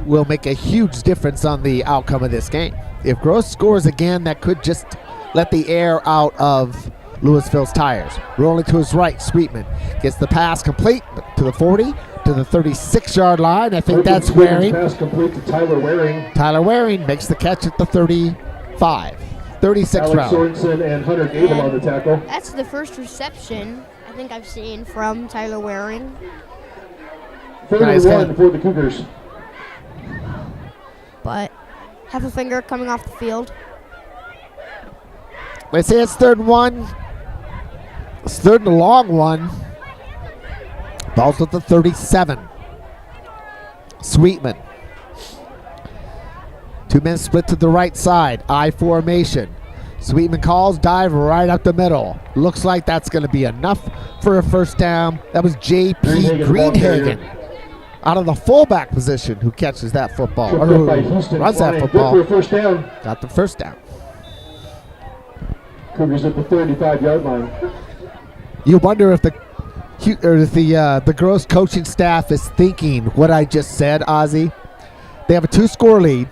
S6: will make a huge difference on the outcome of this game. If Gross scores again, that could just let the air out of Louisville's tires. Rolling to his right, Sweetman gets the pass complete to the 40, to the 36-yard line. I think that's Waring.
S2: Pass complete to Tyler Waring.
S6: Tyler Waring makes the catch at the 35. 36
S2: Alex
S6: round.
S2: Sorensen and Hunter Gable on the tackle.
S5: That's the first reception I think I've seen from Tyler Waring.
S2: 31 for the Cougars.
S5: But half a finger coming off the field.
S6: They say it's 3rd and 1. It's 3rd and a long one. Ball's at the 37. Sweetman. 2 men split to the right side. I formation. Sweetman calls, dive right up the middle. Looks like that's going to be enough for a first down. That was J.P. Greenhagen out of the fullback position who catches that football. Or who runs that football.
S2: Good for a first down.
S6: Got the first down.
S2: Cougars at the 35-yard line.
S6: You wonder if the Gross coaching staff is thinking what I just said, Ozzy. They have a 2-score lead.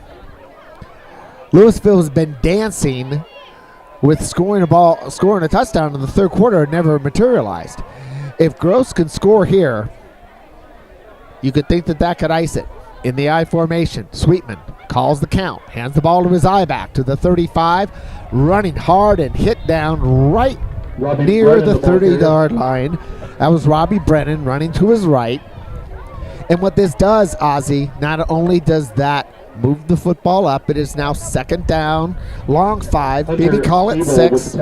S6: Louisville has been dancing with scoring a touchdown in the 3rd quarter. It never materialized. If Gross can score here, you could think that could ice it. In the I formation, Sweetman calls the count, hands the ball to his I back to the 35, running hard and hit down right near the 30-yard line. That was Robbie Brennan running to his right. And what this does, Ozzy, not only does that move the football up, it is now 2nd down, long 5, maybe call it 6.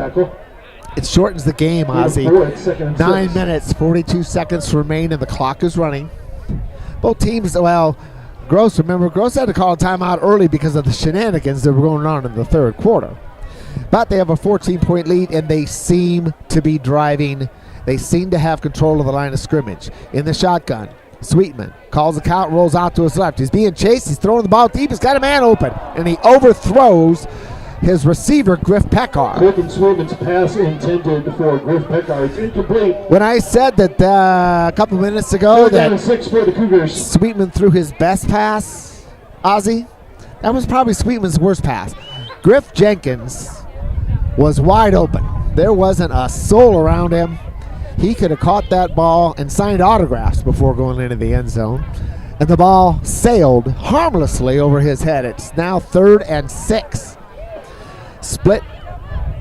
S6: It shortens the game, Ozzy. 9 minutes, 42 seconds remain, and the clock is running. Both teams, Gross had to call a timeout early because of the shenanigans that were going on in the 3rd quarter. But they have a 14-point lead, and they seem to be driving. They seem to have control of the line of scrimmage. In the shotgun, Sweetman calls the count, rolls out to his left. He's being chased. He's throwing the ball deep. He's got a man open, and he overthrows his receiver, Griff Peckar.
S2: Quick and Sweetman's pass intended for Griff Peckar. It's incomplete.
S6: When I said that a couple minutes ago that
S2: 6 for the Cougars.
S6: Sweetman threw his best pass, Ozzy, that was probably Sweetman's worst pass. Griff Jenkins was wide open. There wasn't a soul around him. He could have caught that ball and signed autographs before going into the end zone. And the ball sailed harmlessly over his head. It's now 3rd and 6. Split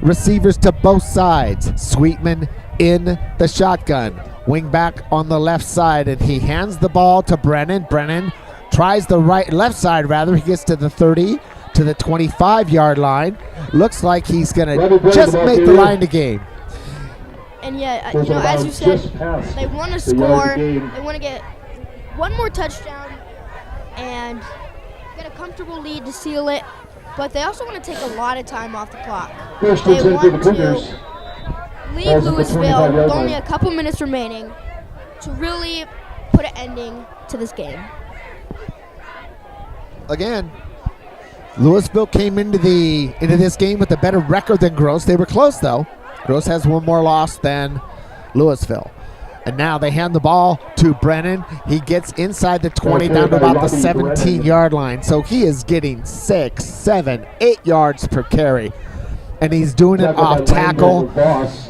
S6: receivers to both sides. Sweetman in the shotgun. Wing back on the left side, and he hands the ball to Brennan. Brennan tries the left side rather. He gets to the 30, to the 25-yard line. Looks like he's going to just make the line to game.
S5: And yet, as you said, they want to score. They want to get one more touchdown and get a comfortable lead to seal it. But they also want to take a lot of time off the clock. They want to leave Louisville with only a couple minutes remaining to really put an ending to this game.
S6: Again, Louisville came into this game with a better record than Gross. They were close, though. Gross has one more loss than Louisville. And now they hand the ball to Brennan. He gets inside the 20 down to about the 17-yard line. So he is getting 6, 7, 8 yards per carry. And he's doing it off tackle.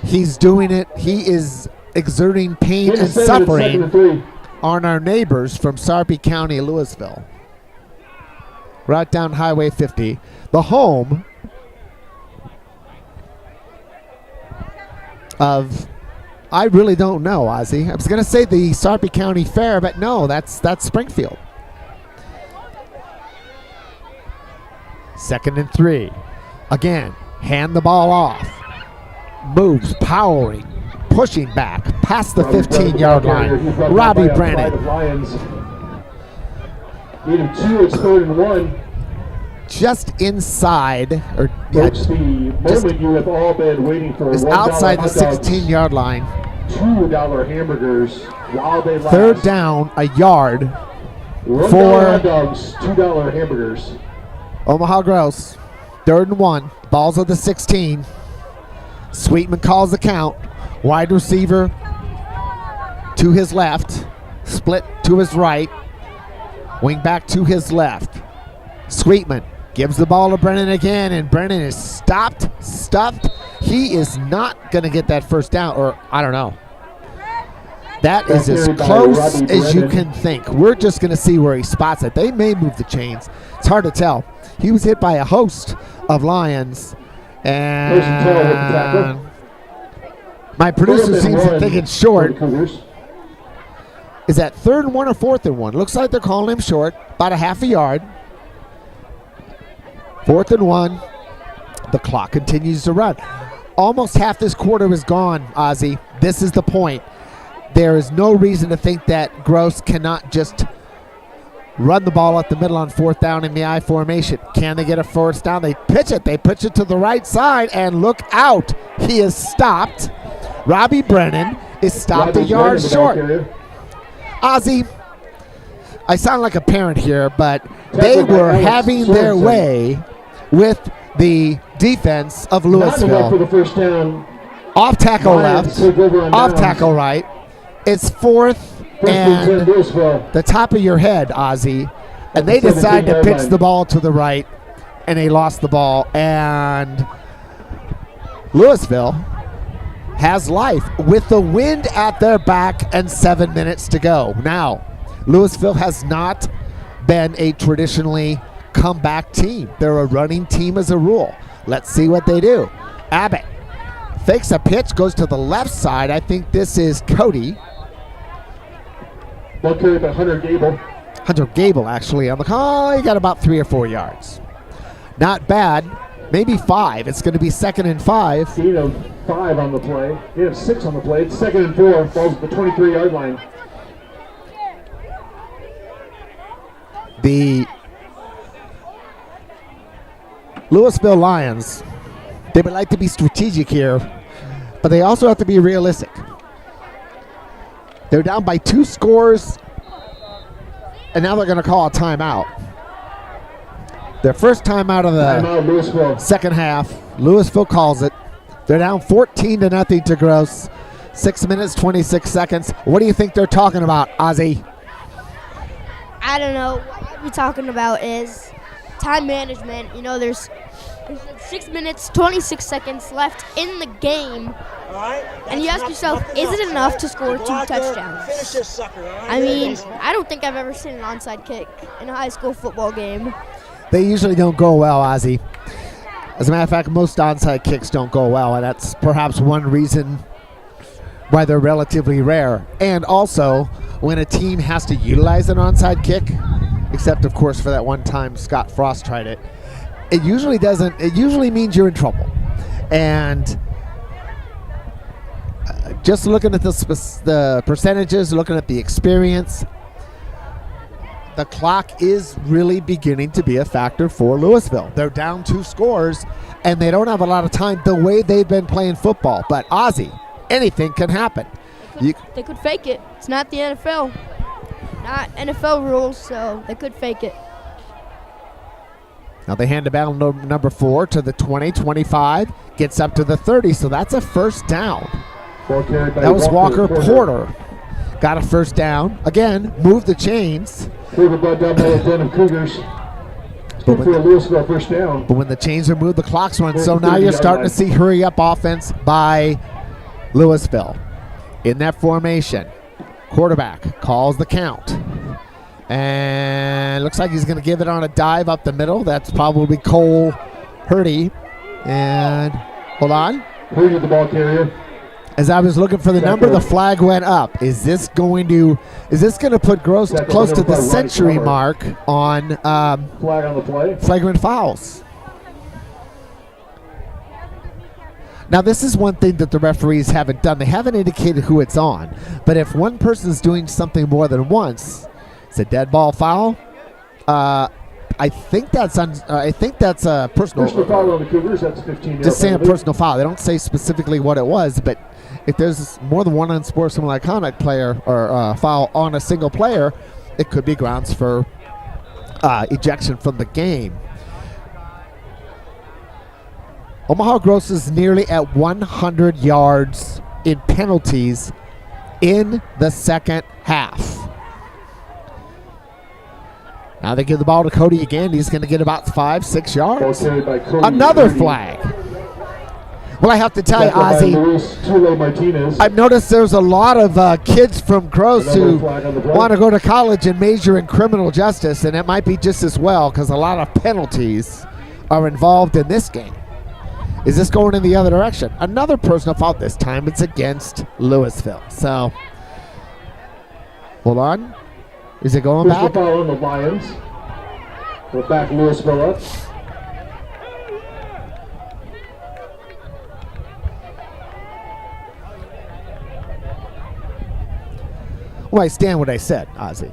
S6: He's doing it. He is exerting pain and suffering on our neighbors from Sarpy County, Louisville. Right down Highway 50. The home of, I really don't know, Ozzy. I was going to say the Sarpy County Fair, but no, that's Springfield. 2nd and 3. Again, hand the ball off. Moves, powering, pushing back past the 15-yard line. Robbie Brennan.
S2: Need him 2, it's 3rd and 1.
S6: Just inside, or
S2: That's the moment you have all been waiting for.
S6: Is outside the 16-yard line.
S2: $2 hamburgers while they last.
S6: 3rd down, a yard
S2: $1
S6: for
S2: hot dogs, $2 hamburgers.
S6: Omaha Gross. 3rd and 1. Balls at the 16. Sweetman calls the count. Wide receiver to his left. Split to his right.
S4: Wing back to his left. Sweetman gives the ball to Brennan again, and Brennan is stuffed. He is not going to get that first down, or I don't know. That is as close as you can think. We're just going to see where he spots it. They may move the chains. It's hard to tell. He was hit by a host of Lions, and my producer seems to think it's short. Is that 3rd and 1 or 4th and 1? Looks like they're calling him short, about a half a yard. 4th and 1. The clock continues to run. Almost half this quarter is gone, Ozzy. This is the point. There is no reason to think that Gross cannot just run the ball up the middle on 4th down in the I formation. Can they get a 4th down? They pitch it. They pitch it to the right side, and look out. He is stopped. Robbie Brennan is stopped a yard short. Ozzy, I sound like a parent here, but they were having their way with the defense of Louisville. Off tackle left, off tackle right. It's 4th and the top of your head, Ozzy. And they decide to pitch the ball to the right, and they lost the ball. And Louisville has life with the wind at their back and 7 minutes to go. Now, Louisville has not been a traditionally comeback team. They're a running team as a rule. Let's see what they do. Abbott fakes a pitch, goes to the left side. I think this is Cody.
S2: Ball carried by Hunter Gable.
S4: Hunter Gable, actually, on the call. He got about 3 or 4 yards. Not bad. Maybe 5. It's going to be 2nd and 5.
S2: Gain of 5 on the play. Gain of 6 on the play. It's 2nd and 4. Falls at the 23-yard line.
S4: The Louisville Lions, they would like to be strategic here, but they also have to be realistic. They're down by 2 scores, and now they're going to call a timeout. Their first timeout of the second half. Louisville calls it. They're down 14-0 to Gross. 6 minutes, 26 seconds. What do you think they're talking about, Ozzy?
S5: I don't know. What we're talking about is time management. You know, there's 6 minutes, 26 seconds left in the game.
S8: All right?
S5: And you ask yourself, is it enough to score 2 touchdowns?
S8: Finish this sucker, all right?
S5: I mean, I don't think I've ever seen an onside kick in a high school football game.
S4: They usually don't go well, Ozzy. As a matter of fact, most onside kicks don't go well, and that's perhaps one reason why they're relatively rare. And also, when a team has to utilize an onside kick, except of course for that one time Scott Frost tried it, it usually doesn't. It usually means you're in trouble. And just looking at the percentages, looking at the experience, the clock is really beginning to be a factor for Louisville. They're down 2 scores, and they don't have a lot of time the way they've been playing football. But Ozzy, anything can happen.
S5: They could fake it. It's not the NFL. Not NFL rules, so they could fake it.
S4: Now they hand the ball number 4 to the 20, 25, gets up to the 30, so that's a first down. That was Walker Porter. Got a first down. Again, move the chains.
S2: Cougars. But for a Louisville first down.
S4: But when the chains are moved, the clock's run. So now you're starting to see hurry-up offense by Louisville. In that formation, quarterback calls the count. And looks like he's going to give it on a dive up the middle. That's probably Cole Hurdy. And hold on.
S2: Hurdy, the ball carrier.
S4: As I was looking for the number, the flag went up. Is this going to put Gross close to the century mark on
S2: flag on the play?
S4: Flagrant fouls? Now, this is one thing that the referees haven't done. They haven't indicated who it's on. But if one person's doing something more than once, it's a dead ball foul. I think that's a personal
S2: foul on the Cougars. That's 15.
S4: Just saying a personal foul. They don't say specifically what it was, but if there's more than one unsportsmanlike conduct player or foul on a single player, it could be grounds for ejection from the game. Omaha Gross is nearly at 100 yards in penalties in the second half. Now they give the ball to Cody again. He's going to get about 5-6
S2: Ball
S4: yards.
S2: carried by Cody.
S4: Another flag. Well, I have to tell you,
S2: Tackled by
S4: Ozzy,
S2: Luis Tule Martinez.
S4: I've noticed there's a lot of kids from Gross who want to go to college and major in criminal justice, and it might be just as well because a lot of penalties are involved in this game. Is this going in the other direction? Another personal foul this time. It's against Louisville. So, hold on. Is it going
S2: Personal
S4: back?
S2: foul on the Lions. We'll back Louisville up.
S4: Well, I stand what I said, Ozzy.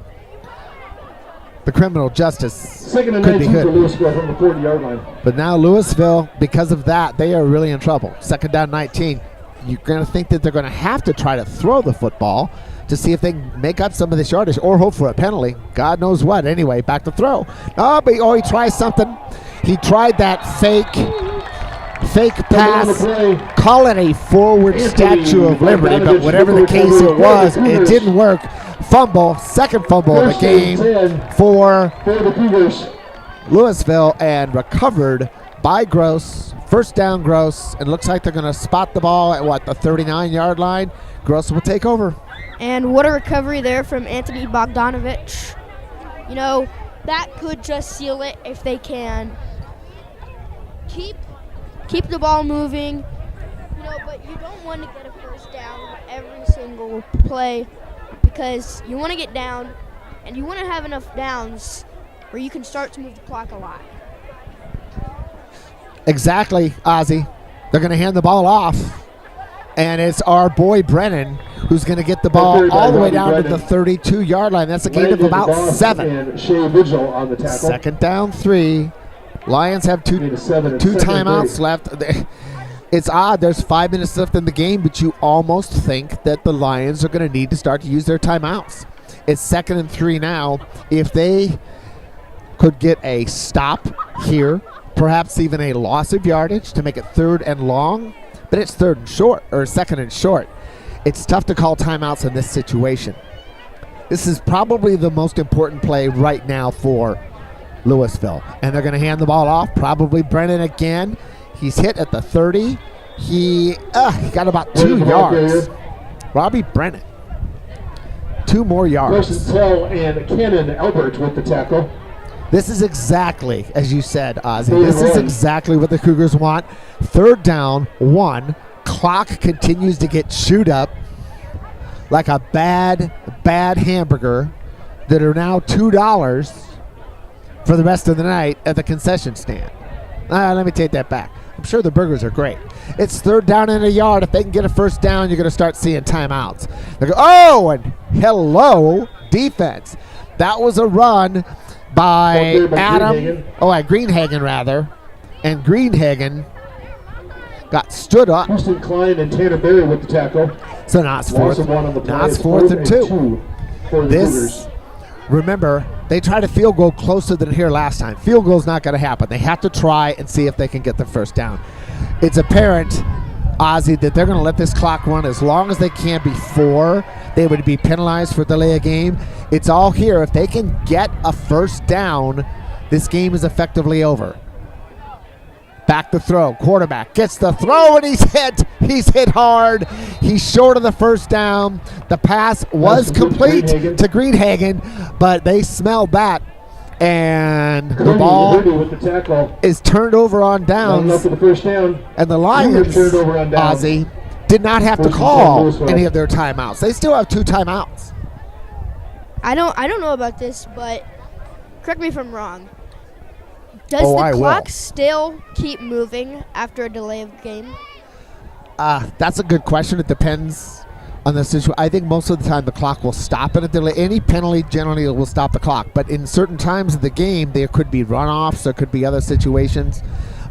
S4: The criminal justice
S2: Second and
S4: could be
S2: 19 for
S4: good.
S2: Louisville from the 40-yard line.
S4: But now Louisville, because of that, they are really in trouble. Second down 19. You're going to think that they're going to have to try to throw the football to see if they can make up some of this yardage or hope for a penalty. God knows what. Anyway, back to throw. He tries something. He tried that fake pass. Call it a forward Statue of Liberty, but whatever the case it was, it didn't work. Fumble, second fumble of the game for
S2: the Cougars.
S4: Louisville, and recovered by Gross. First down, Gross, and looks like they're going to spot the ball at the 39-yard line. Gross will take over.
S5: And what a recovery there from Anthony Bogdanovich. You know, that could just seal it if they can keep the ball moving. You know, but you don't want to get a first down every single play because you want to get down and you want to have enough downs where you can start to move the clock a lot.
S4: Exactly, Ozzy. They're going to hand the ball off, and it's our boy Brennan who's going to get the ball all the way down to the 32-yard line. That's a gain of about 7.
S2: And Shea Vigil on the tackle.
S4: Second down 3. Lions have two timeouts left. It's odd. There's 5 minutes left in the game, but you almost think that the Lions are going to need to start to use their timeouts. It's 2nd and 3 now. If they could get a stop here, perhaps even a loss of yardage to make it 3rd and long, but it's 3rd and short, or 2nd and short. It's tough to call timeouts in this situation. This is probably the most important play right now for Louisville. And they're going to hand the ball off. Probably Brennan again. He's hit at the 30. He got about 2 yards. Robbie Brennan. 2 more yards.
S2: Carson Tell and Cannon Albert with the tackle.
S4: This is exactly, as you said, Ozzy, this is exactly what the Cougars want. 3rd down, 1. Clock continues to get chewed up like a bad hamburger that are now $2 for the rest of the night at the concession stand. Let me take that back. I'm sure the burgers are great. It's 3rd down and a yard. If they can get a first down, you're going to start seeing timeouts. They go, and hello, defense. That was a run by Greenhagen rather. And Greenhagen got stood up.
S2: Houston Klein and Tanner Berry with the tackle.
S4: So now it's 4th and 2. This, remember, they tried a field goal closer than here last time. Field goal's not going to happen. They have to try and see if they can get the first down. It's apparent, Ozzy, that they're going to let this clock run as long as they can before they would be penalized for delay of game. It's all here. If they can get a first down, this game is effectively over. Back to throw. Quarterback gets the throw, and he's hit. He's hit hard. He's short of the first down. The pass was complete to Greenhagen, but they smelled that. And the ball is turned over on downs. And the Lions, Ozzy, did not have to call any of their timeouts. They still have 2 timeouts.
S5: I don't know about this, but correct me if I'm wrong. Does the clock still keep moving after a delay of game?
S4: That's a good question. It depends on the situation. I think most of the time the clock will stop in a delay. Any penalty generally will stop the clock. But in certain times of the game, there could be runoffs. There could be other situations.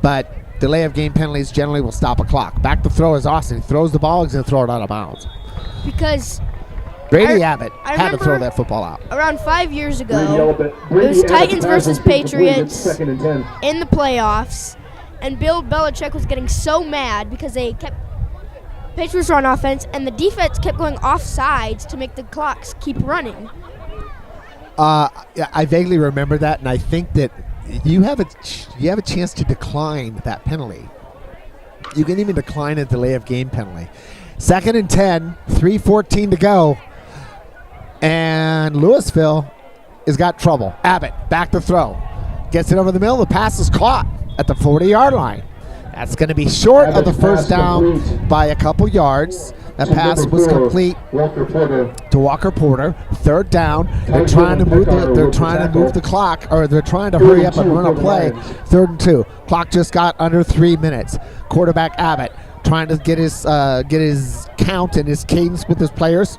S4: But delay of game penalties generally will stop a clock. Back to throw is Austin. He throws the ball. He's going to throw it out of bounds.
S5: Because
S4: Brady Abbott had to throw that football out.
S5: Around 5 years ago, it was Titans versus Patriots in the playoffs, and Bill Belichick was getting so mad because Patriots were on offense, and the defense kept going off sides to make the clocks keep running.
S6: Yeah, I vaguely remember that, and I think that you have a chance to decline that penalty. You can even decline a delay of game penalty. 2nd and 10, 3:14 to go, and Louisville has got trouble. Abbott back to throw, gets it over the middle. The pass is caught at the 40-yard line. That's going to be short of the first down by a couple yards. That pass was complete to Walker Porter. 3rd down. They're trying to move the clock, or they're trying to hurry up and run a play. 3rd and 2. Clock just got under 3 minutes. Quarterback Abbott trying to get his count and his cadence with his players.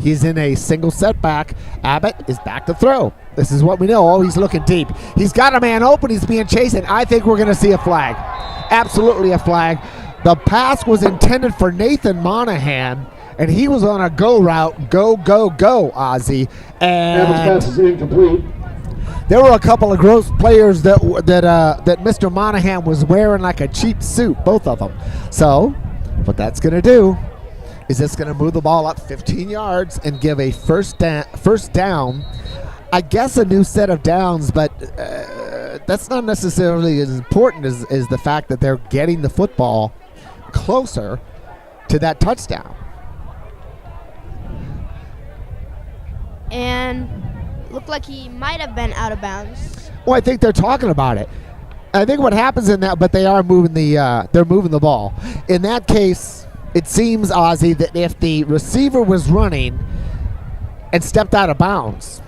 S6: He's in a single setback. Abbott is back to throw. This is what we know. Oh, he's looking deep. He's got a man open. He's being chased, and I think we're going to see a flag. Absolutely a flag. The pass was intended for Nathan Monahan, and he was on a go route. Go, go, go, Ozzy. And
S2: pass is incomplete.
S6: There were a couple of gross players that Mr. Monahan was wearing like a cheap suit, both of them. So what that's going to do is it's going to move the ball up 15 yards and give a first down. I guess a new set of downs, but that's not necessarily as important as the fact that they're getting the football closer to that touchdown.
S5: And looked like he might have been out of bounds.
S6: Well, I think they're talking about it. I think what happens in that, but they are moving the ball. In that case, it seems, Ozzy, that if the receiver was running and stepped out of bounds,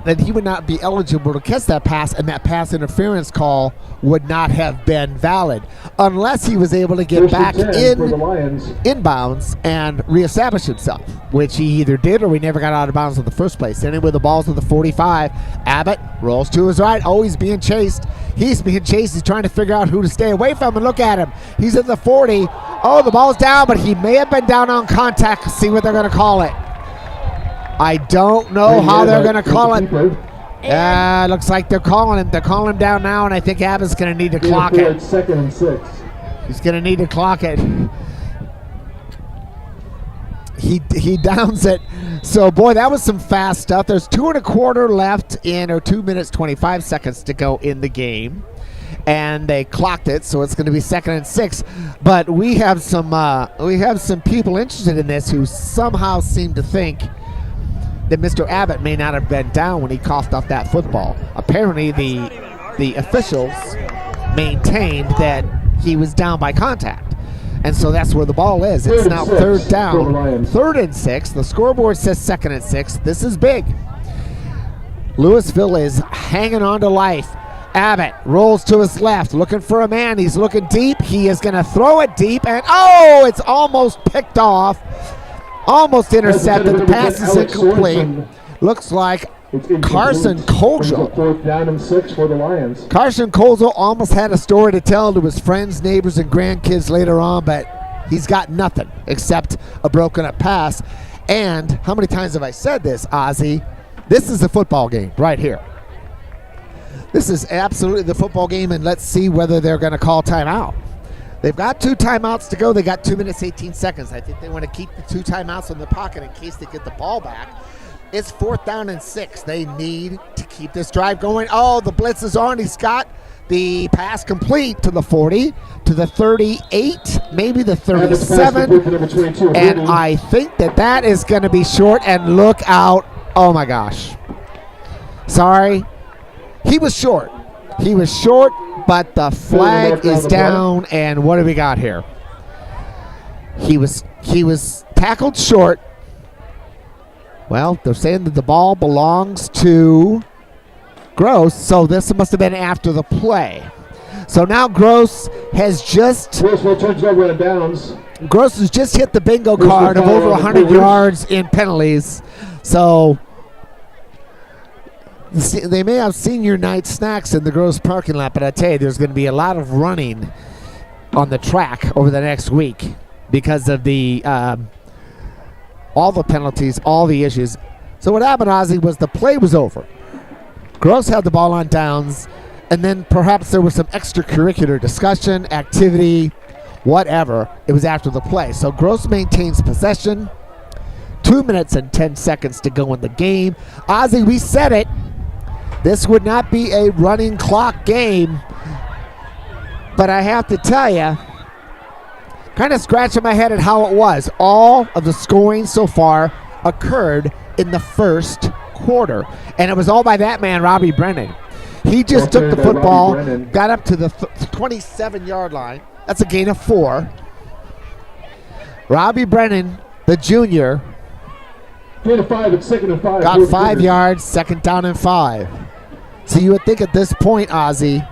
S6: then he would not be eligible to catch that pass, and that pass interference call would not have been valid unless he was able to get back inbounds and reestablish himself, which he either did or we never got out of bounds in the first place. Anyway, the ball's at the 45. Abbott rolls to his right. Oh, he's being chased. He's being chased. He's trying to figure out who to stay away from, and look at him. He's at the 40. Oh, the ball's down, but he may have been down on contact. See what they're going to call it. I don't know how they're going to call it. Looks like they're calling him. They're calling him down now, and I think Abbott's going to need to clock it.
S2: 2nd and 6.
S6: He's going to need to clock it. He downs it. So, boy, that was some fast stuff. There's 2 1/4 left or 2 minutes, 25 seconds to go in the game. And they clocked it, so it's going to be 2nd and 6. But we have some people interested in this who somehow seem to think that Mr. Abbott may not have been down when he coughed off that football. Apparently, the officials maintained that he was down by contact. And so that's where the ball is. It's now 3rd down. 3rd and 6. The scoreboard says 2nd and 6. This is big. Louisville is hanging on to life. Abbott rolls to his left, looking for a man. He's looking deep. He is going to throw it deep, and it's almost picked off. Almost intercepted. The pass is incomplete. Looks like Carson Kozel.
S2: 4th down and 6 for the Lions.
S6: Carson Kozel almost had a story to tell to his friends, neighbors, and grandkids later on, but he's got nothing except a broken up pass. And how many times have I said this, Ozzy? This is a football game right here. This is absolutely the football game, and let's see whether they're going to call timeout. They've got 2 timeouts to go. They got 2 minutes, 18 seconds. I think they want to keep the 2 timeouts in the pocket in case they get the ball back. It's 4th down and 6. They need to keep this drive going. Oh, the blitz is on. He's got the pass complete to the 40, to the 38, maybe the 37. And I think that is going to be short. And look out. Oh, my gosh. Sorry. He was short. But the flag is down, and what do we got here? He was tackled short. Well, they're saying that the ball belongs to Gross, so this must have been after the play. So now Gross has just
S2: turns over in downs.
S6: Gross has just hit the bingo card of over 100 yards in penalties. So they may have senior night snacks in the Gross parking lot, but I tell you, there's going to be a lot of running on the track over the next week because of all the penalties, all the issues. So what happened, Ozzy, was the play was over. Gross had the ball on downs, and then perhaps there was some extracurricular discussion, activity, whatever. It was after the play. So Gross maintains possession.
S4: 2 minutes and 10 seconds to go in the game. Ozzy, we said it. This would not be a running clock game. But I have to tell you, kind of scratching my head at how it was. All of the scoring so far occurred in the first quarter. And it was all by that man, Robbie Brennan. He just took the football, got up to the 27-yard line. That's a gain of 4. Robbie Brennan, the junior,
S2: Gain of 5 at 2nd and 5.
S4: got 5 yards, 2nd down and 5. So you would think at this point, Ozzy,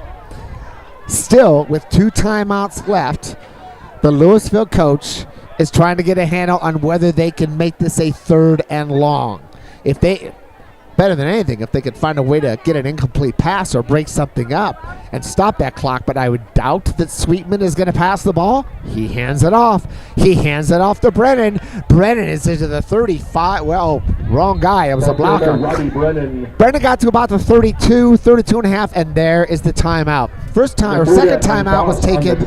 S4: still with 2 timeouts left, the Louisville coach is trying to get a handle on whether they can make this a 3rd and long. If they, better than anything, if they could find a way to get an incomplete pass or break something up and stop that clock, but I would doubt that Sweetman is going to pass the ball. He hands it off. He hands it off to Brennan. Brennan is into the 35. Well, wrong guy. It was a blocker. Brennan got to about the 32 and a half, and there is the timeout. Second timeout was taken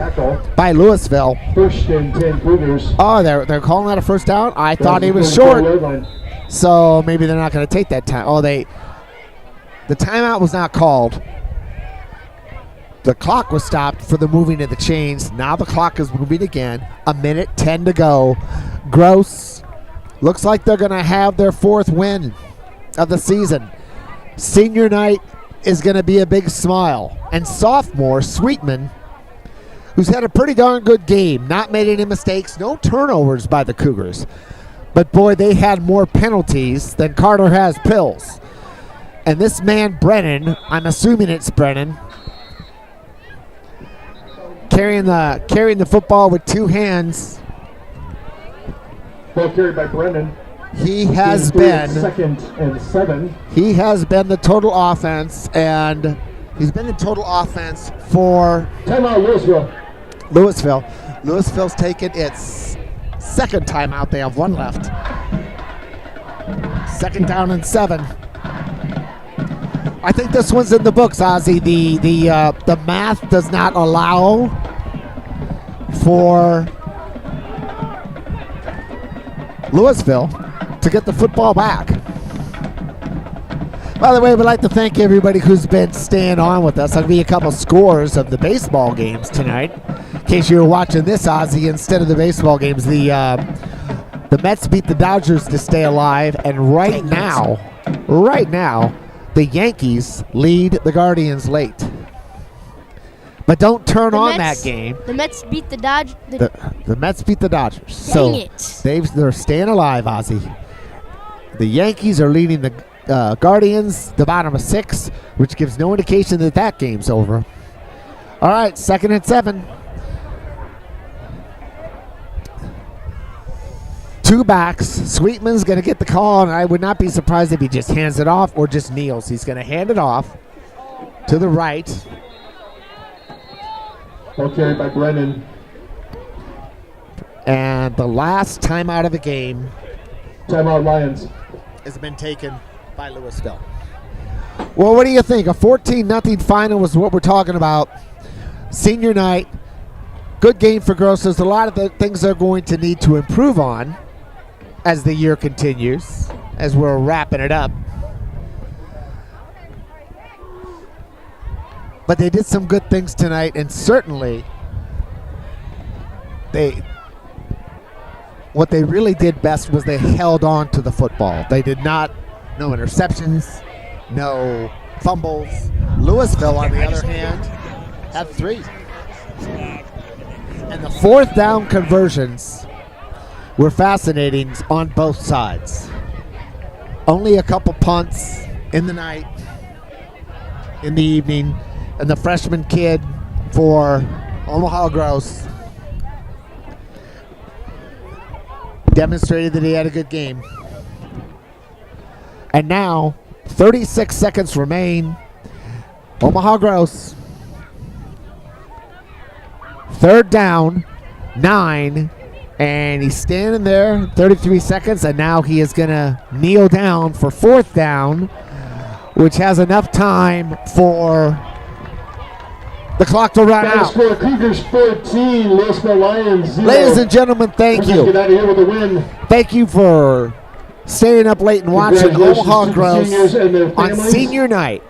S4: by Louisville.
S2: 1st and 10 Cougars.
S4: Oh, they're calling that a first down? I thought he was short. So maybe they're not going to take that time. Oh, the timeout was not called. The clock was stopped for the moving of the chains. Now the clock is moving again. 1:10 to go. Gross. Looks like they're going to have their 4th win of the season. Senior night is going to be a big smile. And sophomore Sweetman, who's had a pretty darn good game, not made any mistakes, no turnovers by the Cougars. But boy, they had more penalties than Carter has pills. And this man, Brennan, I'm assuming it's Brennan, carrying the football with 2 hands.
S2: Ball carried by Brennan.
S4: He has been
S2: 2nd and 7.
S4: He has been the total offense, and he's been the total offense for
S2: Timeout,
S4: Louisville. Louisville's taken its 2nd timeout. They have 1 left. 2nd down and 7. I think this one's in the books, Ozzy. The math does not allow for Louisville to get the football back. By the way, we'd like to thank everybody who's been staying on with us. I'll give you a couple scores of the baseball games tonight. In case you were watching this, Ozzy, instead of the baseball games, the Mets beat the Dodgers to stay alive, and right now, the Yankees lead the Guardians late. But don't turn on that game.
S5: The Mets beat the Dodgers.
S4: The Mets beat the Dodgers.
S5: Dang it.
S4: They're staying alive, Ozzy. The Yankees are leading the Guardians, the bottom of 6, which gives no indication that that game's over. All right, 2nd and 7. 2 backs. Sweetman's going to get the call, and I would not be surprised if he just hands it off or just kneels. He's going to hand it off to the right.
S2: Ball carried by Brennan.
S4: And the last timeout of the game.
S2: Timeout, Lions.
S4: Has been taken by Louisville. Well, what do you think? A 14-0 final was what we're talking about. Senior night. Good game for Gross. There's a lot of the things they're going to need to improve on as the year continues, as we're wrapping it up. But they did some good things tonight, and certainly what they really did best was they held on to the football. They did not, no interceptions, no fumbles. Louisville, on the other hand, had 3. And the 4th down conversions were fascinating on both sides. Only a couple punts in the night, in the evening, and the freshman kid for Omaha Gross demonstrated that he had a good game. And now, 36 seconds remain. Omaha Gross. 3rd down, 9, and he's standing there, 33 seconds, and now he is going to kneel down for 4th down, which has enough time for the clock to run out.
S2: Score, Cougars 14, Louisville Lions 0.
S4: Ladies and gentlemen, thank you.
S2: Get out of here with a win.
S4: Thank you for staying up late and watching
S2: Congratulations
S4: Omaha
S2: to the
S4: Gross
S2: seniors and their
S4: on
S2: families.
S4: senior night.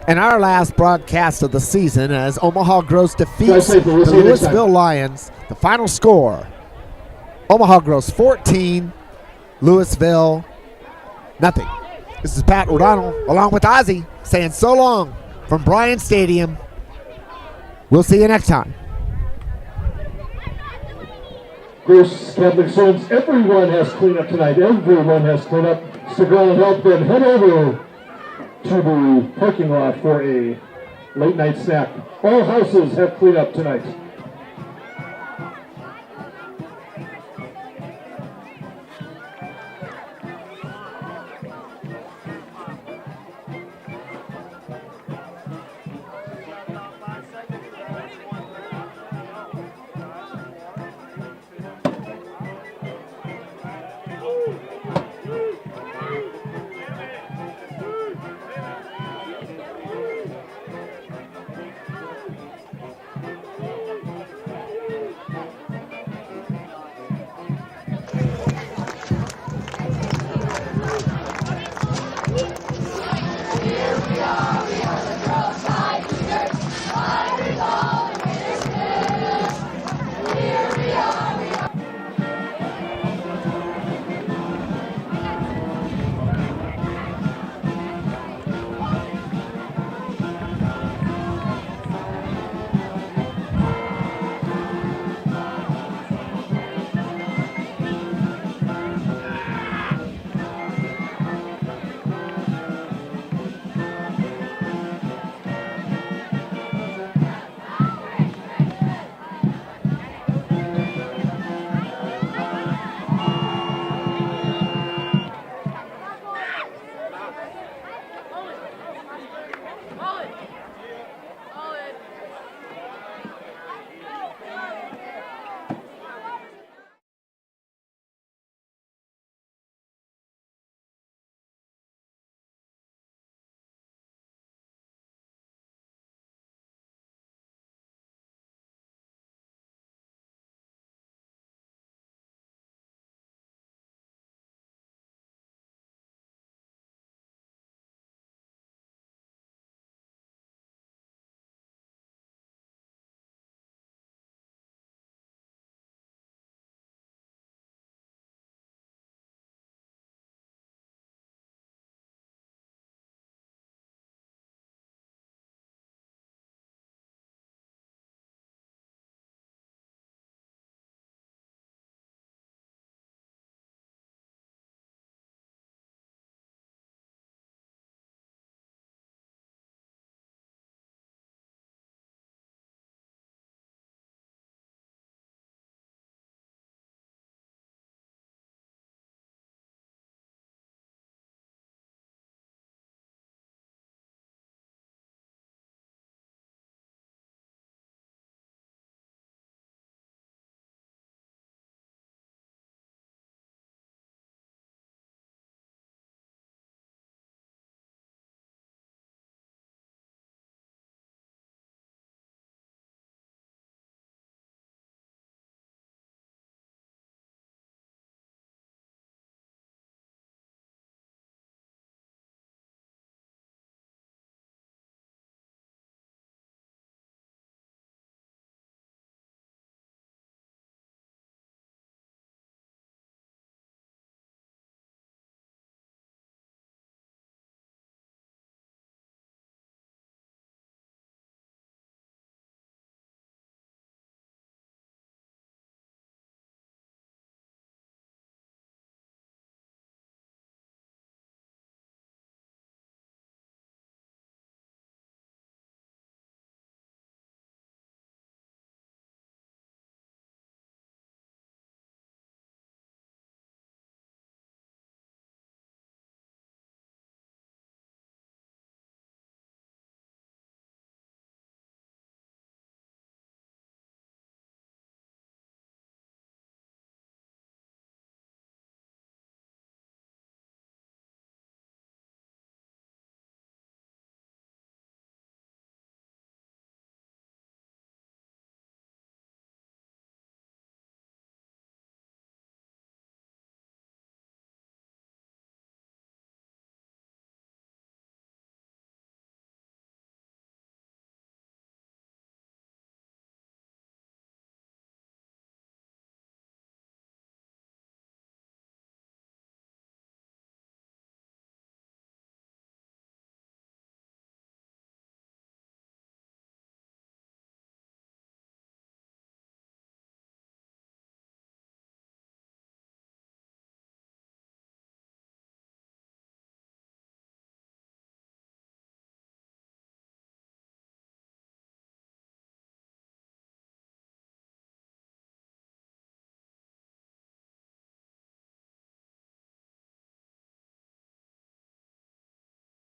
S4: And our last broadcast of the season as Omaha Gross
S2: Drive
S4: defeats the
S2: safely. We'll see you next time.
S4: Louisville Lions. The final score, Omaha Gross 14, Louisville nothing. This is Pat O'Donnell along with Ozzy saying so long from Bryan Stadium. We'll see you next time.
S2: Gross Catholic Sons, everyone has cleanup tonight. Everyone has cleanup. So go and help them head over to the parking lot for a late night snack. All houses have cleanup tonight.